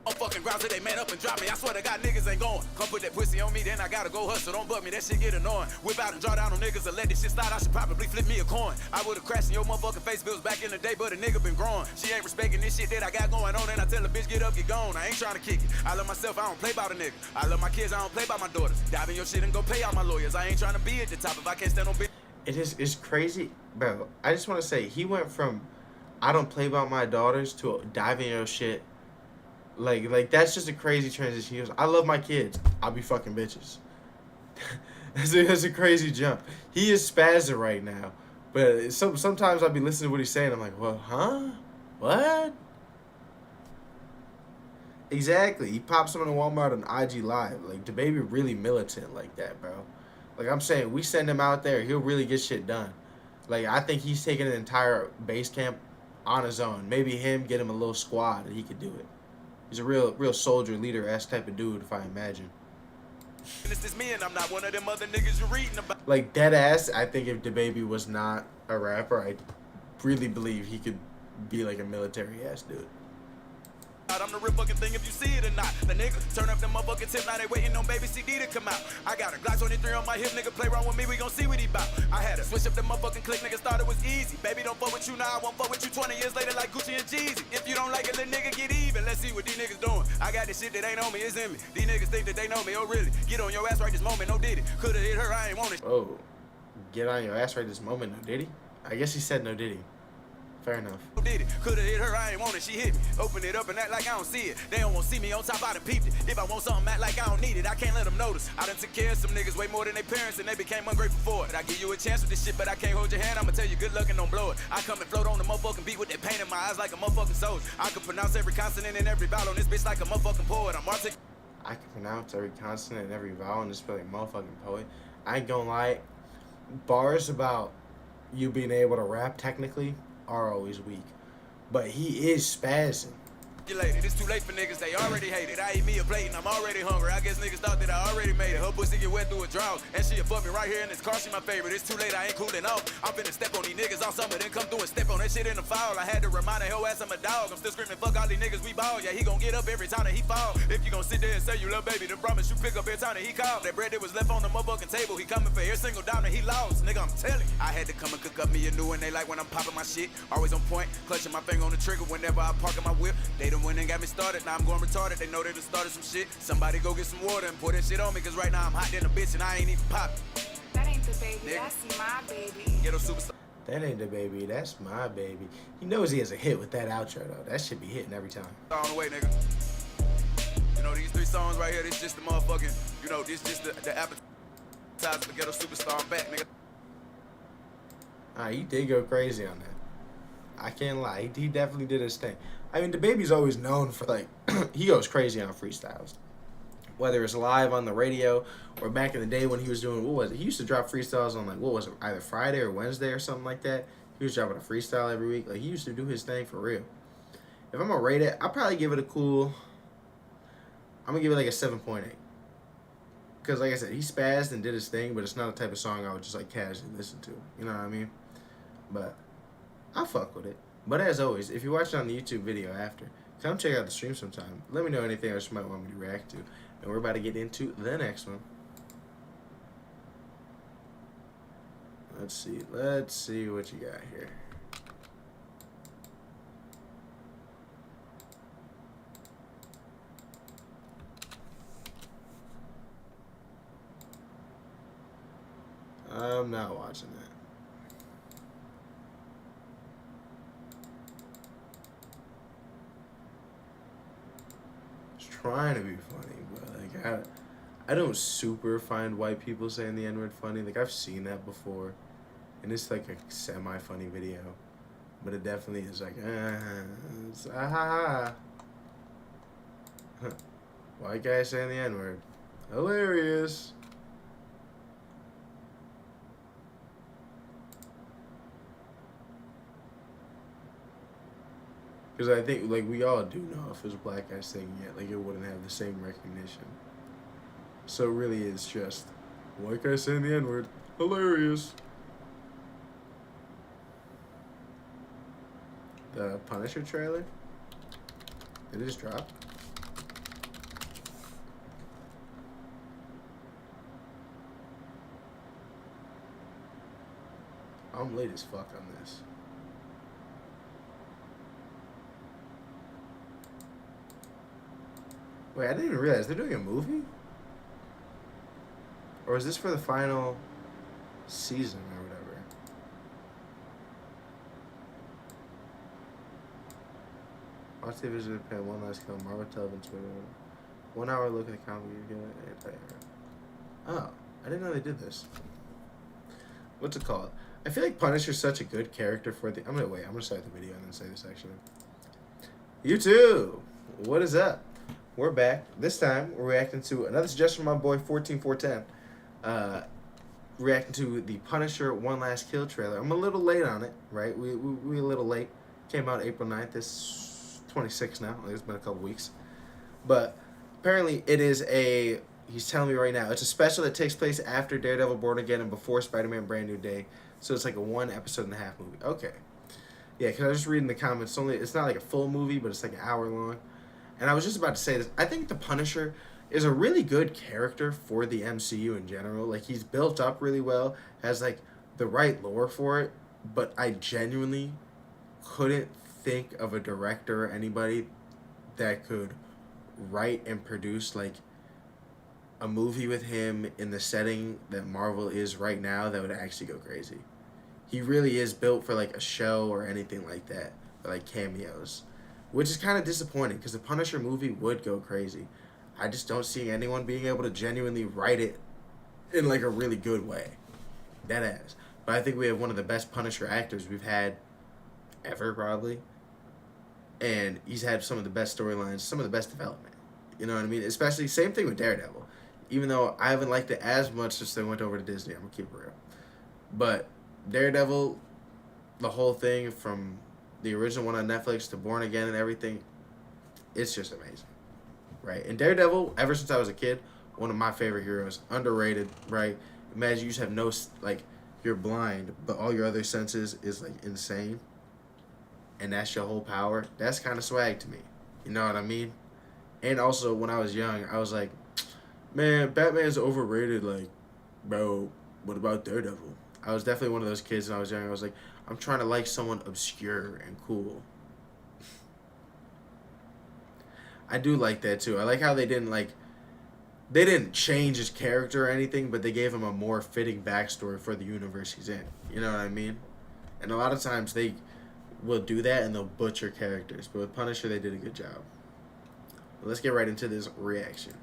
I'm fucking ground till they man up and drop me. I swear to God, niggas ain't going. Come put that pussy on me, then I gotta go hustle. Don't butt me, that shit get annoying. Whip out and draw down on niggas and let this shit start. I should probably flip me a coin. I would've crashed in your motherfucking face if it was back in the day, but a nigga been growing. She ain't respecting this shit that I got going on, and I tell a bitch, get up, get gone. I ain't trying to kick it. I love myself, I don't play by the nigga. I love my kids, I don't play by my daughters. Dive in your shit and go pay all my lawyers. I ain't trying to be at the top if I can't stand on bitch.
It's crazy, bro. I just want to say, he went from I don't play about my daughters to dive in your shit. Like that's just a crazy transition. He goes, I love my kids. I'll be fucking bitches. That's a crazy jump. He is spazzing right now. But sometimes I'll be listening to what he's saying. I'm like, well, huh? What? Exactly. He pops someone in Walmart on IG Live. Like, DaBaby really militant like that, bro. Like I'm saying, we send him out there, he'll really get shit done. Like, I think he's taking an entire base camp on his own. Maybe him, get him a little squad, and he could do it. He's a real soldier, leader-ass type of dude, if I imagine.
This is me, and I'm not one of them other niggas you're reading about.
Like, dead ass, I think if DaBaby was not a rapper, I really believe he could be like a military-ass dude.
I'm the real fucking thing if you see it or not. The nigga turn up the motherfucking tip, now they waiting on baby CD to come out. I got a Glock 23 on my hip, nigga play wrong with me, we gon' see what he bout. I had to switch up the motherfucking click, nigga thought it was easy. Baby don't fuck with you now, I won't fuck with you 20 years later like Gucci and Jeezy. If you don't like it, let nigga get even. Let's see what these niggas doing. I got this shit that ain't on me, it's in me. These niggas think that they know me, oh really? Get on your ass right this moment, no did it. Coulda hit her, I ain't want it.
Oh, get on your ass right this moment, no did he? I guess he said no did he. Fair enough.
Did it? Coulda hit her, I ain't want it, she hit me. Open it up and act like I don't see it. They don't want to see me on top, I done peeped it. If I want something, act like I don't need it. I can't let them notice. I done took care of some niggas way more than their parents and they became ungrateful for it. I give you a chance with this shit, but I can't hold your hand. I'ma tell you good luck and don't blow it. I come and float on the motherfucking beat with that pain in my eyes like a motherfucking soldier. I can pronounce every consonant and every vowel on this bitch like a motherfucking poet. I'm articulate.
I can pronounce every consonant and every vowel and just feel like a motherfucking poet. I ain't gonna lie. Bars about you being able to rap technically are always weak. But he is spazzing.
It's too late for niggas, they already hate it. I eat me a plate and I'm already hungry. I guess niggas thought that I already made it. Her pussy get wet through a drought, and she'll fuck me right here in this car, she my favorite. It's too late, I ain't cooling off. I'm finna step on these niggas all summer, then come through and step on that shit in the foul. I had to remind her ass I'm a dog. I'm still screaming, fuck all these niggas, we ball. Yeah, he gon' get up every time that he fall. If you gon' sit there and say you love baby, then promise you pick up every time that he call. That bread that was left on the motherfucking table, he coming for every single dime that he lost. Nigga, I'm telling you. I had to come and cook up me a new one. They like when I'm popping my shit. Always on point, clutching my finger on the trigger whenever I park in my whip. They
them when they got me started. Now I'm going retarded. They know they done started some shit. Somebody go get some water and pour that shit on me. Cause right now I'm hot than a bitch and I ain't even poppin'.
That ain't the baby,
Nigga.
that's my baby.
Ghetto superstar.
That ain't the baby, that's my baby. He knows he has a hit with that outro though. That should be hitting every time.
On the way, nigga. You know, these 3 songs right here, this just the motherfucking, you know, this just the appetizer for Ghetto Superstar. I'm back, nigga.
He did go crazy on that. I can't lie. He definitely did his thing. I mean, the baby's always known for, like, he goes crazy on freestyles. Whether it's live on the radio or back in the day when he was doing, what was it? He used to drop freestyles on, like, what was it? Either Friday or Wednesday or something like that. He was dropping a freestyle every week. Like, he used to do his thing for real. If I'm going to rate it, I'll probably give it a cool, I'm going to give it like a 7.8. Because, like I said, he spazzed and did his thing, but it's not a type of song I would just, like, casually listen to. You know what I mean? But I fuck with it. But as always, if you watch it on the YouTube video after, come check out the stream sometime. Let me know anything else you might want me to react to. And we're about to get into the next one. Let's see what you got here. I'm not watching that. It's trying to be funny, but like I don't super find white people saying the N-word funny. Like I've seen that before, and it's like a semi-funny video, but it definitely is like it's white guy saying the N-word, hilarious. Because I think, like, we all do know if it was a black guy saying it, like, it wouldn't have the same recognition. So, it really is just, white guy saying the N-word, hilarious. The Punisher trailer? Did it just drop? I'm late as fuck on this. Wait, I didn't even realize they're doing a movie? Or is this for the final season or whatever? Watch the vision of Japan, one last kill, Marvel Television, 1 hour look at the comic you get. Oh, I didn't know they did this. What's it called? I feel like Punisher's such a good character for the... I'm gonna start the video and then say this actually. YouTube! What is up? We're back. This time, we're reacting to another suggestion from my boy 14410. Reacting to the Punisher One Last Kill trailer. I'm a little late on it, right? We a little late. Came out April 9th. This 26 now. It's been a couple weeks. But apparently, it is a... He's telling me right now, it's a special that takes place after Daredevil Born Again and before Spider-Man Brand New Day. So it's like a 1 episode and a half movie. Okay. Yeah, because I was just reading the comments. It's not like a full movie, but it's like an hour long. And I was just about to say this. I think the Punisher is a really good character for the MCU in general. Like, he's built up really well, has, like, the right lore for it. But I genuinely couldn't think of a director or anybody that could write and produce, like, a movie with him in the setting that Marvel is right now that would actually go crazy. He really is built for, like, a show or anything like that. Or, like, cameos. Which is kind of disappointing, because the Punisher movie would go crazy. I just don't see anyone being able to genuinely write it in, like, a really good way. Deadass. But I think we have one of the best Punisher actors we've had ever, probably. And he's had some of the best storylines, some of the best development. You know what I mean? Especially, same thing with Daredevil. Even though I haven't liked it as much since they went over to Disney. I'm going to keep it real. But Daredevil, the whole thing from the original one on Netflix to Born Again and everything, it's just amazing, right? And Daredevil, ever since I was a kid, one of my favorite heroes, underrated, right? Imagine you just have no, like, you're blind, but all your other senses is, like, insane, and that's your whole power. That's kind of swag to me, you know what I mean? And also, when I was young, I was like, man, Batman's overrated, like, bro, what about Daredevil? I was definitely one of those kids when I was young. I was like, I'm trying to like someone obscure and cool. I do like that too. I like how they didn't change his character or anything, but they gave him a more fitting backstory for the universe he's in. You know what I mean? And a lot of times they will do that and they'll butcher characters. But with Punisher, they did a good job. But let's get right into this reaction.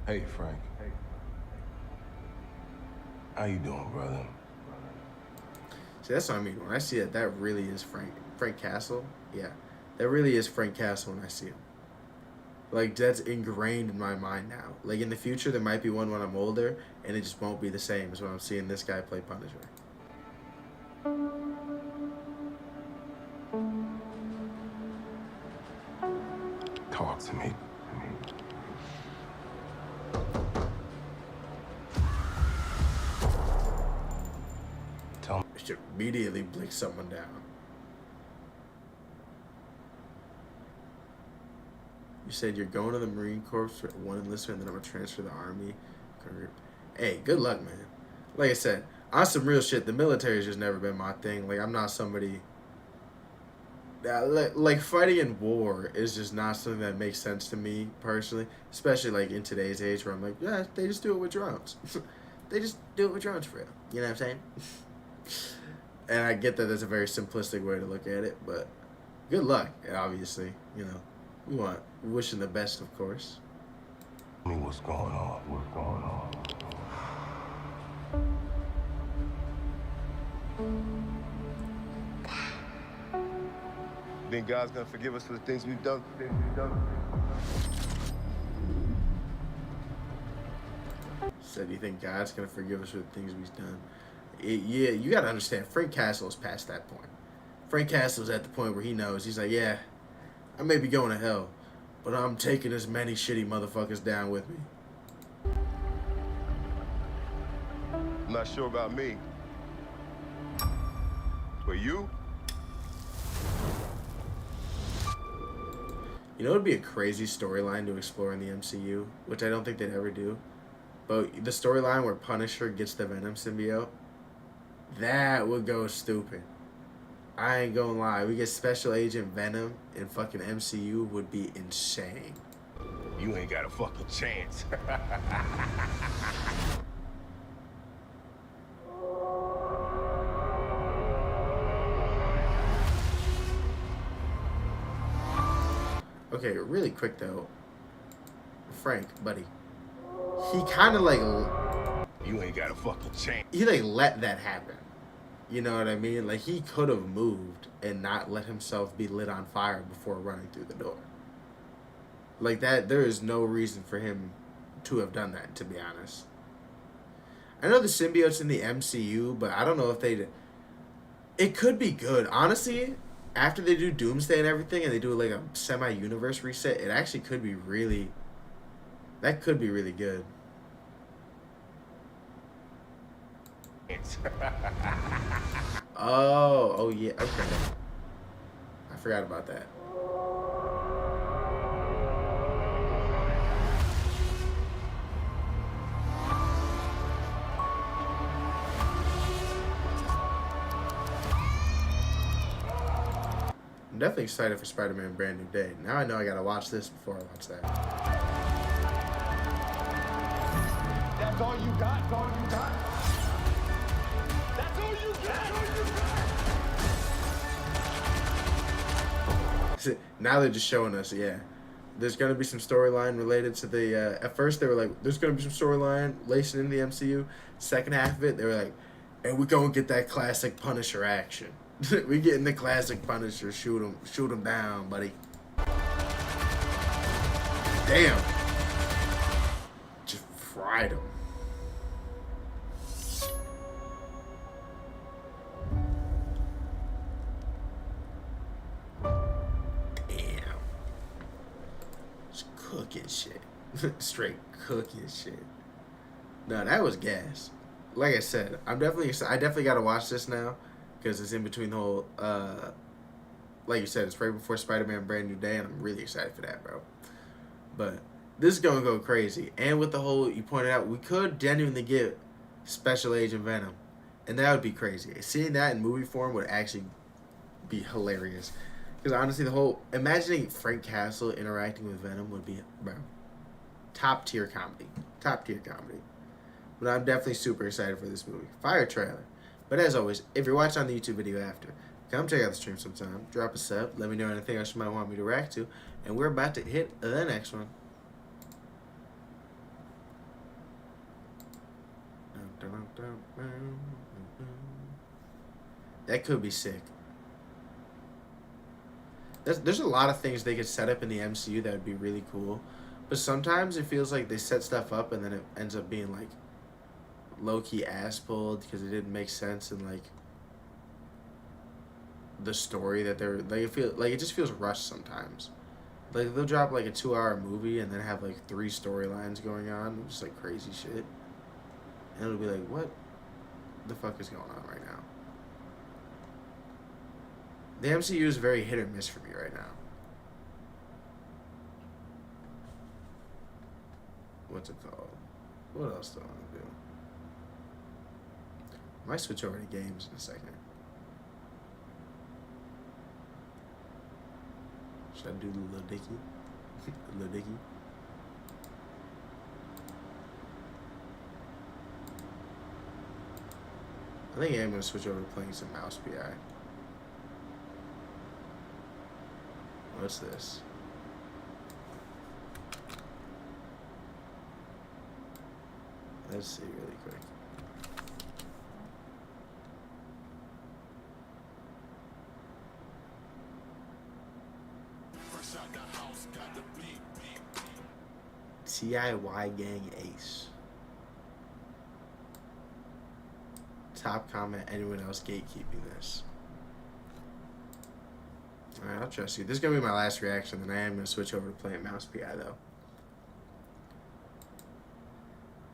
Hey, Frank. How you doing, brother?
See, that's what I mean. When I see it, that really is Frank Castle. Yeah, that really is Frank Castle when I see him. Like, that's ingrained in my mind now. Like, in the future, there might be one when I'm older, and it just won't be the same as when I'm seeing this guy play Punisher.
Talk to me. Tell me.
I should immediately blink someone down. You said you're going to the Marine Corps for one enlistment, and then I'm going to transfer to the Army. Hey, good luck, man. Like I said, on some real shit, the military has just never been my thing. Like, I'm not somebody... Like, fighting in war is just not something that makes sense to me, personally. Especially, like, in today's age where I'm like, yeah, they just do it with drones. They just do it with drones for real. You know what I'm saying? And I get that that's a very simplistic way to look at it, but good luck, obviously. You know, we wishing the best, of course.
Tell me what's going on. What's going on?
Think God's gonna forgive us for the things we've done?
Said, you think God's gonna forgive us for the things we've done? Yeah, you gotta understand, Frank Castle's past that point. Frank Castle's at the point where he knows, he's like, yeah, I may be going to hell, but I'm taking as many shitty motherfuckers down with me.
I'm not sure about me. But you?
You know, it would be a crazy storyline to explore in the MCU, which I don't think they'd ever do. But the storyline where Punisher gets the Venom symbiote, that would go stupid. I ain't gonna lie, we get Special Agent Venom in fucking MCU would be insane.
You ain't got a fucking chance.
Okay, really quick though. Frank, buddy. He kind of like...
You ain't got a fucking chance.
He like let that happen. You know what I mean? Like, he could have moved and not let himself be lit on fire before running through the door. Like that, there is no reason for him to have done that, to be honest. I know the symbiote's in the MCU, but I don't know if they'd... It could be good. Honestly, after they do Doomsday and everything, and they do like a semi-universe reset, it actually could be really... That could be really good. Oh yeah, okay. I forgot about that. I'm definitely excited for Spider-Man Brand New Day. Now I know I gotta watch this before I watch that.
That's all you got? That's all you got? That's all you got? That's all you got?
Now they're just showing us, yeah. There's gonna be some storyline related to the. At first they were like, "There's gonna be some storyline lacing in the MCU." Second half of it, they were like, "And we're gonna get that classic Punisher action. We getting the classic Punisher. Shoot him down, buddy." Damn. Just fried him. Cooking shit. Straight cooking shit. No, that was gas. Like I said, I definitely got to watch this now because it's in between the whole like you said, it's right before Spider-Man Brand New Day, and I'm really excited for that, bro. But this is going to go crazy. And with the whole, you pointed out, we could genuinely get Special Agent Venom, and that would be crazy. Seeing that in movie form would actually be hilarious. Because honestly, the whole imagining Frank Castle interacting with Venom would be, bro, top tier comedy. Top tier comedy. But I'm definitely super excited for this movie. Fire trailer. But as always, if you're watching on the YouTube video after, come check out the stream sometime. Drop a sub. Let me know anything else you might want me to react to. And we're about to hit the next one. That could be sick. There's a lot of things they could set up in the MCU that would be really cool. But sometimes it feels like they set stuff up and then it ends up being like low-key ass-pulled because it didn't make sense in like the story that they're like. It just feels rushed sometimes. Like they'll drop like a 2-hour movie and then have like 3 storylines going on, just like crazy shit. And it'll be like, what the fuck is going on right now? The MCU is very hit or miss for me right now. What's it called? What else do I want to do? I might switch over to games in a second. Should I do Lil Dicky? Lil Dicky? I think I am going to switch over to playing some Mouse PI. What's this? Let's see really quick. TIY Gang Ace. Top comment, anyone else gatekeeping this? Alright, I'll trust you. This is going to be my last reaction, then I am going to switch over to playing Mouse PI, though.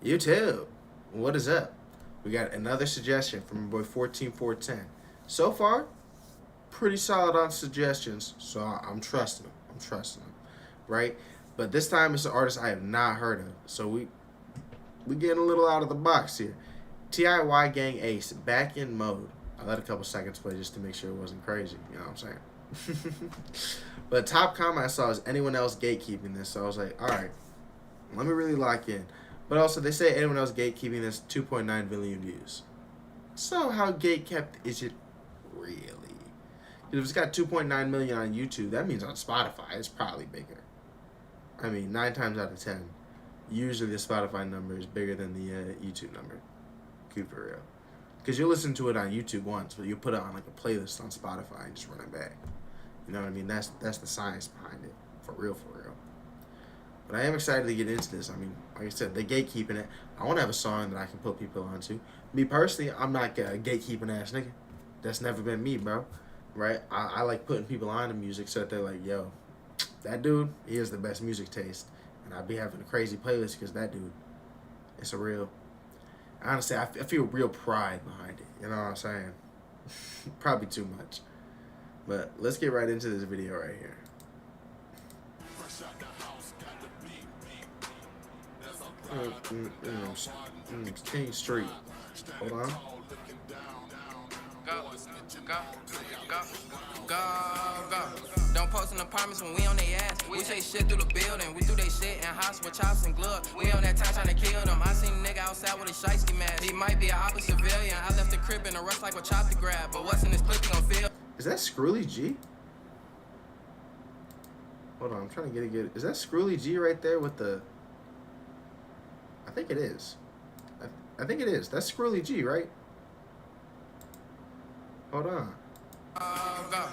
YouTube, what is up? We got another suggestion from my boy 14410. So far, pretty solid on suggestions, so I'm trusting him. Right? But this time it's an artist I have not heard of, so we getting a little out of the box here. TIY Gang Ace, back in mode. I let a couple seconds play just to make sure it wasn't crazy. You know what I'm saying? But top comment I saw is anyone else gatekeeping this. So I was like, all right, let me really lock in. But also they say anyone else gatekeeping this 2.9 billion views. So how gatekept is it really? If it's got 2.9 million on YouTube, that means on Spotify it's probably bigger. I mean, 9 times out of 10, usually the Spotify number is bigger than the YouTube number. Keep it real. Because you'll listen to it on YouTube once, but you put it on like a playlist on Spotify and just run it back. You know what I mean? That's the science behind it. For real. But I am excited to get into this. I mean, like I said, they're gatekeeping it. I want to have a song that I can put people onto. Me personally, I'm not a gatekeeping ass nigga. That's never been me, bro. Right? I like putting people on to music so that they're like, yo, that dude, he has the best music taste. And I'd be having a crazy playlist because that dude, it's a real... Honestly, I feel real pride behind it. You know what I'm saying? Probably too much. But let's get right into this video right here. King Street. Hold on.
Go. Don't post in apartments when we on their ass. We say shit through the building. We do they shit in house with chops and gloves. We on that time trying to kill them. I seen a nigga outside with a shiesty mask. He might be an opposite civilian. I left the crib in a rush like a chop to grab. But what's in this clip you gon' feel?
Is that Scrooly G? Hold on, I'm trying to get it good. Is that Scrooly G right there with the... I think it is. I think it is. That's Scrooly G, right? Hold on.
Go.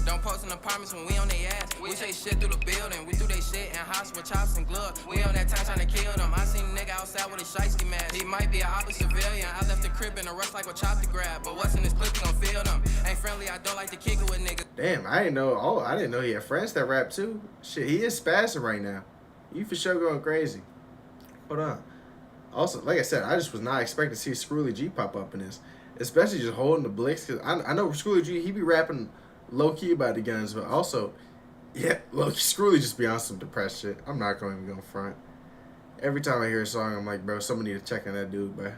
Don't post in apartments when we on their ass. We say shit through the building. We do they shit in house with chops and gloves. We on that time trying to kill them. I seen a nigga outside with a shiesty mask. He might be an opposite civilian. I left the crib in a rush like a chop to grab. But what's in this clip you gon' feel them? Ain't friendly, I don't like to kick it with niggas.
Damn, I didn't know. Oh, I didn't know he had friends that rap too. Shit, he is spazzing right now. You for sure going crazy. Hold on. Also, like I said, I just was not expecting to see Scrooly G pop up in this. Especially just holding the Blix. Because I know Scrooly G, he be rapping low-key about the guns. But also, yeah, low-key, Scrooly just be on some depressed shit. I'm not going to even go front. Every time I hear a song, I'm like, bro, somebody need to check on that dude, bro.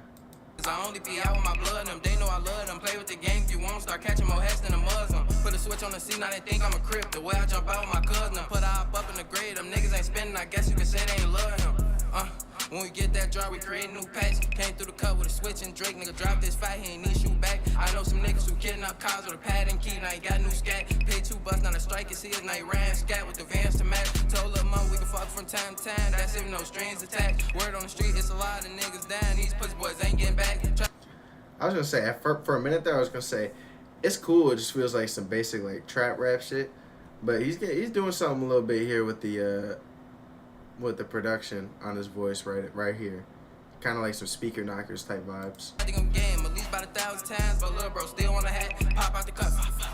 I only be out with my blood, them. They know I love them. Play with the game if you won't start catching more heads than a Muslim. Put a switch Bitch on the scene, now they think I'm a crip. The way I jump out with my cousin and put her up in the grade. Them niggas ain't spending, I guess you can say they ain't love him. When we get that drop, we create new packs. Came through the cut with a switch and Drake, nigga dropped this fight, he ain't need shoot back. I know some niggas who kidnap cars with a pad and key, now he got new scat. Paid $2, now the strike is his, now he ran scat with the Vans to match. Told Lil' Mom we can fuck from time to time, that's if no strings attached. Word on the street, it's a lot of niggas down, these pussy boys ain't getting back.
I was gonna say, for a minute there, I was gonna say, it's cool, it just feels like some basic, like, trap rap shit. But he's doing something a little bit here with the production on his voice right here. Kind of like some speaker knockers type vibes.
I think I'm game at least about 1,000 times, but little bro still wanna hat. Pop out the cut,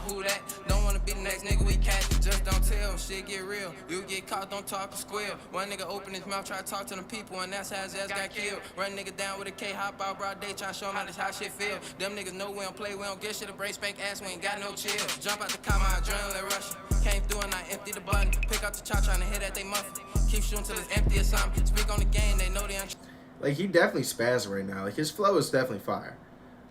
who that? Don't wanna be the next nigga we catch. Just don't tell, shit get real. You get caught, don't talk or squeal. One nigga open his mouth, try to talk to them people, and that's how his ass got killed. Run nigga down with a K, hop out broad day, try to show him how shit feel. Them niggas know we don't play, we don't get shit, a break spank ass, we ain't got no chill. Jump out the car, my adrenaline rushing. Came through and I empty the button. Pick up the chop, trying to hit at they muffin. Keep shooting till it's empty or something. Speak on the game, they know they ain't.
Like, he definitely spazzing right now. Like, his flow is definitely fire.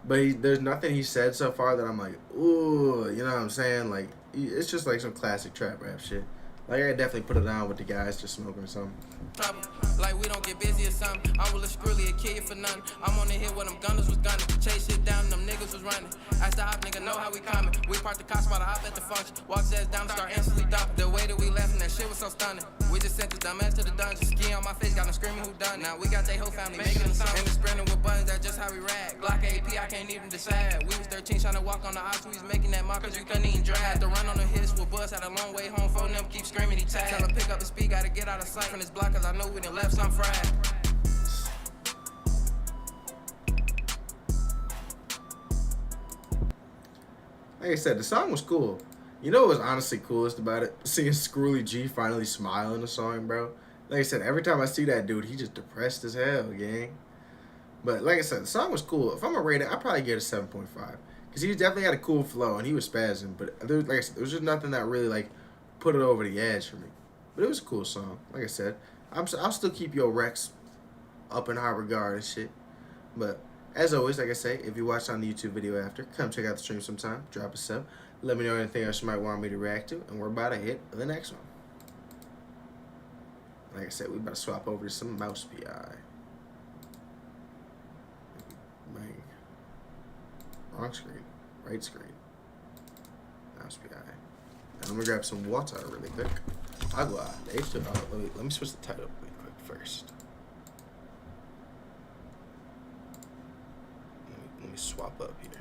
But there's nothing he said so far that I'm like, ooh, you know what I'm saying? Like, it's just like some classic trap rap shit. Like, I definitely put it on with the guys just smoking something.
Trouble. Like we don't get busy or something. I will screwly a kid for nothing. I'm on the hill when them gunners was gunning. Chase shit down and them niggas was running. Ask the op nigga know how we coming. We parked the car spot the op at the function. Walks ass down, start instantly dumping. The way that we left and that shit was so stunning. We just sent the dumb ass to the dungeon. Ski on my face, got them screaming who done. Now we got they whole family making them something. And the sprinting with buttons, that's just how we rag. Glock AP, I can't even decide. We was 13 trying to walk on the ops. We was making that mark cause we couldn't even drive. Had to run on the hits with bus. Had a long way home for them. Keep screaming, he tagged. Tell him pick up the speed, gotta get out of sight from this block cause I know we done left some fried.
Like I said, the song was cool. You know what was honestly coolest about it? Seeing Scrooly G finally smile in the song, bro. Like I said, every time I see that dude, he just depressed as hell, gang. But like I said, the song was cool. If I'm gonna rate it, I'd probably give it a 7.5. Because he definitely had a cool flow and he was spazzing. But there, like I said, there was just nothing that really like put it over the edge for me. But it was a cool song. Like I said, I'll still keep your Rex up in high regard and shit. But as always, like I say, if you watch on the YouTube video after, come check out the stream sometime. Drop a sub. Let me know anything else you might want me to react to. And we're about to hit the next one. Like I said, we about to swap over to some Mouse PI. Bang. Wrong screen. Right screen. Mouse PI. And I'm going to grab some water really quick. Agua. Let me switch the title really quick first. Let me swap up here.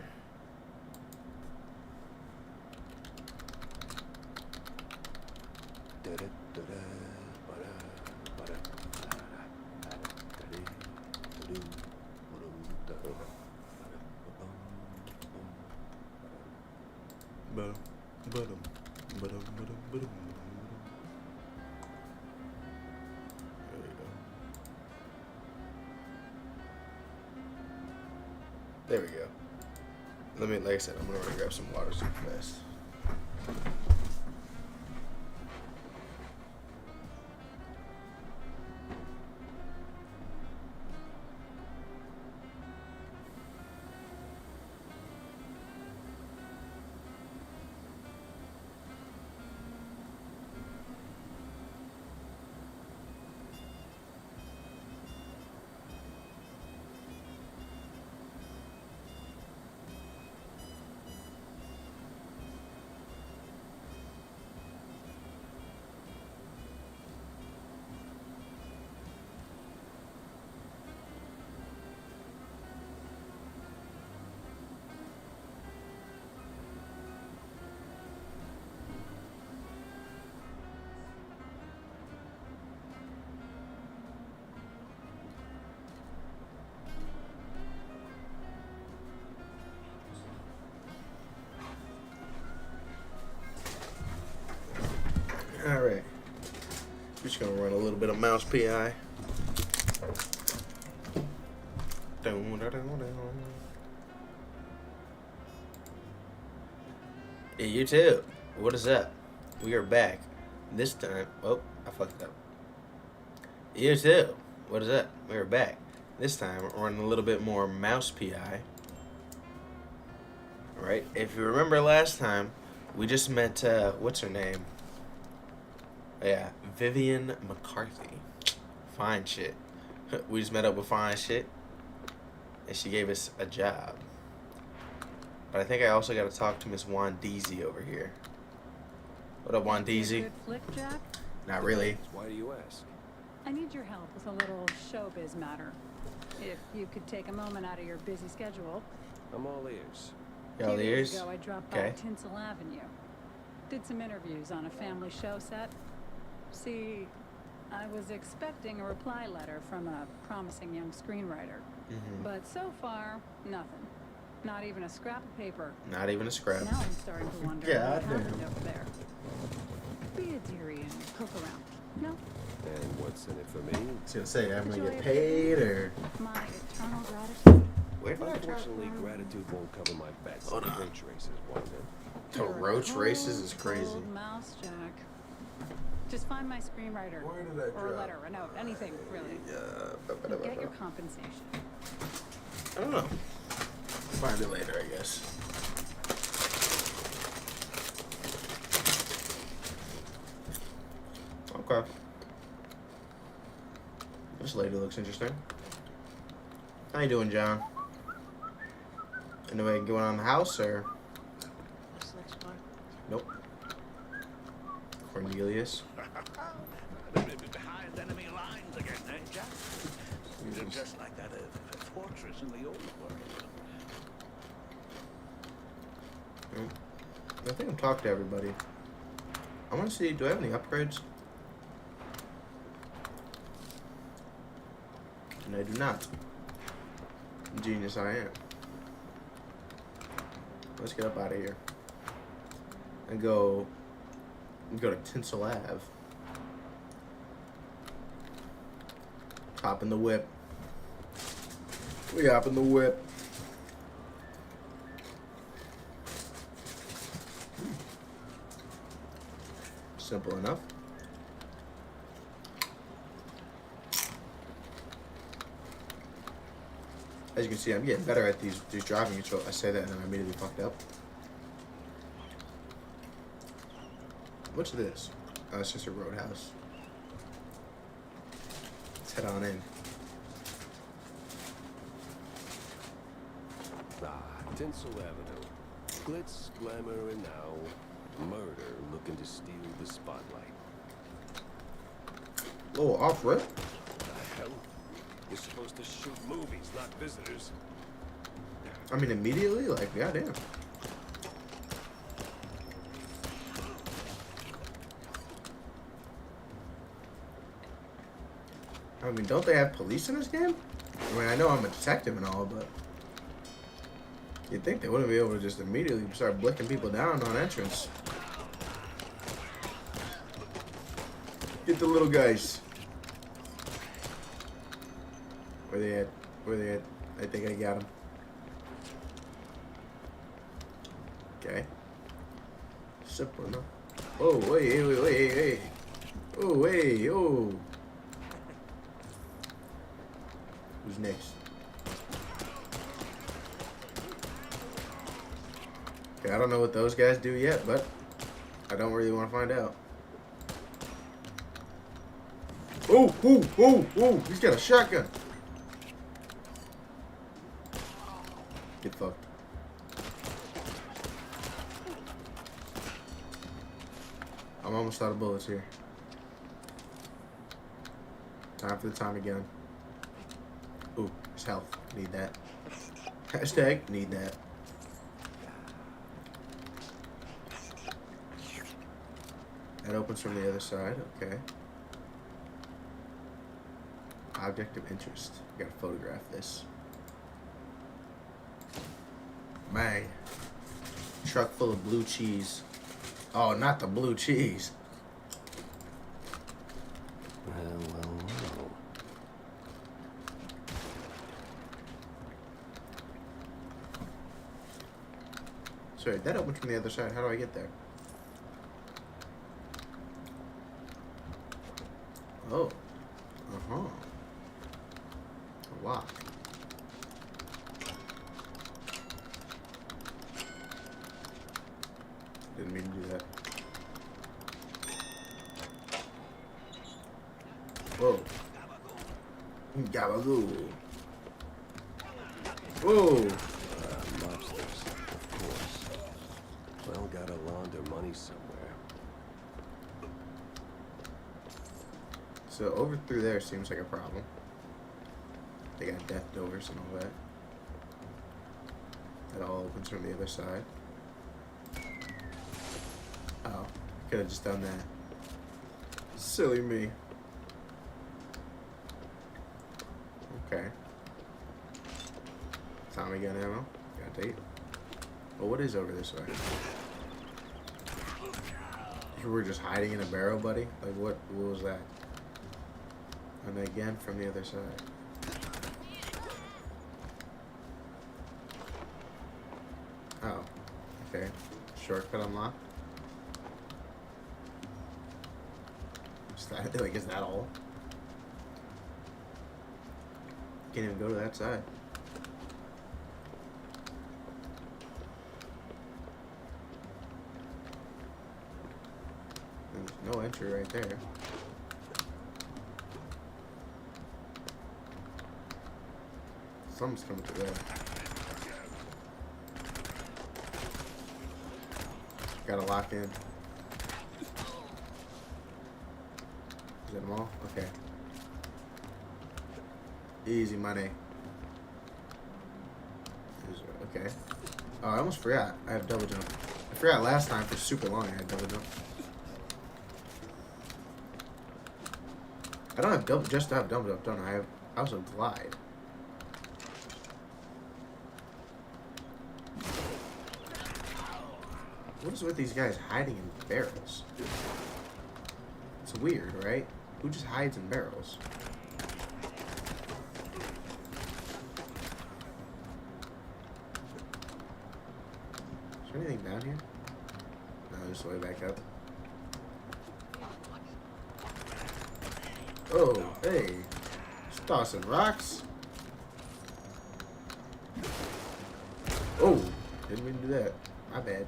There we go. Like I said, I'm gonna grab some water super fast. Alright. We're just gonna run a little bit of Mouse PI. Hey, YouTube, what is up? We are back. This time, oh, I fucked up. YouTube, what is up? We are back. This time, we're running a little bit more Mouse PI. Alright, if you remember last time, We just met, what's her name? Yeah, Vivian McCarthy. Fine shit. We just met up with fine shit. And she gave us a job. But I think I also got to talk to Miss Juan Deasy over here. What up, Juan Deasy?
Good flick, Jack?
Not really.
Why do you ask?
I need your help with a little showbiz matter. If you could take a moment out of your busy schedule.
I'm all ears.
You all
A few
ears?
days ago, I dropped by Tinsel Avenue. Did some interviews on a family show set. See, I was expecting a reply letter from a promising young screenwriter. But so far, nothing. Not even a scrap of paper.
Not even a scrap.
Now I'm starting to wonder what happened over there. Be a dearie and poke around. No?
And what's in it for me?
I was gonna say, I'm gonna get paid or.
My eternal gratitude.
Where did I
Unfortunately, gratitude won't cover my bets. The roach race is one of them.
The roach races is crazy.
Cold mouse, Jack. Just find my screenwriter. Or a letter, a note, anything, really. Get your compensation.
I don't know. Find it later, I guess. Okay. This lady looks interesting. How you doing, John? Anybody going on the house, or? Nope. Cornelius.
Behind enemy lines again, eh, Jack? You're just like that fortress in the old world.
I think I'm talking to everybody. I want to see, do I have any upgrades? And I do not. Genius I am. Let's get up out of here. And go to Tinsel Ave. Hop in the whip. We hop in the whip. Simple enough. As you can see, I'm getting better at these driving control. I say that and then I immediately fucked up. What's this? Oh, it's just a roadhouse. Let's head on in.
Tinsel Avenue. Glitz, glamour, and now murder looking to steal the spotlight.
Oh, off-rip?
The hell? You're supposed to shoot movies, not visitors.
I mean, immediately? Like, goddamn. I mean, don't they have police in this game? I mean, I know I'm a detective and all, but you'd think they wouldn't be able to just immediately start blicking people down on entrance. Get the little guys. Where they at? Where they at? I think I got them. Okay. Simple enough. Oh, wait. Oh, wait, oh. Who's next? Okay, I don't know what those guys do yet, but I don't really want to find out. Oh, he's got a shotgun. Get fucked. I'm almost out of bullets here. Time for the Tommy gun. Ooh, it's health. Need that. Hashtag need that. That opens from the other side. Okay. Object of interest. I gotta photograph this. Man. Truck full of blue cheese. Oh, not the blue cheese.
Well.
Sorry, that opened from the other side. How do I get there? Oh. Uh-huh. A lock. Didn't mean to do that. Whoa. Gabagoo. Whoa.
Lobsters, of course. Well, gotta launder money somewhere.
So over through there seems like a problem. They got death doors and all that. That all opens from the other side. Oh, could have just done that. Silly me. Okay. Tommy gun ammo. Got date. Well, what is over this way? You were just hiding in a barrel, buddy? Like, what was that? And again from the other side. Oh, okay. Shortcut unlocked. Is that, like, is that all? Can't even go to that side. There's no entry right there. Something's coming through there. Gotta lock in. Is that them all? Okay. Easy money. Okay. Oh, I almost forgot. I have double jump. I forgot last time for super long I had double jump. I don't have double, just to have double jump, don't I? I also glide. What is with these guys hiding in barrels? It's weird, right? Who just hides in barrels? Is there anything down here? No, just way back up. Oh, hey. Just tossing rocks. Oh, didn't mean to do that. My bad.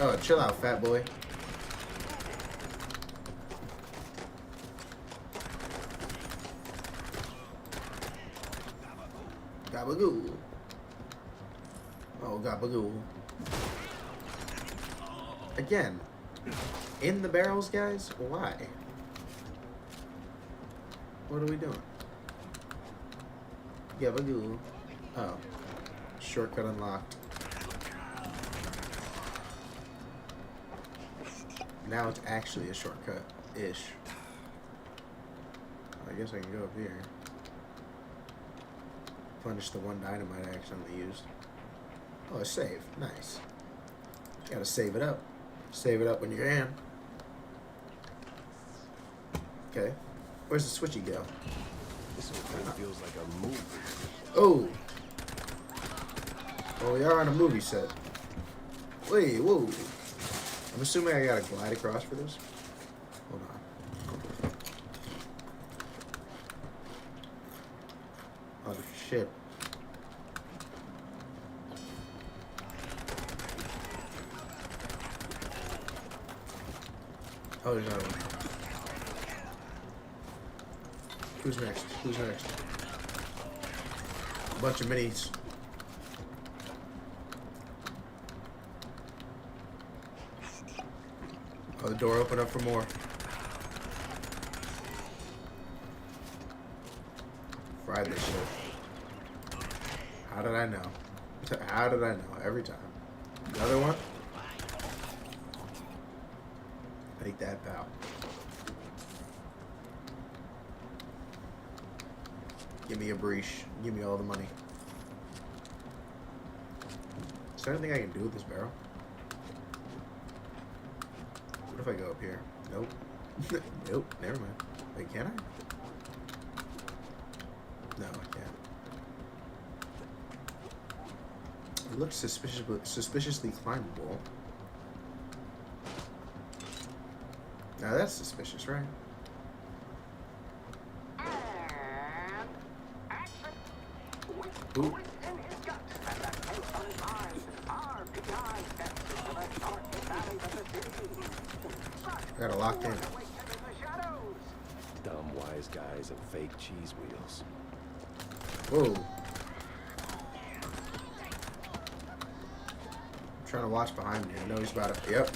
Oh, chill out, fat boy. Gabagoo. Oh, gabagoo. Again. In the barrels, guys? Why? What are we doing? Gabagoo. Oh. Shortcut unlocked. Now it's actually a shortcut-ish. I guess I can go up here. Punish the one dynamite I accidentally used. Oh, a save. Nice. Gotta save it up. Save it up when you can. Okay. Where's the switchy go?
This whole thing feels like a movie.
Oh! Oh, we are on a movie set. Wait, whoa. I'm assuming I gotta glide across for this. Hold on. Oh, shit. Oh, there's another one. Who's next? Who's next? A bunch of minis. Oh, the door opened up for more. Fried this shit. How did I know? How did I know? Every time. Another one? Take that, pal. Give me a breach. Give me all the money. Is there anything I can do with this barrel? What if I go up here? Nope. Nope, never mind. Wait, can I? No, I can't. It looks suspiciously climbable. Now that's suspicious, right? Ooh. Got it locked in.
Dumb wise guys and fake cheese wheels.
Whoa. I'm trying to watch behind me. I know he's about to. Yep.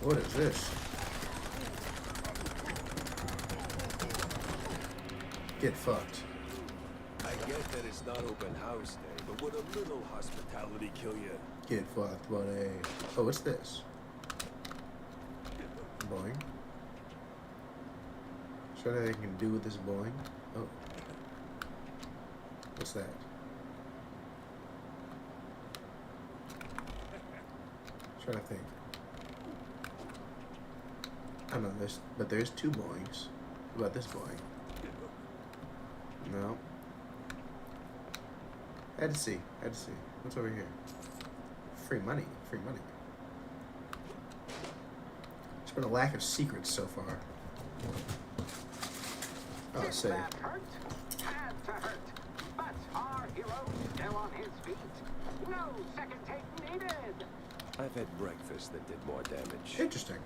What is this? Get fucked.
I get that it's not open house day, but would a little hospitality kill you?
Get fucked, buddy. Oh, what's this? Boing. Is there anything I can do with this boing? Oh. What's that? I'm trying to think. I don't know, there's 2 boings. What about this boing? No. I had to see. What's over here? Free money. There's been a lack of secrets so far. Oh, say.
Had to hurt. But our hero still on his feet. No second take needed.
I've had breakfast that did more damage.
Interesting.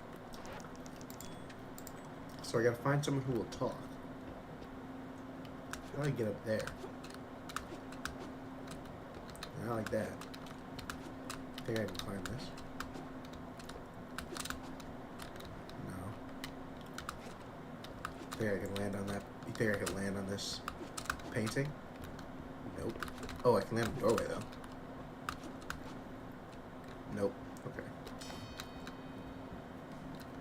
So I gotta find someone who will talk. How do I get up there? Not like that. I think I can climb this. No. Think I can land on that? You think I can land on this painting? Nope. Oh, I can land on the doorway though. Nope. Okay.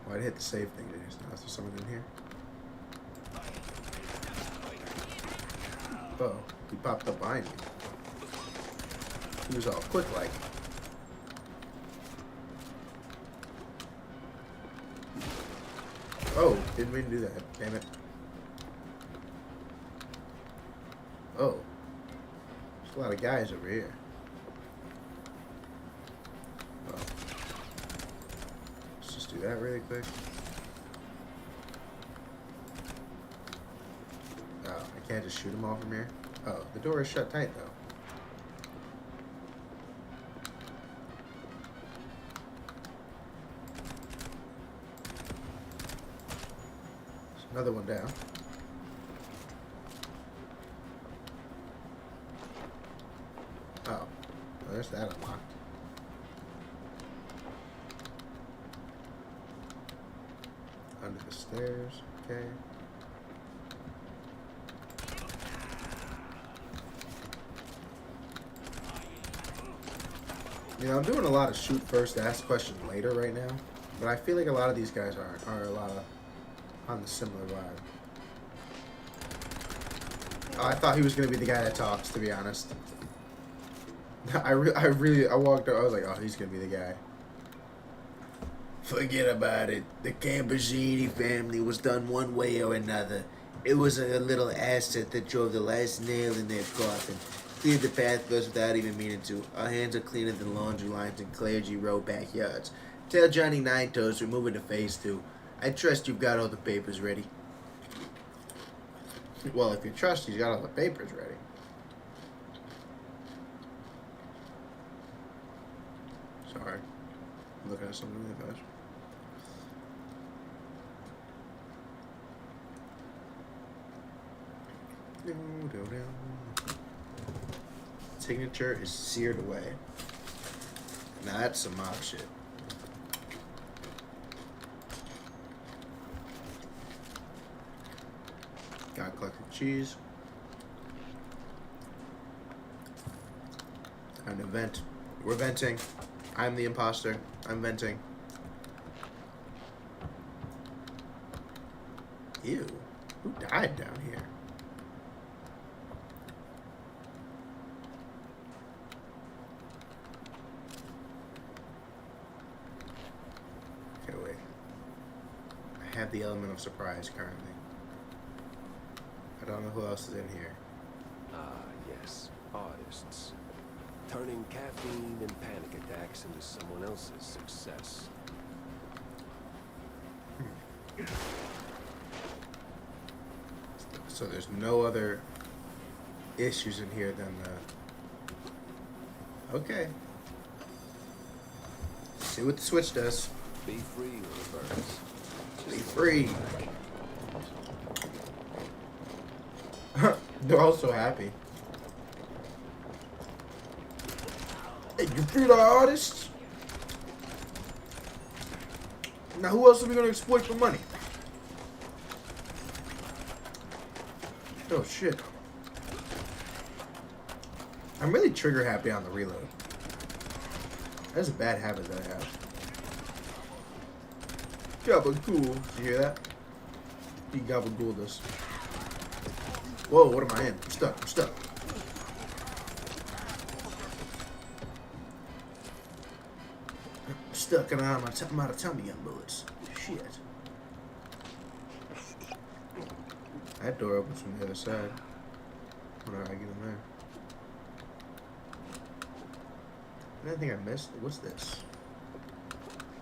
Why'd I hit the save thing just now? Is there someone in here? Oh, he popped up behind me. He was all quick like. Oh, didn't mean to do that. Damn it. Oh. There's a lot of guys over here. Oh. Let's just do that really quick. Oh, I can't just shoot them all from here. Oh, the door is shut tight though. Another one down. Oh, well, there's that unlocked. Under the stairs, okay. You know, I'm doing a lot of shoot first, ask questions later right now, but I feel like a lot of these guys are a lot of on the similar vibe. Oh, I thought he was gonna be the guy that talks, to be honest. I walked up, I was like, oh, he's gonna be the guy. Forget about it. The Gambazzini family was done one way or another. It was a little asset that drove the last nail in their coffin. Cleared the path for us without even meaning to. Our hands are cleaner than laundry lines in Clergy Row backyards. Tell Johnny Nine Toes we're moving to phase 2. I trust you've got all the papers ready. Well, if you trust he's got all the papers ready. Sorry. I'm looking at something really fast. Signature is seared away. Now that's some mob shit. Gotta collect the cheese. Time to vent. We're venting. I'm the imposter. I'm venting. Ew. Who died down here? Okay, wait. I have the element of surprise currently. I don't know who else is in here.
Ah, yes. Artists. Turning caffeine and panic attacks into someone else's success.
So there's no other issues in here than the... Okay. See what the switch does.
Be free, universe.
Be free. They're all so happy. Hey, you free the artists? Now who else are we gonna exploit for money? Oh shit. I'm really trigger happy on the reload. That's a bad habit that I have. Gabagool. Did you hear that? He gabagooled us. Whoa, what am I in? I'm stuck. I'm stuck. I'm stuck and I'm out of Tommy gun bullets. Shit. That door opens from the other side. How do I get in there? Anything I missed? What's this?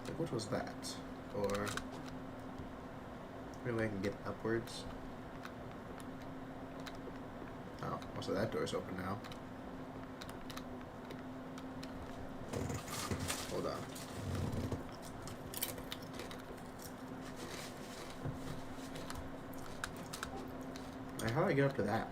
Like, what was that? Or maybe I can get upwards. Oh, so that door's open now. Hold on. Like, how do I get up to that?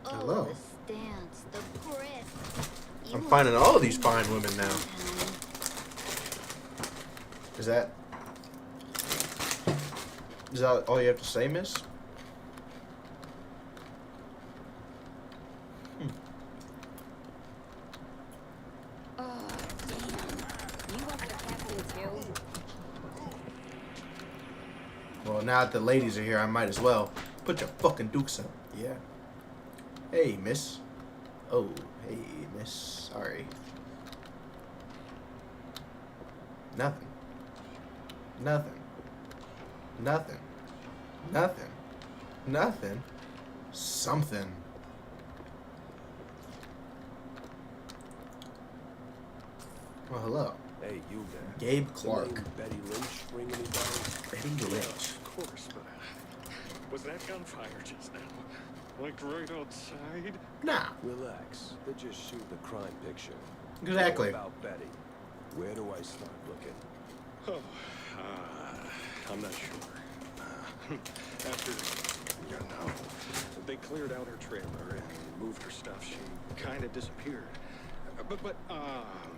Hello.
The stance, the breath.
I'm finding all of these fine women now. Is that all you have to say, miss?
Oh, damn. You want the captain too?
Well, now that the ladies are here, I might as well put your fucking dukes up. Yeah. Hey, miss. Oh, hey, miss. Sorry. Nothing. Nothing. Nothing. Nothing. Nothing. Something. Well, hello.
Hey, you there.
Gabe Clark.
The name Betty Lynch ring any bells?
Betty Lynch.
Of course, but was that gunfire just now? Like right outside?
Nah.
Relax. They're just shooting a crime picture.
Exactly.
What about Betty? Where do I start looking?
Oh, I'm not sure. After, you know, they cleared out her trailer and moved her stuff, she kind of disappeared. But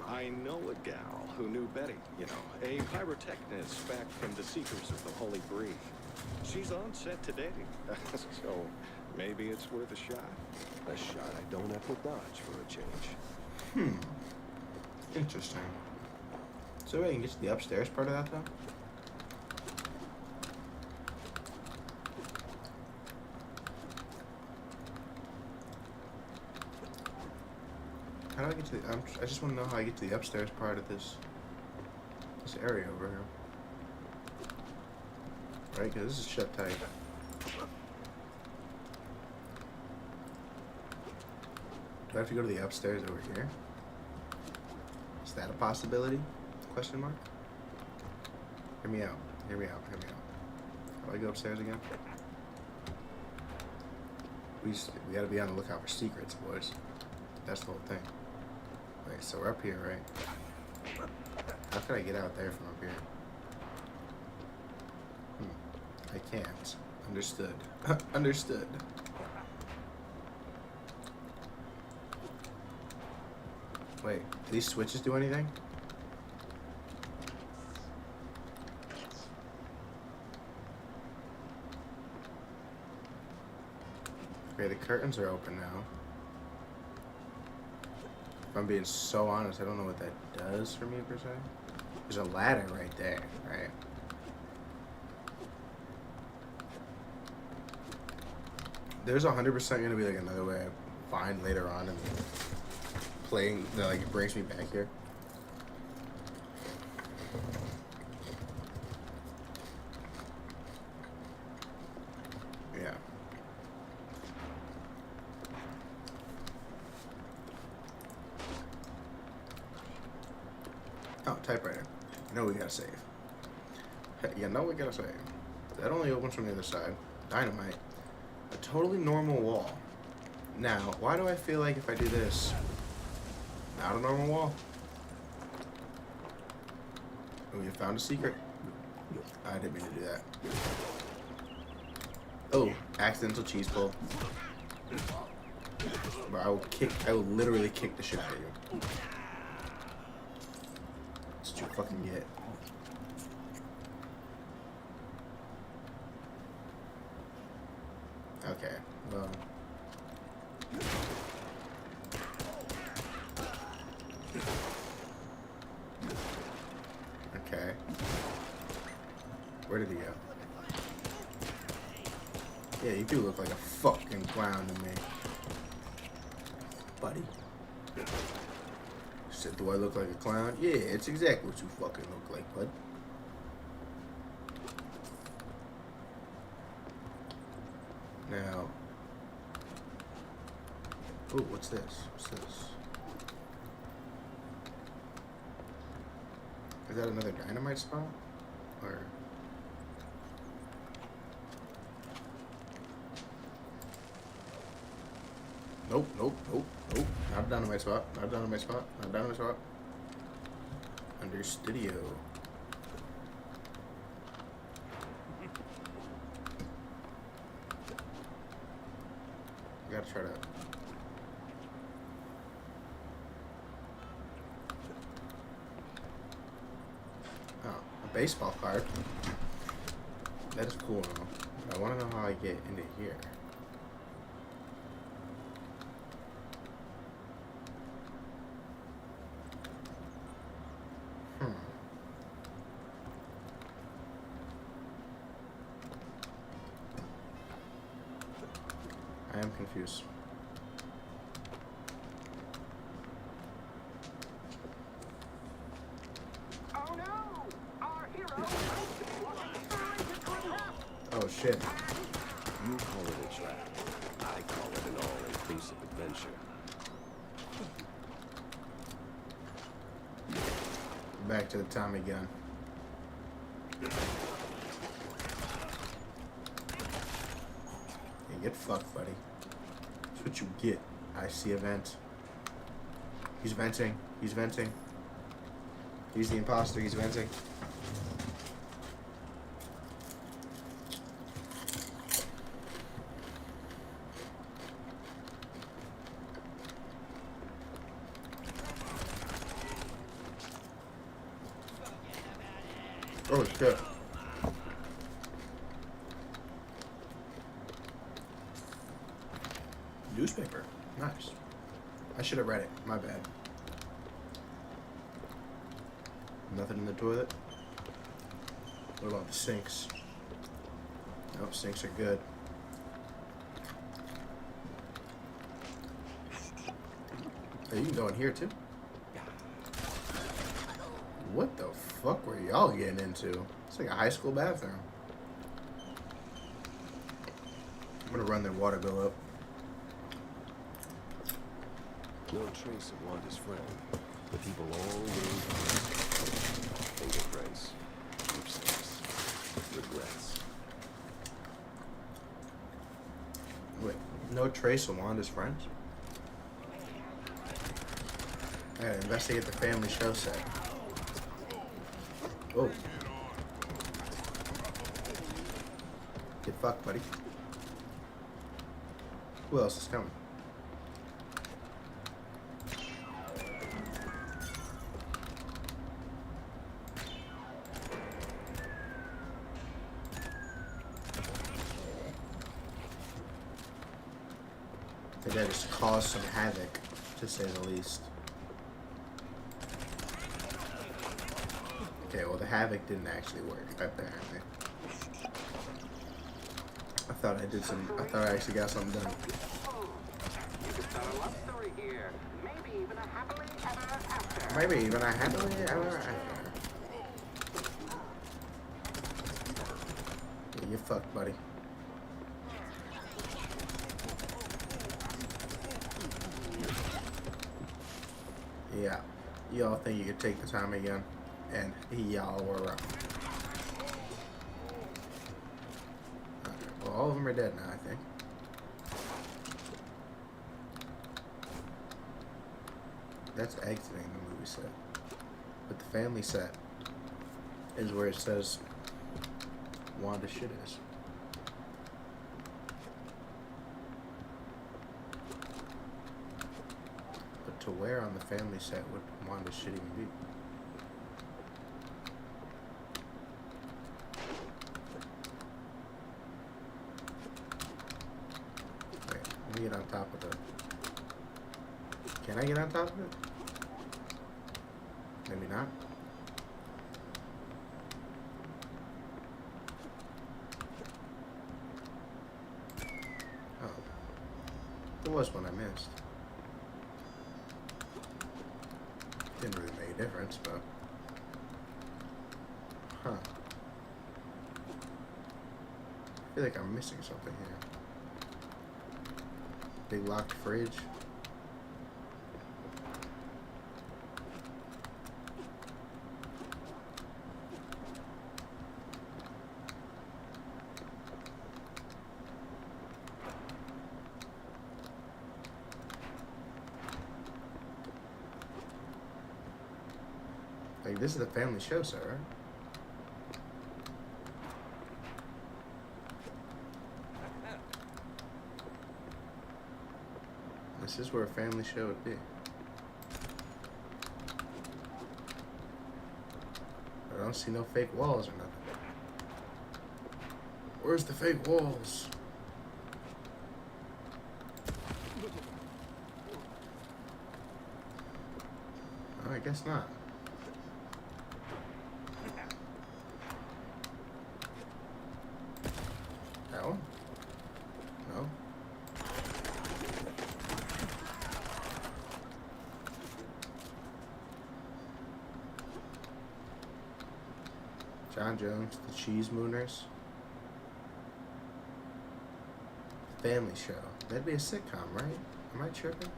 I know a gal who knew Betty, you know, a pyrotechnist back from the Seekers of the Holy Brief. She's on set today, so maybe it's worth a shot.
A shot I don't have to dodge for a change.
Interesting. So I can get to the upstairs part of that, though? How do I get to the... I just want to know how I get to the upstairs part of this area over here. Right, because this is shut tight. Do I have to go to the upstairs over here? Is that a possibility? Question mark? Hear me out. Hear me out. Hear me out. How do I go upstairs again? We gotta be on the lookout for secrets, boys. That's the whole thing. Wait, so we're up here, right? How can I get out there from up here? I can't. Understood. Understood. Wait, do these switches do anything? Okay, the curtains are open now. If I'm being so honest, I don't know what that does for me per se. There's a ladder right there, right? There's 100% gonna be like another way I find later on in playing that like brings me back here. Yeah. Oh, typewriter. You know we gotta save. You know we gotta save. That only opens from the other side. dynamite. A totally normal wall. Now, why do I feel like if I do this, not a normal wall? Oh, you found a secret. I didn't mean to do that. Oh, accidental cheese pull. Bro, I will literally kick the shit out of you. That's what you fucking get. Okay, well. Okay. Where did he go? Yeah, you do look like a fucking clown to me. Buddy. Said, do I look like a clown? Yeah, it's exactly what you fucking look like, bud. Now. Oh, what's this? What's this? Is that another dynamite spot? Or... Nope, nope, nope, nope. Not a dynamite spot. Not a dynamite spot. Not a dynamite spot. Under studio. Gotta try to... Oh, a baseball card. That is cool now. I want to know how I get into here. I am confused.
Oh no! Our hero.
Oh shit.
You call it a trap. I call it an all-inclusive adventure.
Back to the Tommy gun. Yeah, get fucked, buddy. That's what you get. I see a vent. He's venting. He's venting. He's the imposter. He's venting. Oh shit. Newspaper. Nice. I should have read it. My bad. Nothing in the toilet. What about the sinks? Nope, sinks are good. Oh, you can go in here too. What the fuck were y'all getting into? It's like a high school bathroom. I'm gonna run their water bill up.
No trace of Wanda's friend. The people always fingerprints, keepsakes, regrets.
Wait, no trace of Wanda's friends? I gotta investigate the family show set. Oh. Get fucked, buddy. Who else is coming? I think I just caused some havoc, to say the least. Okay, well the havoc didn't actually work, apparently. I thought I actually got something done. Maybe even a happily ever after. Yeah, you're fucked, buddy. Yeah, y'all think you could take the time again, and y'all were wrong. Okay, well, all of them are dead now, I think. That's exiting the movie set. But the family set is where it says Wanda shit is. But to where on the family set would Wanda shit even be? Wait, let me get on top of the... Can I get on top of it? Maybe not. Oh. There was one I missed. Didn't really make a difference, but... Huh. I feel like I'm missing something here. Big locked fridge. Like, this is a family show, sir, right? This is where a family show would be. I don't see no fake walls or nothing. Where's the fake walls? Oh, I guess not. That one? No. John Jones, The Cheese Mooners. Family show. That'd be a sitcom, right? Am I tripping?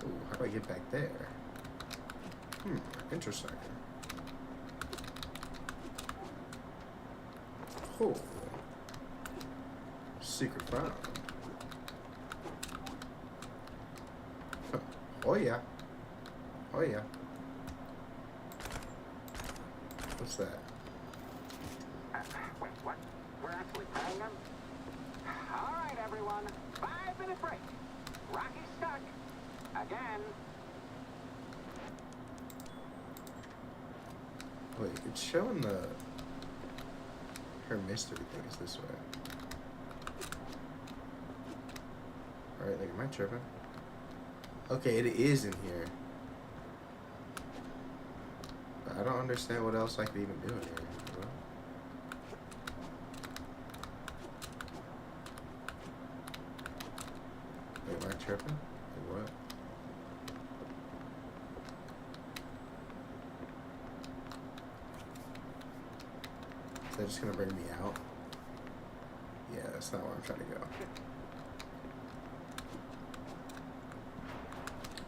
Ooh, how do I get back there? Interesting. Oh. Secret file. Oh yeah. Oh yeah. What's that?
Wait, what? We're actually playing them? All right, everyone. 5-minute break. Rocky's stuck. Again.
Wait, it's showing her mystery thing is this way. Alright, like, am I tripping? Okay, it is in here. But I don't understand what else I could even do in here. Bro. Wait, am I tripping? Like, what? Is that just gonna bring me out? Yeah, that's not where I'm trying to go.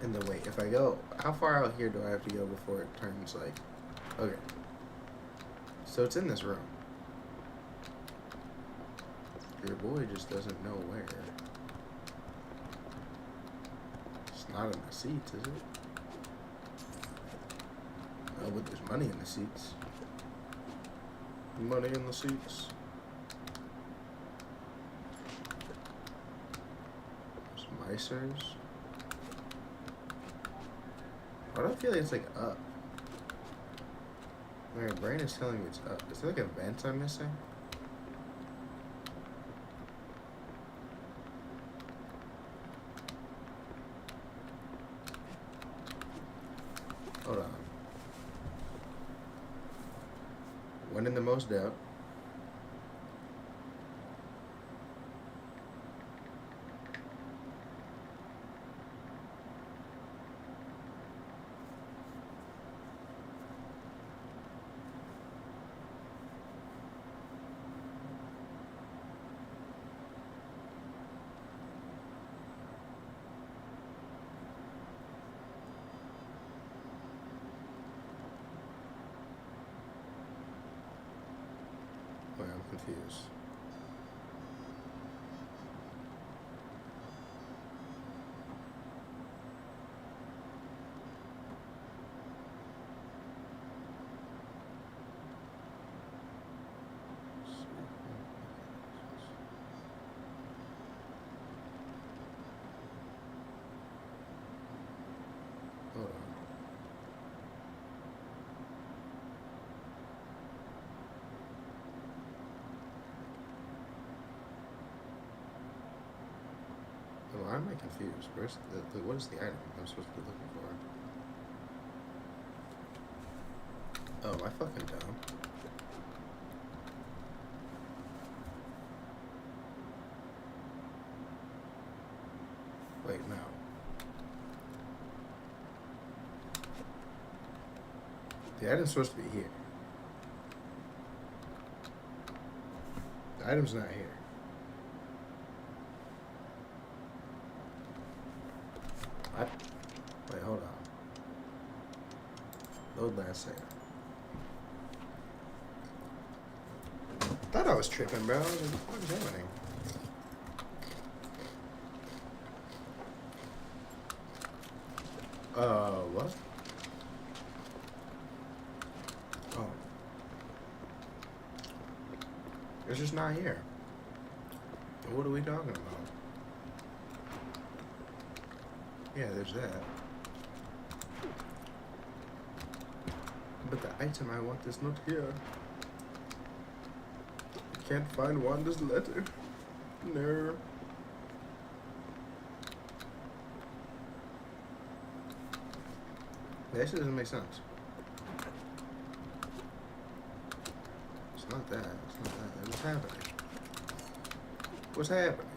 And then wait, if I go, how far out here do I have to go before it turns like, okay. So it's in this room. Your boy just doesn't know where. It's not in the seats, is it? Oh, but there's money in the seats. Money in the seats. There's micers. Why do I feel like it's like up? My brain is telling me it's up. Is there like a vent I'm missing? Hold on. When in the most doubt. Why am I confused? Where's what is the item I'm supposed to be looking for? Oh, am I fucking dumb? Wait, no. The item's supposed to be here. The item's not here. What? Wait, hold on. Load last second. Thought I was tripping, bro. I was like, what is happening? What? Oh. It's just not here. What are we talking about? Yeah, there's that. But the item I want is not here. I can't find Wanda's letter. No. That actually doesn't make sense. It's not that. It's not that. What's happening? What's happening?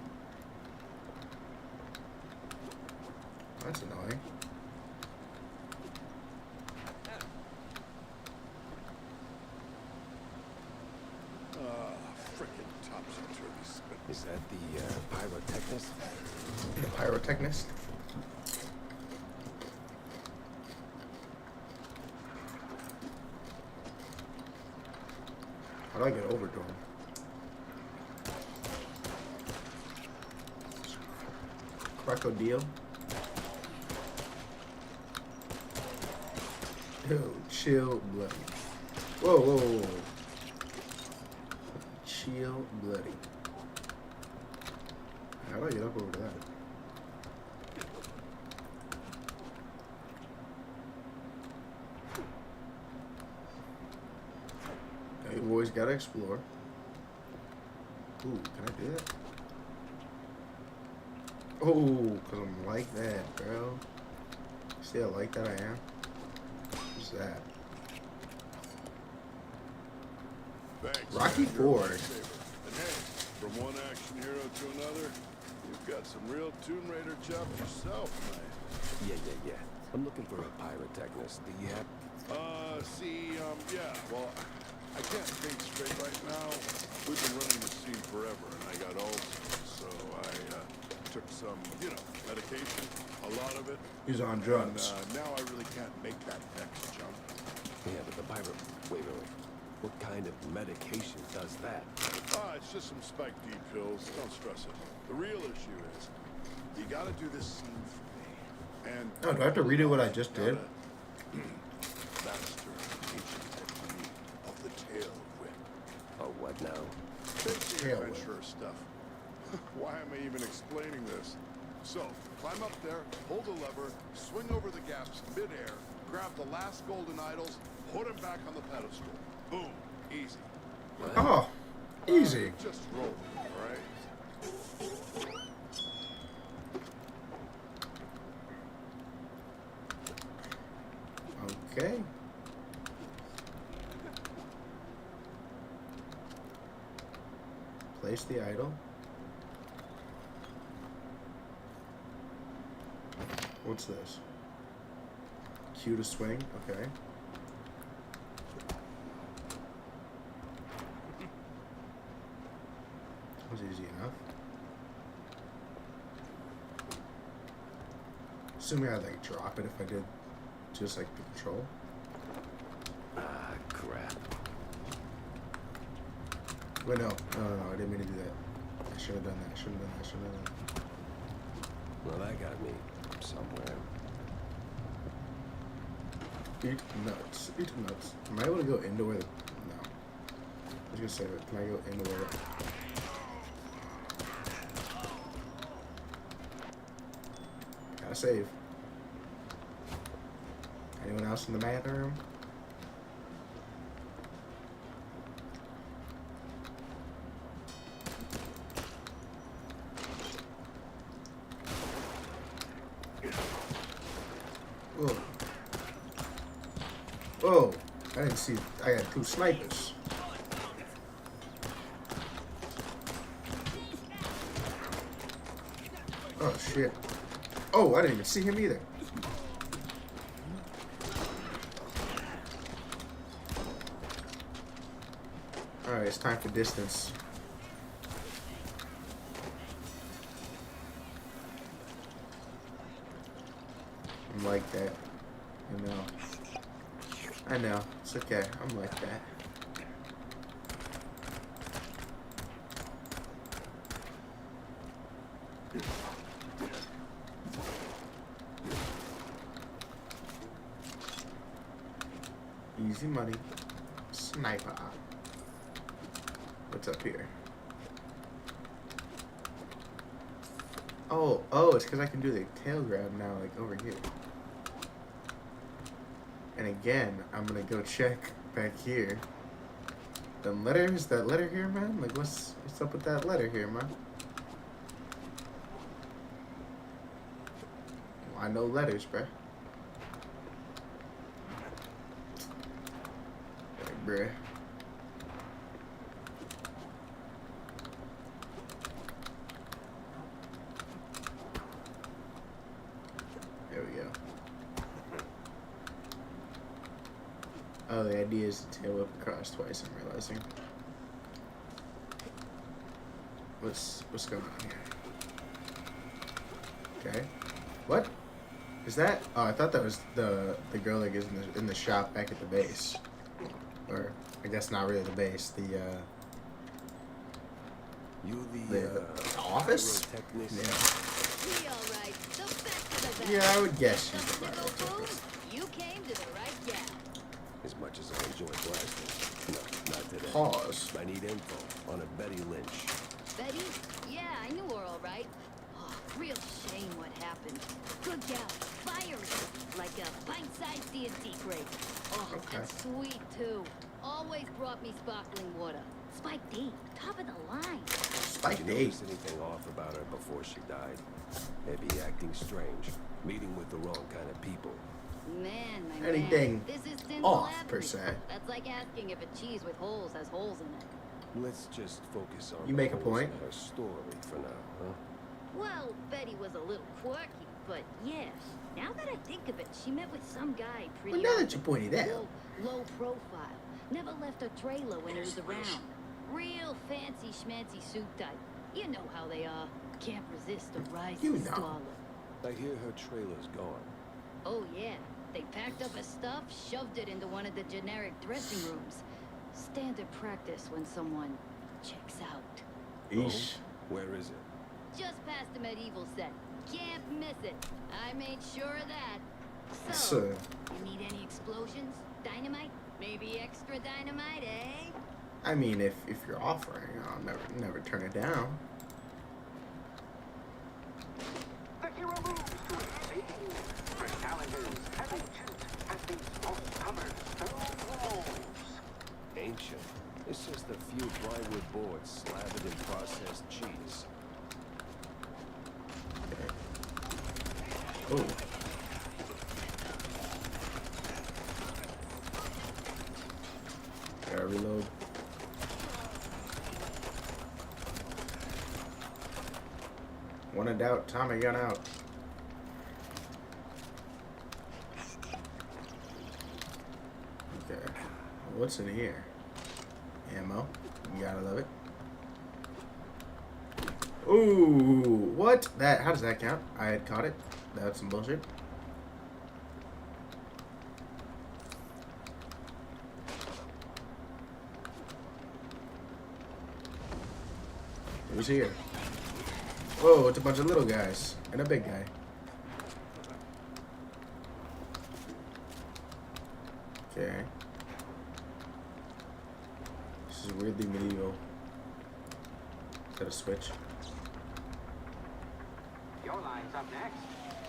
That's annoying.
Frickin' topsy-turvy spit.
Is that the pyrotechnist?
The pyrotechnist? How do I get over to him? Crocodile? Yo, chill, bloody. Whoa, whoa, whoa, whoa. Chill, bloody. How do I get up over to that? You always gotta explore. Ooh, can I do that? Oh, cause I'm like that, bro. See how like that I am? What's that?
Thanks,
Rocky
man. You're a
Ford.
lifesaver. And hey, from one action hero to another, you've got some real Tomb Raider chops yourself, man.
Yeah. I'm looking for a pyrotechnist. Do you have?
Yeah, well, I can't think straight right now. We've been running the scene forever, and I got ulcers, so I took some, medication, a lot of it.
He's on drugs.
And now I really can't make that next jump.
Yeah, but the pyro. Wait. What kind of medication does that?
It's just some Spike D pills. Don't stress it. The real issue is, you gotta do this scene for me. And
Oh, do I have to redo what I just did?
master ancient technique of the tail whip.
Oh, what now?
Basic
Tail whip.
adventurer stuff. Why am I even explaining this? So, climb up there, hold the lever, swing over the gaps mid-air, grab the last golden idols, put them back on the pedestal. Boom. Easy.
Oh, easy.
Just roll, alright?
Okay. Place the idol. What's this? Cue to swing. Okay. That was easy enough. Assuming I'd like drop it if I did just like the control.
Ah, crap.
Wait, no, I didn't mean to do that. I should have done that.
Well, that got me somewhere.
Eat nuts. Am I able to go into where the... No. I was gonna say, but can I go into where the... Gotta save. Anyone else in the bathroom? Whoa. Whoa. I didn't see. I got 2 snipers. Oh, shit. Oh, I didn't even see him either. Alright, it's time for distance. I'm like that. You know. I know. It's okay. I'm like that. Easy money. Sniper. What's up here? Oh, it's because I can do the tail grab now, like over here. And again, I'm gonna go check back here. The letter, is that letter here, man? Like, what's up with that letter here, man? Well, I know letters, bruh. Like, bruh. There we go. Oh, the idea is to tail whip across twice, I'm realizing. What's going on here? Okay. What? Is that? Oh, I thought that was the girl that is in the shop back at the base. Or, I guess not really the base, the office? Yeah, I would guess she's the pyrotechnician.
You came to the right gal.
As much as I enjoy blasting. No, not today.
Pause.
I need info on a Betty Lynch.
Betty? Yeah, I knew her all right. Oh, real shame what happened. Good gal, fiery, like a pint-sized D&D crate. Oh, and sweet too. Always brought me sparkling water. Spike D, top of the line.
Spike
Did
D.
you notice anything off about her before she died? Maybe acting strange, meeting with the wrong kind of people.
Man, my
Anything
man, this is
off,
Avenue.
per se.
That's like asking if a cheese with holes has holes in it.
Let's just focus on
You make a
holes
point.
in her story for now, huh?
Well, Betty was a little quirky, but yes. Now that I think of it, she met with some guy pretty
Well, now that you pointed it out.
low profile. Never left her trailer when he was around. Real fancy schmancy suit type. You know how they are. Can't resist a rising star.
I hear her trailer's gone.
Oh yeah. They packed up her stuff, shoved it into one of the generic dressing rooms. Standard practice when someone checks out.
Eesh.
Oh, where is it?
Just past the medieval set. Can't miss it. I made sure of that.
So,
you need any explosions? Dynamite? Maybe extra dynamite, eh?
I mean, if you're offering, I'll never turn it down.
The hero moves to a scene. For challenges as ancient as these smoke-covered stone walls.
Ancient. It's just a few plywood boards slathered in processed cheese.
Oh. Gotta reload. One in doubt, Tommy gun out. Okay. What's in here? Ammo. You gotta love it. Ooh, what? How does that count? I had caught it. That's some bullshit. Who's here? Whoa, it's a bunch of little guys and a big guy. Okay. This is weirdly medieval. Is that a switch?
Your line's up next.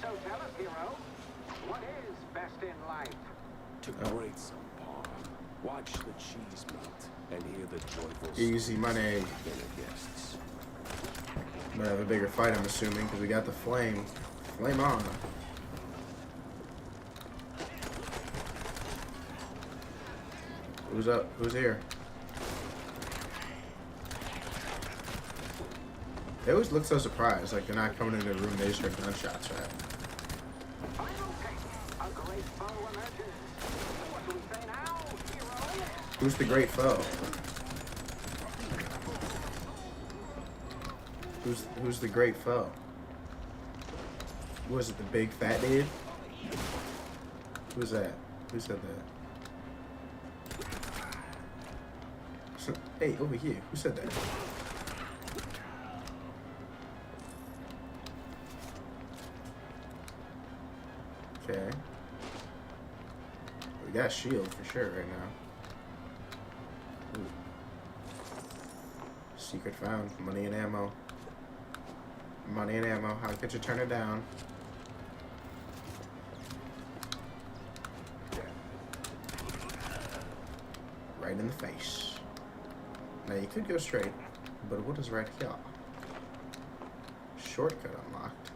So tell us, hero, what is best in life?
To grate some par, watch the cheese melt, and hear the joyful
Easy money.
dinner guests.
I'm gonna have a bigger fight, I'm assuming, because we got the flame. Flame on. Who's up? Who's here? They always look so surprised, like they're not coming into the room, they just heard gunshots, right? Who's the great foe? Who's the great foe? Was it the big fat dude? Who's that? Who said that? Hey, over here. Who said that? Okay. We got a shield for sure right now. Ooh. Secret found. Money and ammo. Money and ammo. How could you turn it down? Right in the face. Now you could go straight, but what is right here? Shortcut unlocked.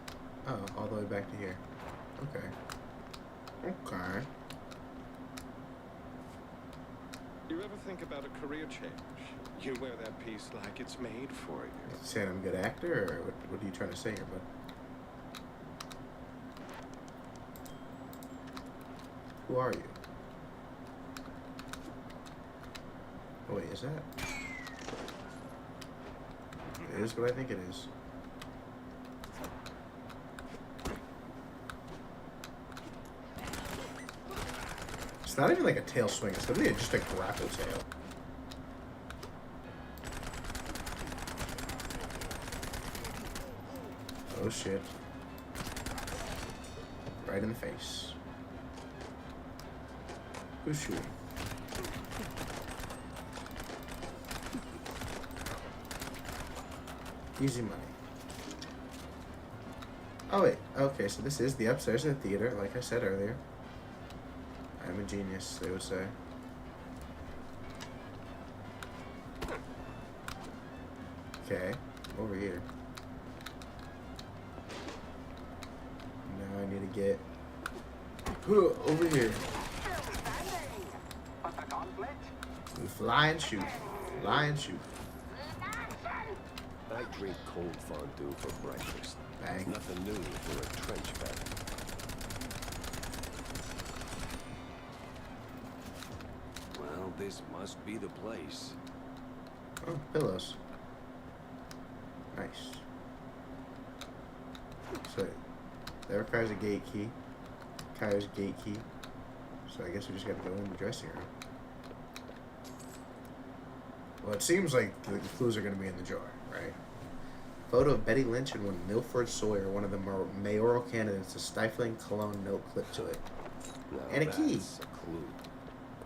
Oh, all the way back to here. Okay. Okay.
You ever think about a career change? You wear that piece like it's made for you.
Saying I'm a good actor, or what are you trying to say here, bud? Who are you? Oh wait, is that? It is what I think it is. It's not even like a tail swing, it's literally just a grapple tail. Oh shit. Right in the face. Who's shooting? Easy money. Oh wait, okay, so this is the upstairs of the theater, like I said earlier. I'm a genius, they would say. Okay, over here. Now I need to get over here. We fly and shoot. Fly and shoot.
I drink cold fondue for breakfast.
Bang.
Nothing new for a trench battle. Well, this must be the place.
Oh, pillows. Nice. So, that requires a gate key. Kyle's gate key. So I guess we just gotta go in the dressing room. Well, it seems like the clues are gonna be in the jar, right? Photo of Betty Lynch and one Milford Sawyer, one of the mayoral candidates, a stifling cologne note clipped to it.
Now
And a key.
that's a clue.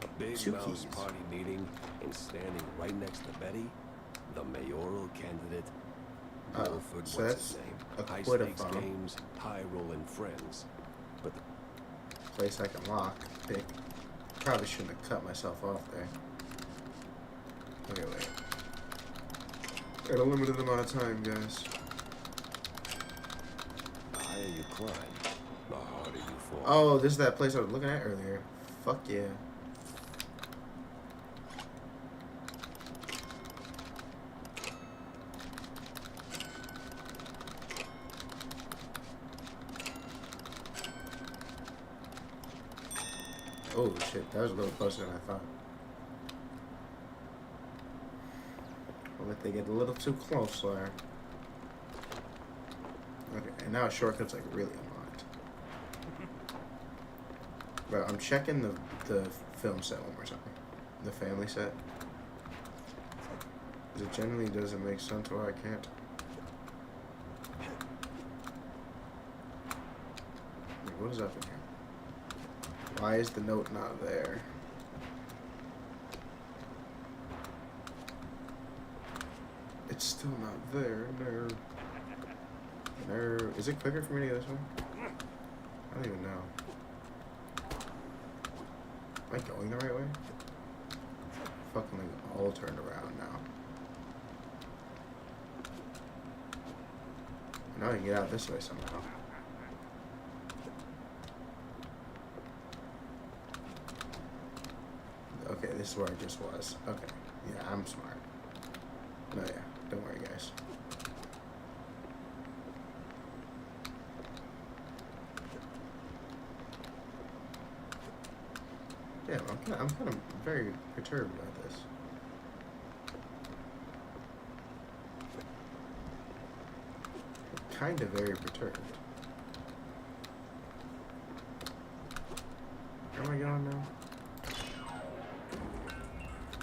A big
2
mouse
keys.
party meeting, and standing right next to Betty, the mayoral candidate.
Oh,
Milford,
so
what's
that's
his name?
a
High
quid
stakes
of
games, high rolling friends. But the
Place I can lock. Pick. Probably shouldn't have cut myself off there. Okay, wait. Got a limited amount of time, guys.
the higher you climb, the harder you fall.
Oh, this is that place I was looking at earlier. Fuck yeah. Oh shit, that was a little closer than I thought. I'll let they get a little too close there. Okay, and now a shortcut's like really unlocked. But I'm checking the film set one more time. The family set. Because it generally doesn't make sense why I can't. Wait, what is up in here? Why is the note not there? It's still not there. No. No. Is it quicker for me to go this way? I don't even know. Am I going the right way? Fucking like all turned around now. Now I can get out this way somehow. Okay, this is where I just was. Okay. Yeah, I'm smart. No, yeah. Don't worry, guys. Yeah, I'm kind of very perturbed about this. Kind of very perturbed. Where am I going now?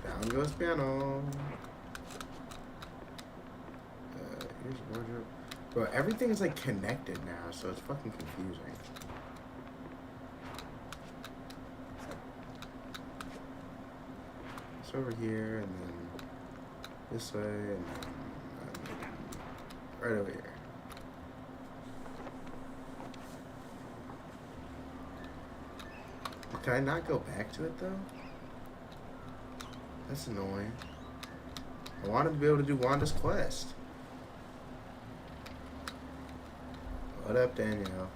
Down goes piano. Here's wardrobe. Bro, everything's like connected now, so it's fucking confusing. It's over here, and then this way, and then right over here. Can I not go back to it though? That's annoying. I wanted to be able to do Wanda's quest. What up, Danielle?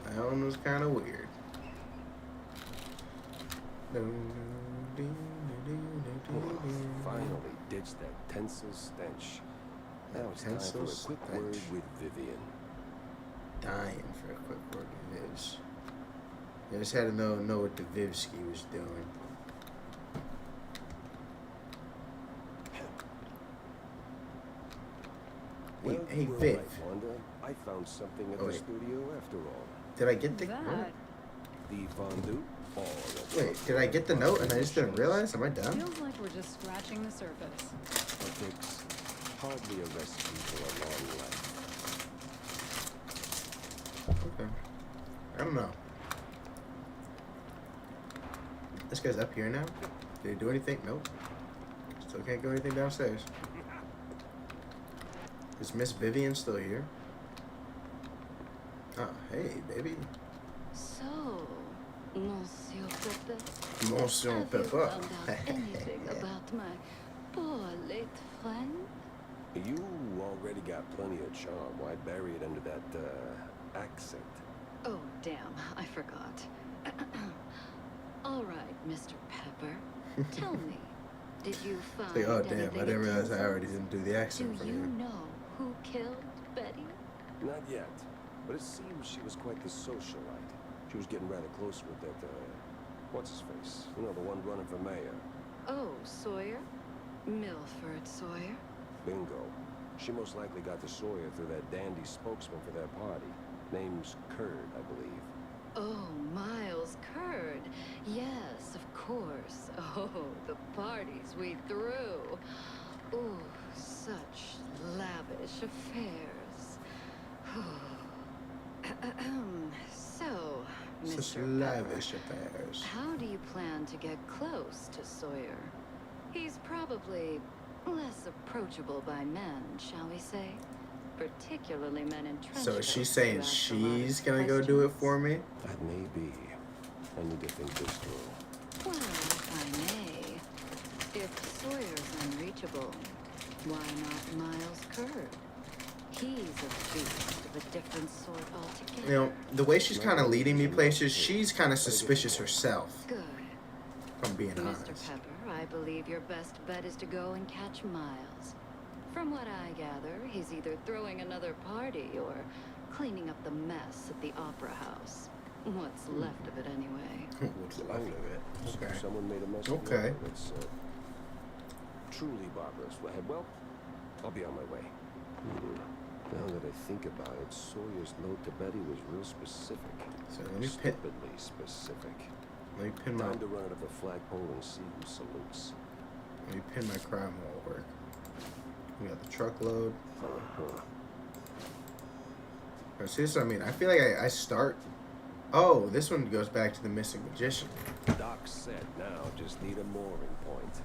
That one was kind of weird.
Finally ditched that Tencel stench. Now it's time for a
Tencel
quick
stench.
word with Vivian.
Dying for a quick word with Vivs. I just had to know what the Vivski was doing.
Well,
Hey,
you were
Viv.
right, Wanda. I found something at
Oh,
the
wait.
studio after all.
Did I get the
That.
note?
The fondue. All of
Wait, did I get the note and I just didn't realize? Am I done?
Feels like we're just scratching the surface.
Ethics, hardly a recipe for a long life.
Okay. I don't know. This guy's up here now? Did he do anything? Nope. Still can't go anything downstairs. Is Miss Vivian still here? Oh, hey, baby.
So, Monsieur Pepper.
Monsieur
have
Pepper.
you found out anything about my poor late friend?
You already got plenty of charm. Why bury it under that, accent?
Oh, damn, I forgot. All right, Mr. Pepper. Tell me, did you find
It's like, oh, damn,
anything
I didn't realize I
interesting?
already didn't do the accent
Do
for
you
you.
know who killed Betty?
Not yet, but it seems she was quite the socialite. She was getting rather close with that, what's his face? You know, the one running for mayor.
Oh, Sawyer? Milford Sawyer?
Bingo. She most likely got to Sawyer through that dandy spokesman for their party. Name's Curd, I believe.
Oh, Miles Curd. Yes, of course. Oh, the parties we threw. Ooh, such lavish affairs. So,
Such
Mr.
lavish
Pepper,
affairs.
how do you plan to get close to Sawyer? He's probably less approachable by men, shall we say? Particularly men in trench
So is she
coats
saying
who ask a lot of
she's gonna go do it for me?
That may be. I need to think this through.
Well, if I may, if Sawyer's unreachable, why not Miles Curd? He's a beast of a different sort altogether.
You know, the way she's kind of leading me places, she's kind of suspicious herself.
Good.
If I'm being
Mr.
honest.
Pepper, I believe your best bet is to go and catch Miles. From what I gather, he's either throwing another party or cleaning up the mess at the Opera House. What's left of it, anyway.
What's left of it? Okay.
Someone made a mess of
Okay.
it. It's truly barbarous. Well, I'll be on my way. Now that I think about it, Sawyer's note to Betty was real specific.
So let me pin.
Stupidly specific.
Let me pin my.
Time to run it up the flagpole and see who salutes.
Let me pin my crime wall work. We got the truckload. See, this is what I mean. I feel like I start. Oh, this one goes back to the missing magician.
Doc said now just need a mooring point.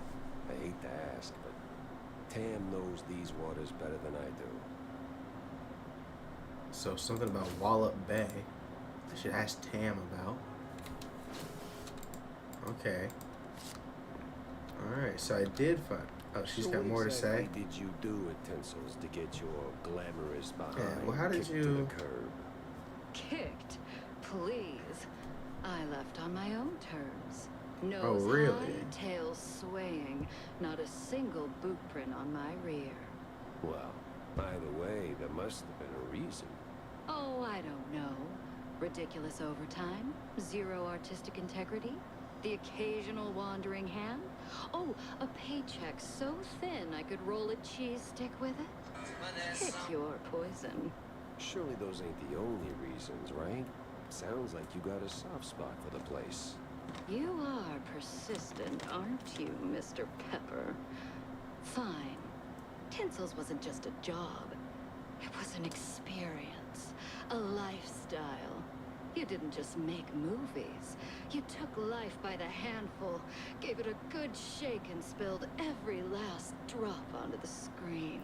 I hate to ask, but Tam knows these waters better than I do.
So something about Wallop Bay. I should ask Tam about. Okay. Alright, so I did find. Oh, she's
So
got
what
more
exactly
to say.
did you do at Tinsel's to get your glamorous behind
Yeah, well, how did
kicked to
you-
the curb?
Kicked? Please. I left on my own terms. Nose
Oh, really?
high, tail swaying, not a single boot print on my rear.
Well, either way, there must have been a reason.
Oh, I don't know. Ridiculous overtime? Zero artistic integrity? The occasional wandering hand? Oh, a paycheck so thin I could roll a cheese stick with it? Pick your poison.
Surely those ain't the only reasons, right? Sounds like you got a soft spot for the place.
You are persistent, aren't you, Mr. Pepper? Fine. Tinsel's wasn't just a job. It was an experience, a lifestyle. You didn't just make movies. You took life by the handful, gave it a good shake, and spilled every last drop onto the screen.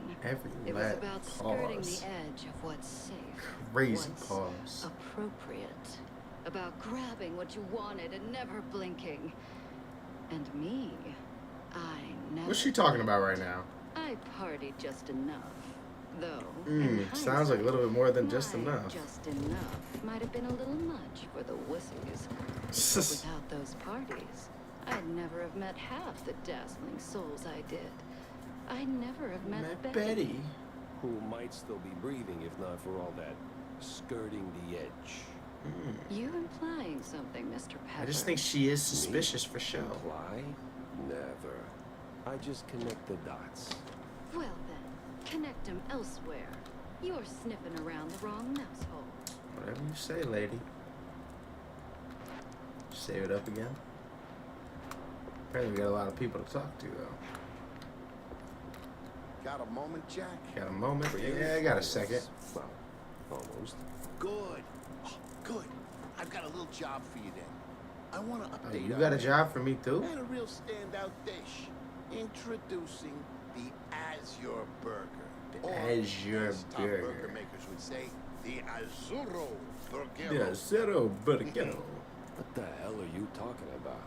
It was about skirting the edge of what's safe.
Crazy
what's
pause.
appropriate. About grabbing what you wanted and never blinking. And me, I never.
What's she talking about right now?
I partied just enough. Though, in
Sounds like a little bit more than just
my
enough.
Just enough might have been a little much for the wussies. But without those parties, I'd never have met half the dazzling souls I did. I'd never have met Betty.
Who might still be breathing if not for all that skirting the edge.
You implying something, Mr. Pepper?
I just think she is suspicious for show.
Imply? Never. I just connect the dots.
Well then, connect them elsewhere. You're sniffing around the wrong mouse hole.
Whatever you say, lady. Save it up again. Apparently we got a lot of people to talk to, though.
Got a moment, Jack?
Got a moment? Yeah, I got a second.
Well, almost.
Good. Oh, good. I've got a little job for you then. I want to update
You got a job for me, too?
And a real standout dish. Introducing the Azure Burger.
The Azure
as top
Burger.
burger makers would say, the Azzurro Burger.
Yeah, Zero Burger.
What the hell are you talking about?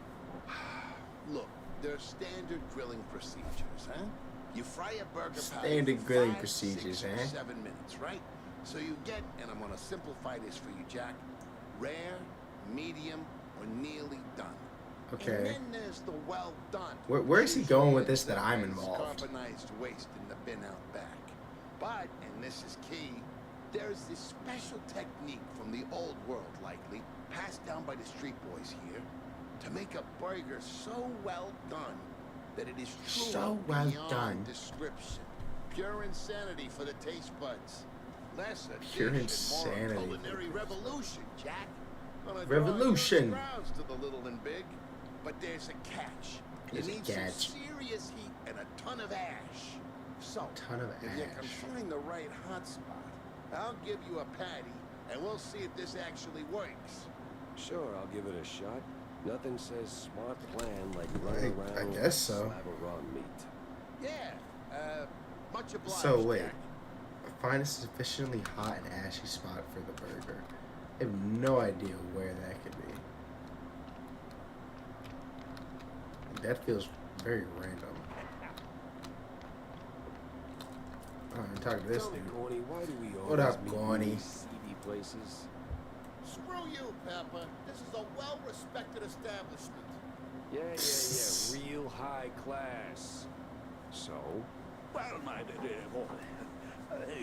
Look, there are standard grilling procedures, huh? You fry a burger patty
Standard
for
grilling
5,
procedures,
6, or
huh?
7 minutes, right? So you get, and I'm gonna simplify this for you, Jack, rare, medium, or nearly done.
Okay.
And then there's the well done.
Where is he going with this that I'm
It's
involved?
Carbonized waste in the bin out back. But, and this is key, there's this special technique from the old world, likely, passed down by the street boys here, to make a burger so well done that it is truly
So well
beyond
done.
description. Pure insanity for the taste buds. Less a
Pure
dish and
insanity.
more a culinary revolution, Jack. Gonna
Revolution.
draw crowds to the little and big, but there's a catch.
There's a
you need
catch.
some serious heat and a ton of ash. So,
Ton of
if you
ash.
can find the right hot spot, I'll give you a patty, and we'll see if this actually works.
Sure, I'll give it a shot. Nothing says smart plan like running around
I
with
guess
a
so.
slab of raw meat.
Yeah, much obliged,
So wait,
Jack.
find a sufficiently hot and ashy spot for the burger. I have no idea where that could be. That feels very random. Oh, I'm talking to this
Tell me,
dude.
Gorny, why do we
What
always
up,
meet
Gorny?
in these seedy places?
Screw you, Pepper. This is a well-respected establishment.
Yeah, real high class. So?
Well, my dear boy,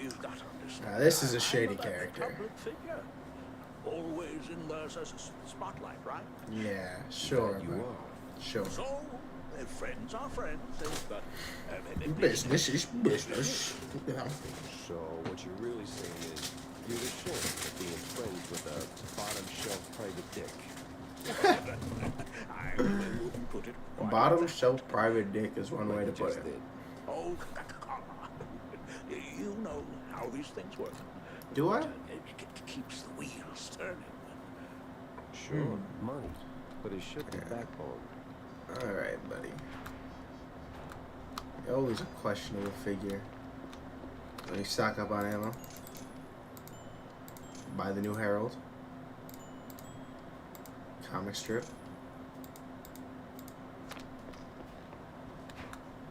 you've got to understand.
Now, this is a
I'm
shady
that
character.
public figure. Always in the spotlight, right?
Yeah, sure,
You
but
are.
sure.
So, friends are friends. But,
Business is business. You know.
So what you're really saying is you're ashamed of being friends with a bottom shelf private dick.
I wouldn't put it quite
Bottom shelf private dick is one way to put it.
Oh, come on. You know how these things work.
Do I?
It keeps the wheels turning.
Sure, money, but it should be backbone.
Alright, buddy. You're always a questionable figure. Let me stock up on ammo. Buy the new Herald. Comic strip.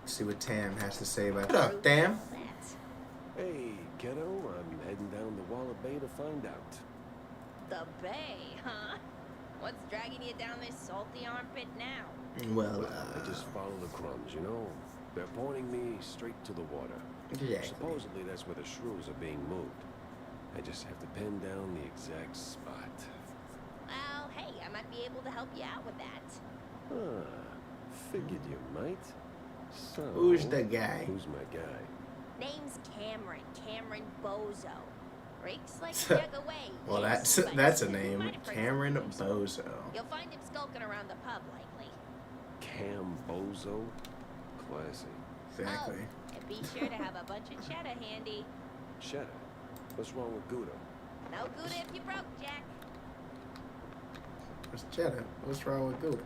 See what Tam has to say about. What up, Tam?
Hey, kiddo, I'm heading down to Walla Bay to find out.
The Bay, huh?
What's dragging you down this salty armpit now?
Well,
I just follow the crumbs, you know? They're pointing me straight to the water.
Exactly.
Supposedly that's where the shrews are being moved. I just have to pin down the exact spot.
Well, hey, I might be able to help you out with that.
Figured you might. So,
who's the guy?
Who's my guy?
Name's Cameron Bozo. Breaks like a jug away.
Well,
yes,
that's a
but you
name.
might have heard
Cameron
something.
Bozo.
You'll find him skulking around the pub lately.
Cam Bozo? Classy.
Exactly.
Oh, and be sure to have a bunch of cheddar handy.
Cheddar? What's wrong with Gouda?
No Gouda if you broke, Jack.
What's cheddar? What's wrong with Gouda?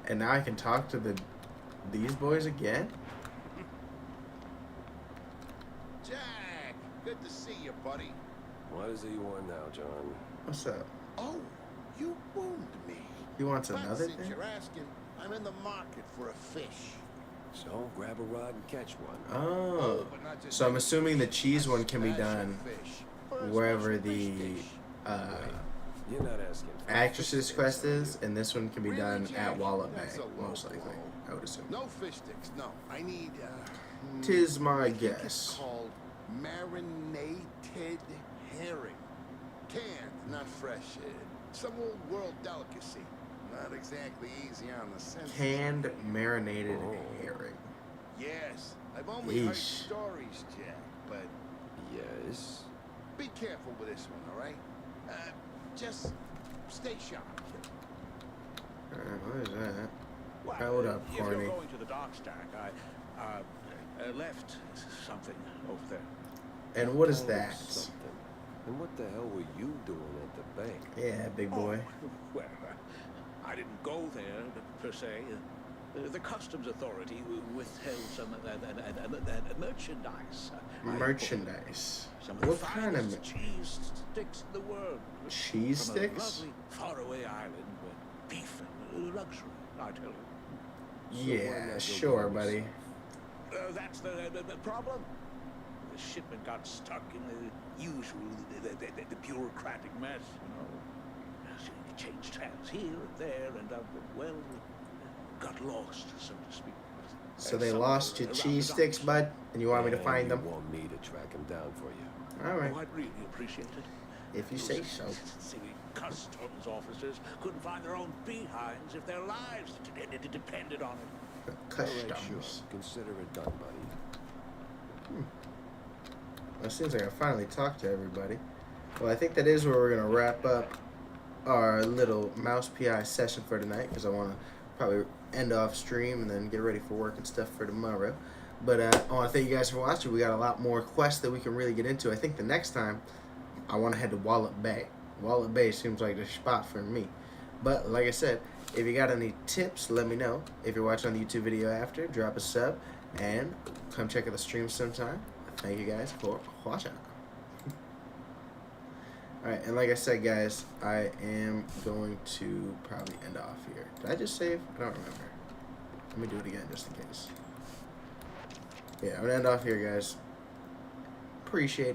And now I can talk to these boys again?
Jack, good to see you, buddy.
What is it you want now, John?
What's up?
Oh, you wound me.
He wants
But
another
since
thing?
you're asking, I'm in the market for a fish.
So, grab a rod and catch one.
Oh.
but not just
So I'm
any
assuming the
fish,
cheese
a
one can be
special
done
fish. First
wherever
special
the
fish dish.
You're not asking for
actress's
fish
quest
sticks, are
is, and this one can be
Really,
done
Jack?
at Wallop Bay,
That's a low
most likely.
blow.
I would assume.
No fish sticks, no. I need,
Tis my
I think It's
guess.
called marinated herring. Canned, not fresh. Some old world delicacy. Not exactly easy on the senses.
Canned marinated herring.
Yes, I've only heard
Yeesh.
stories, Jack, but
Yes.
be careful with this one, all right? Just stay sharp.
What is that?
Well,
Hold up,
if
Corny.
you're going to the docks, Jack, I left something over there.
And what is
Oh,
that?
something. And what the hell were you doing at the bank?
Yeah, big boy.
Oh, well, I didn't go there per se. The customs authority withheld some merchandise.
Merchandise.
Some of the
What kind of
finest cheese sticks in the world.
cheese
From
sticks?
a lovely faraway island where beef and luxury, I tell you.
Yeah, sure, buddy.
That's the problem. The shipment got stuck in the usual, the bureaucratic mess, you know. So it changed hands here and there, and well, got lost, so to speak.
So they lost your cheese sticks, bud, and you want me to
And
find
you
them?
want me to track them down for you.
All right,
Oh, I'd really appreciate it.
if you say so.
Silly customs officers couldn't find their own behinds if their lives depended on it.
All right, sure.
Customs.
Consider it done, buddy.
Well, it seems like I finally talked to everybody. Well, I think that is where we're gonna wrap up our little Mouse PI session for tonight, because I want to probably end off stream and then get ready for work and stuff for tomorrow. But I want to thank you guys for watching. We got a lot more quests that we can really get into. I think the next time I want to head to Wallop Bay. Wallop Bay seems like the spot for me. But like I said, if you got any tips, let me know. If you're watching on the YouTube video after, drop a sub and come check out the stream sometime. Thank you guys for watching. Alright, and like I said, guys, I am going to probably end off here. Did I just save? I don't remember. Let me do it again just in case. Yeah, I'm going to end off here, guys. Appreciate it.